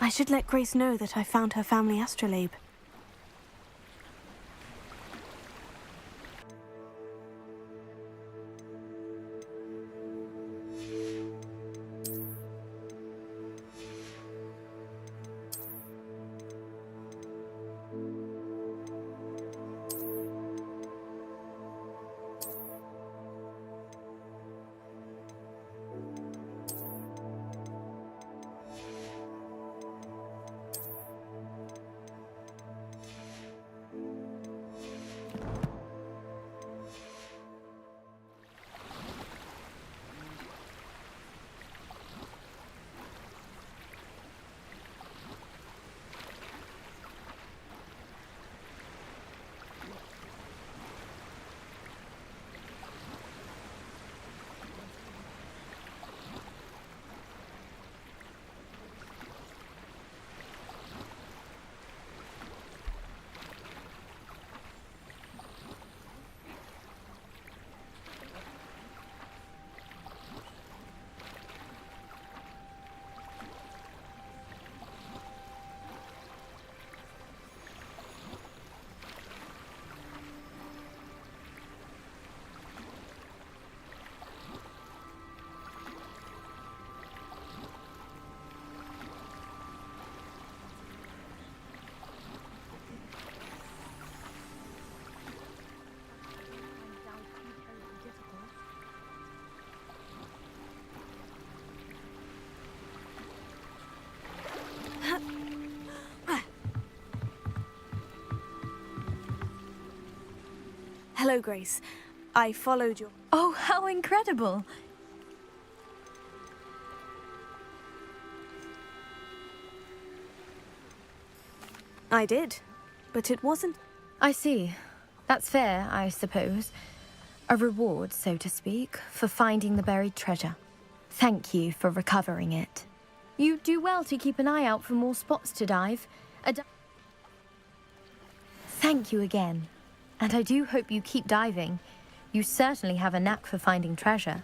I should let Grace know that I found her family astrolabe. Hello, Grace. I followed your... Oh, how incredible! I did, but it wasn't... I see. That's fair, I suppose. A reward, so to speak, for finding the buried treasure. Thank you for recovering it. You do well to keep an eye out for more spots to dive. Thank you again. And I do hope you keep diving. You certainly have a knack for finding treasure.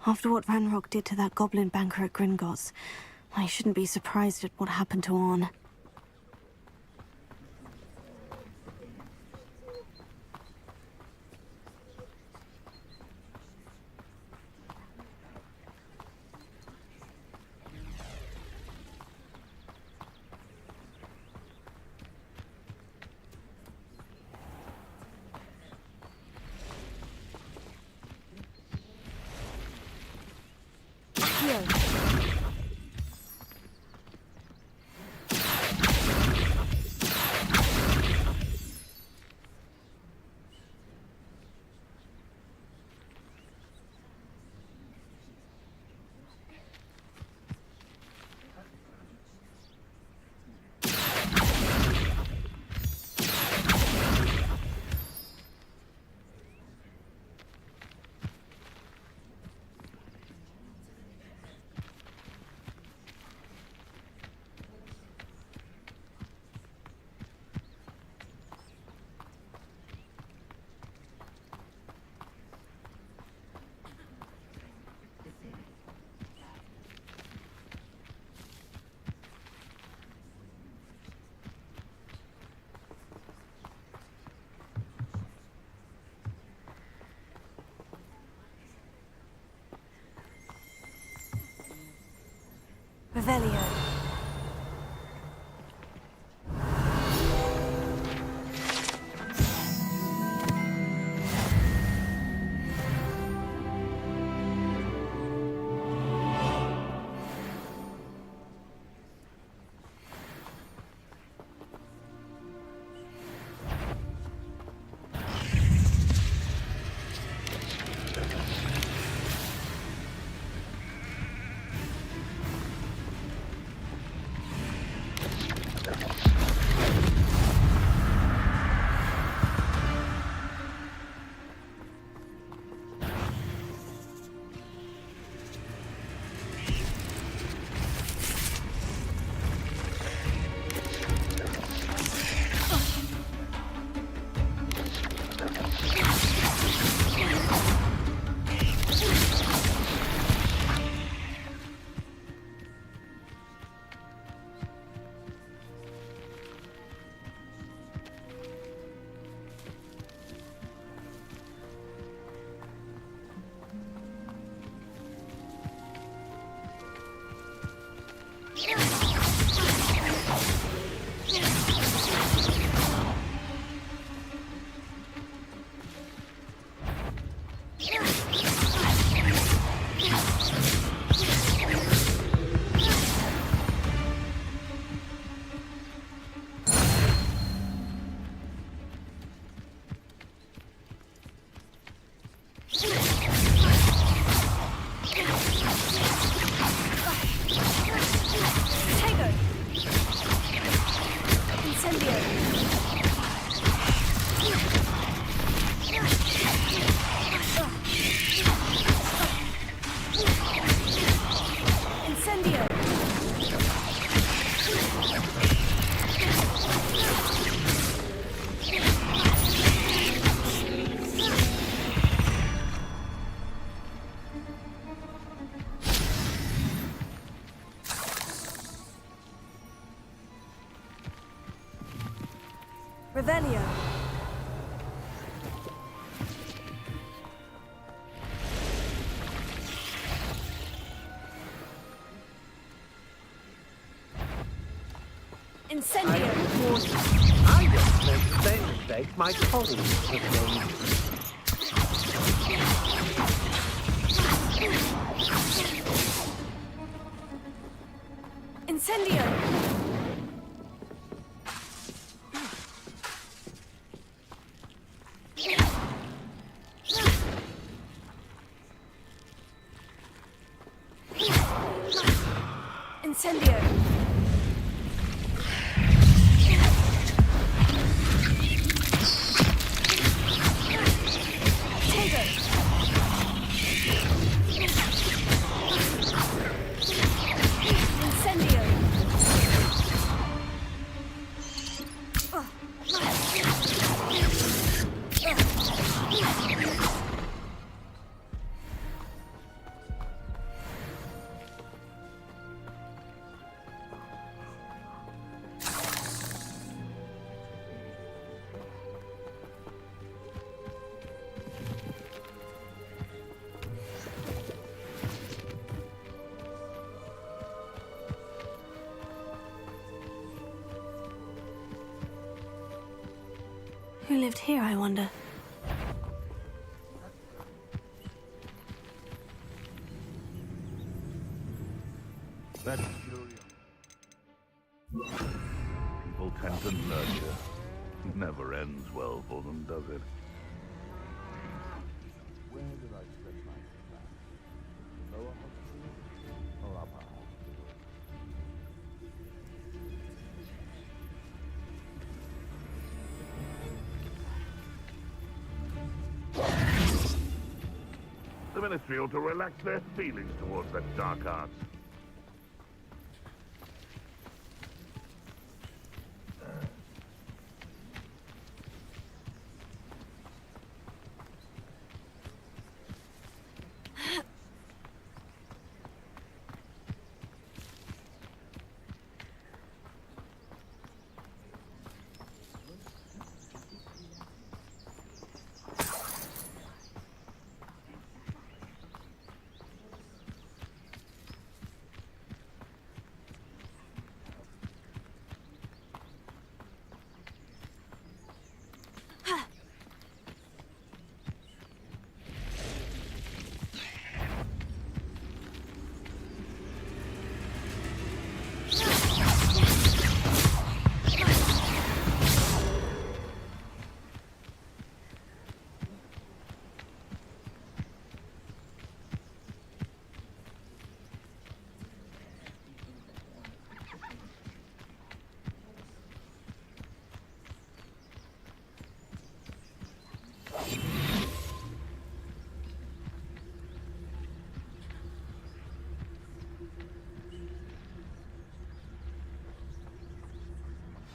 After what Ranrock did to that goblin banker at Gringotts, I shouldn't be surprised at what happened to Orn. Revelio. Revelio. Incendio. I just made the same mistake my colleagues have made. Incendio. Incendio. who lived here, I wonder? That's curious. People tend to nurture. Never ends well for them, does it? Where did I spend my time? Lower hospital or upper hospital? The Ministry ought to relax their feelings towards that dark arts.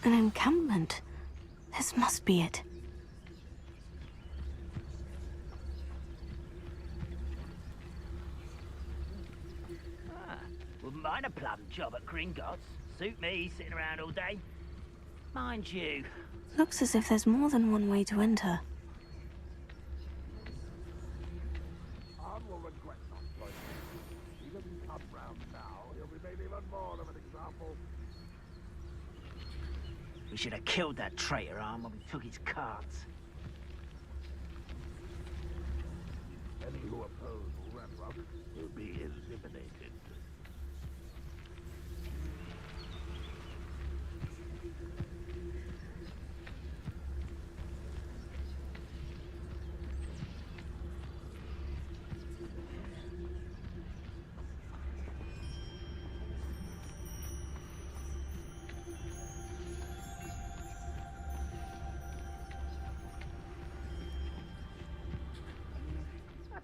An encampment. This must be it. Wouldn't mind a plum job at Gringotts. Suit me, sitting around all day. Mind you. Looks as if there's more than one way to enter. Arn will regret not joining. He doesn't come round now. He'll be made even more of an example. We should have killed that traitor, Arn, when we took his carts. Any who oppose Ranrock will be eliminated.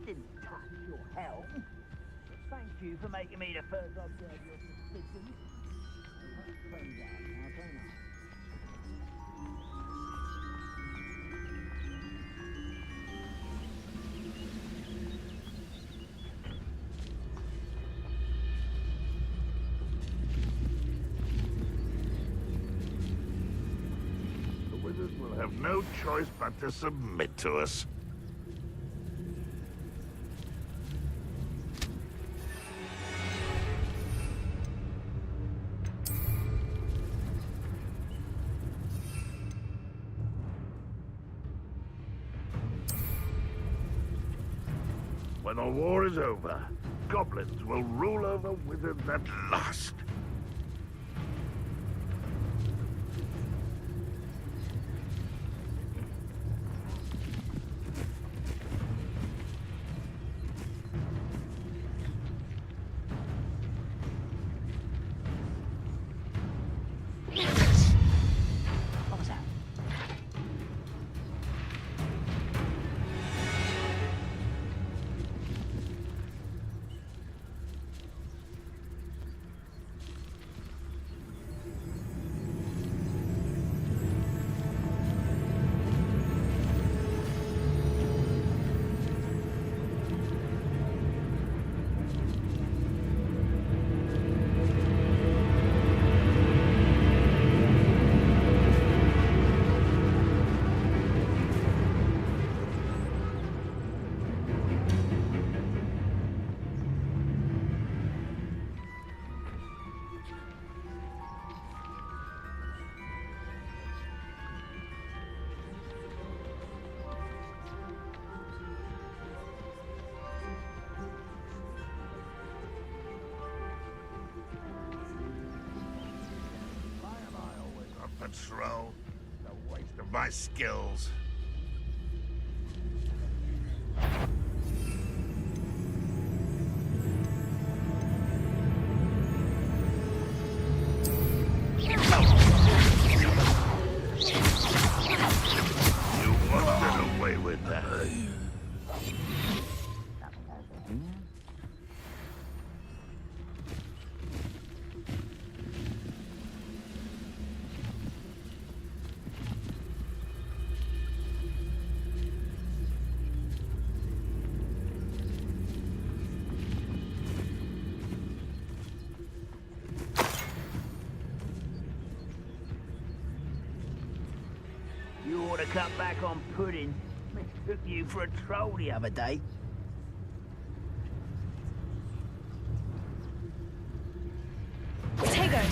Didn't touch your helm. Thank you for making me the first object of your suspicions. Phone down now, don't I? The wizards will have no choice but to submit to us. When the war is over, goblins will rule over wizards at last. What was that? patrol. A waste of my skills. You won't get away with that. You ought to cut back on pudding. Took you for a troll the other day. Tego!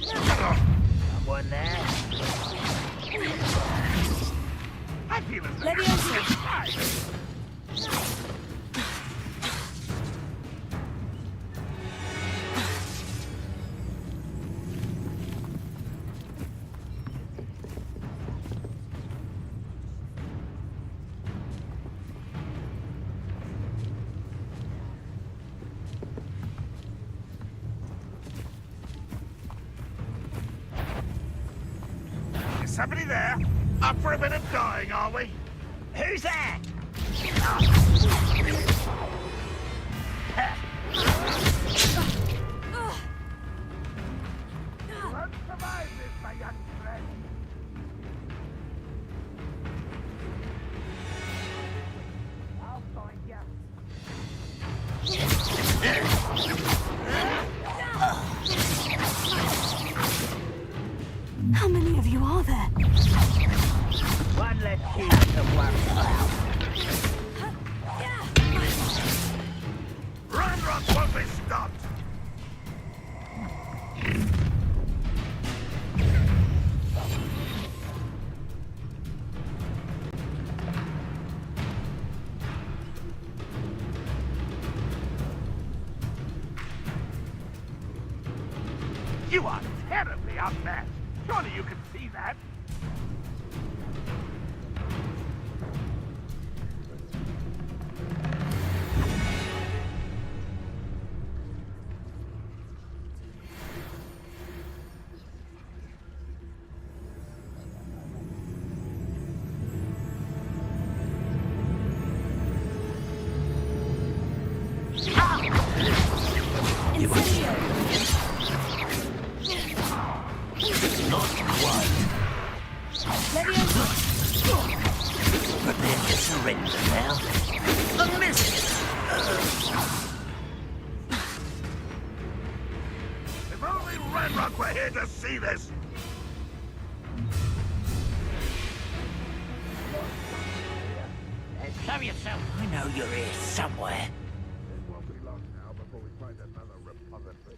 Someone there? I feel as Leviosa! Is somebody there? Up for a bit of dying, are we? Who's that? You won't survive this, my young friend. I'll find you. How many of you are there? One less kid to worry about. Ranrock won't be stopped. You are terribly outmatched. Surely you can see that. Not quite. Prepare to surrender now. A miss. If only Ranrock were here to see this. Show yourself. I know you're here somewhere. It won't be long now before we find another repository.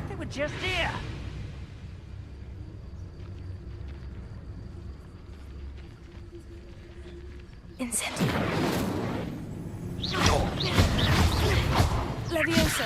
They were just here. Incendio. Levioso.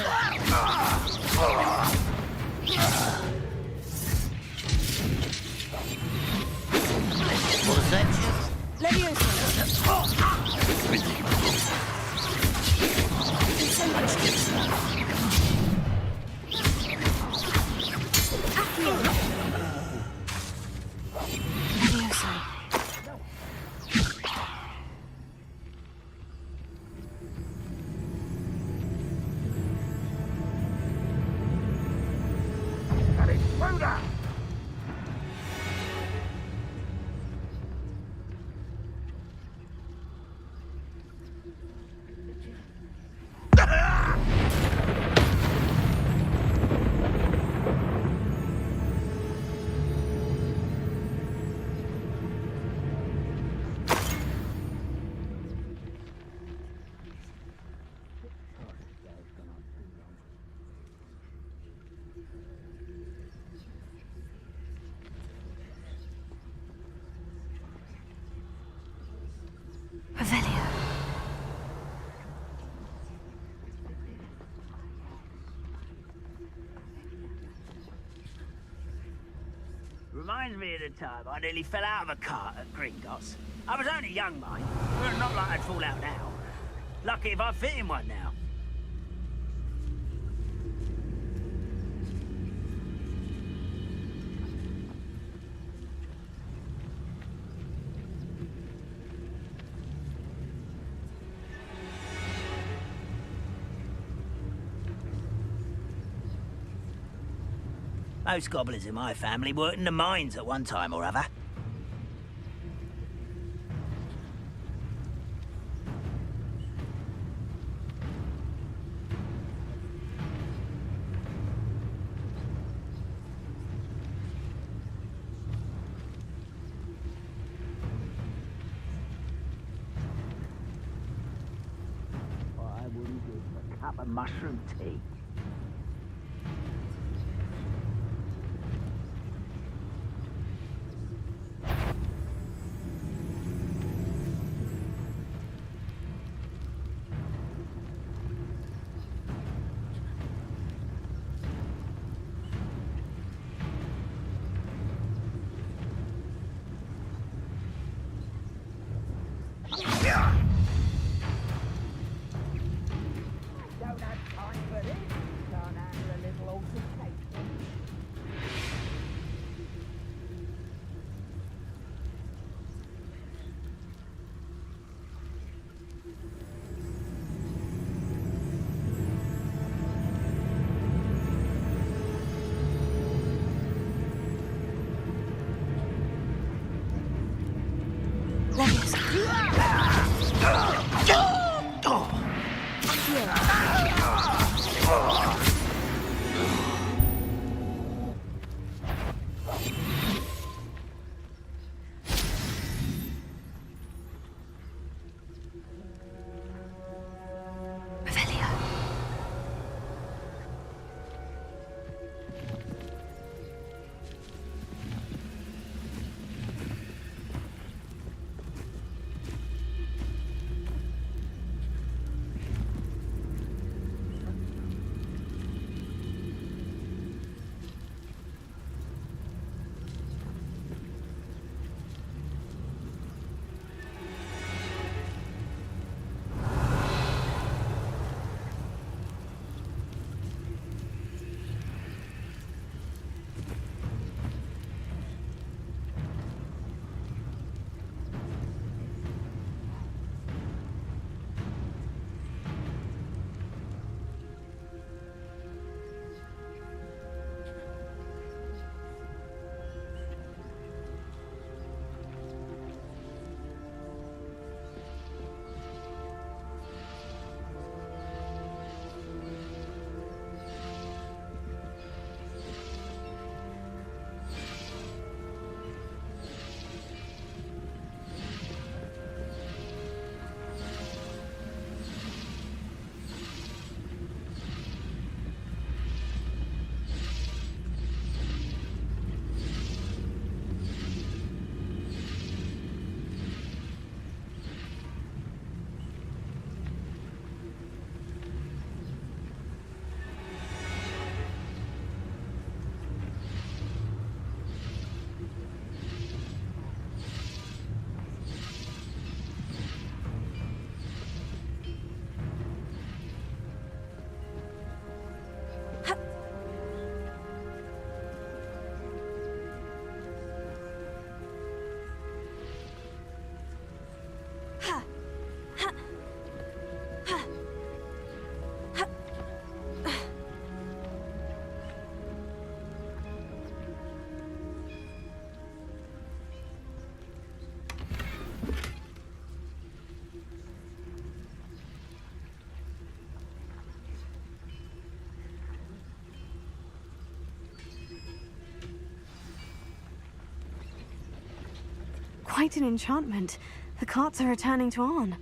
Revelio. Reminds me of the time I nearly fell out of a cart at Gringotts. I was only young, mind, but not like I'd fall out now. Lucky if I fit in one now. Most goblins in my family worked in the mines at one time or other. I wouldn't give a cup of mushroom tea. quite an enchantment. The carts are returning to Arn.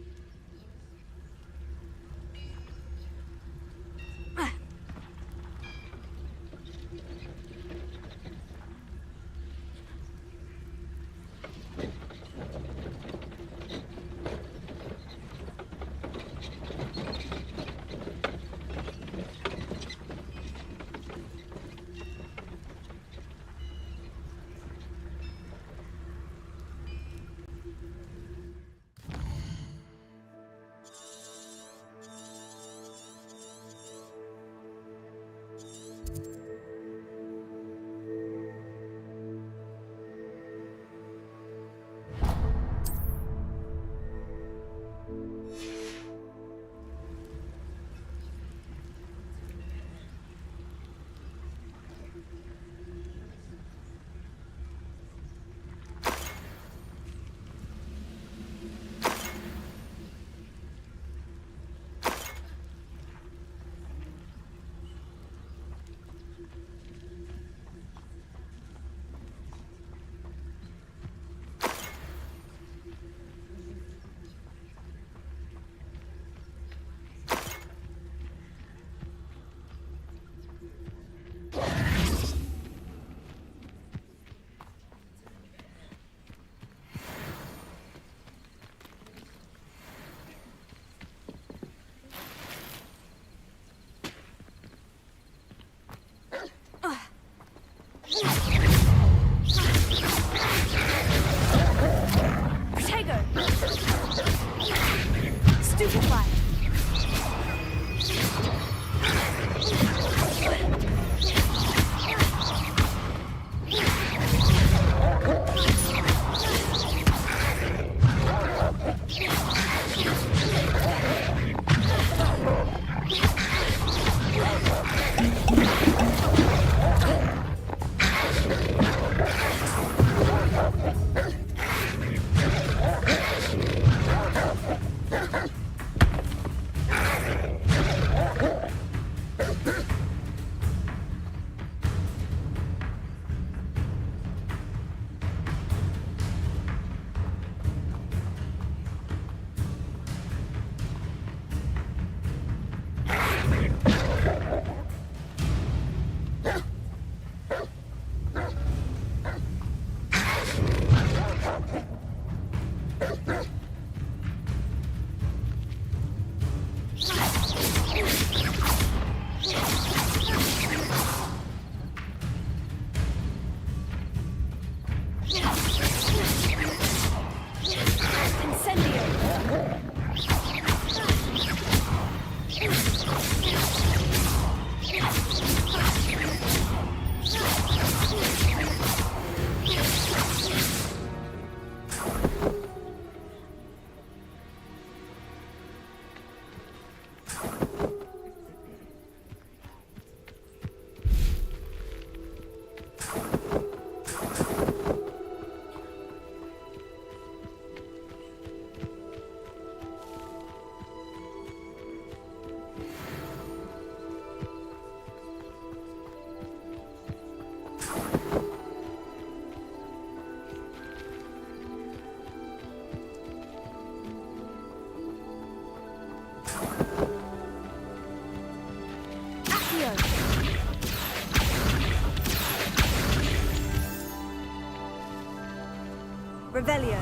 Revelio.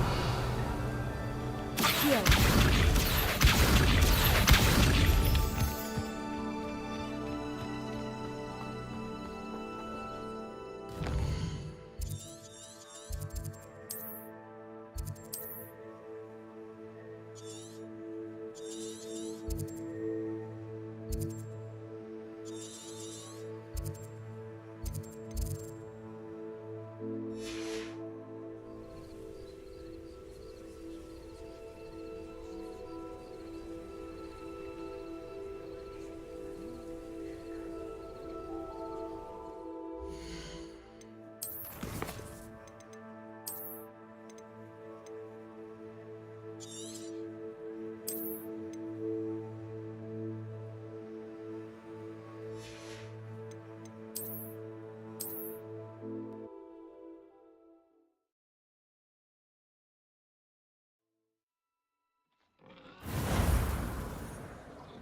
Accio.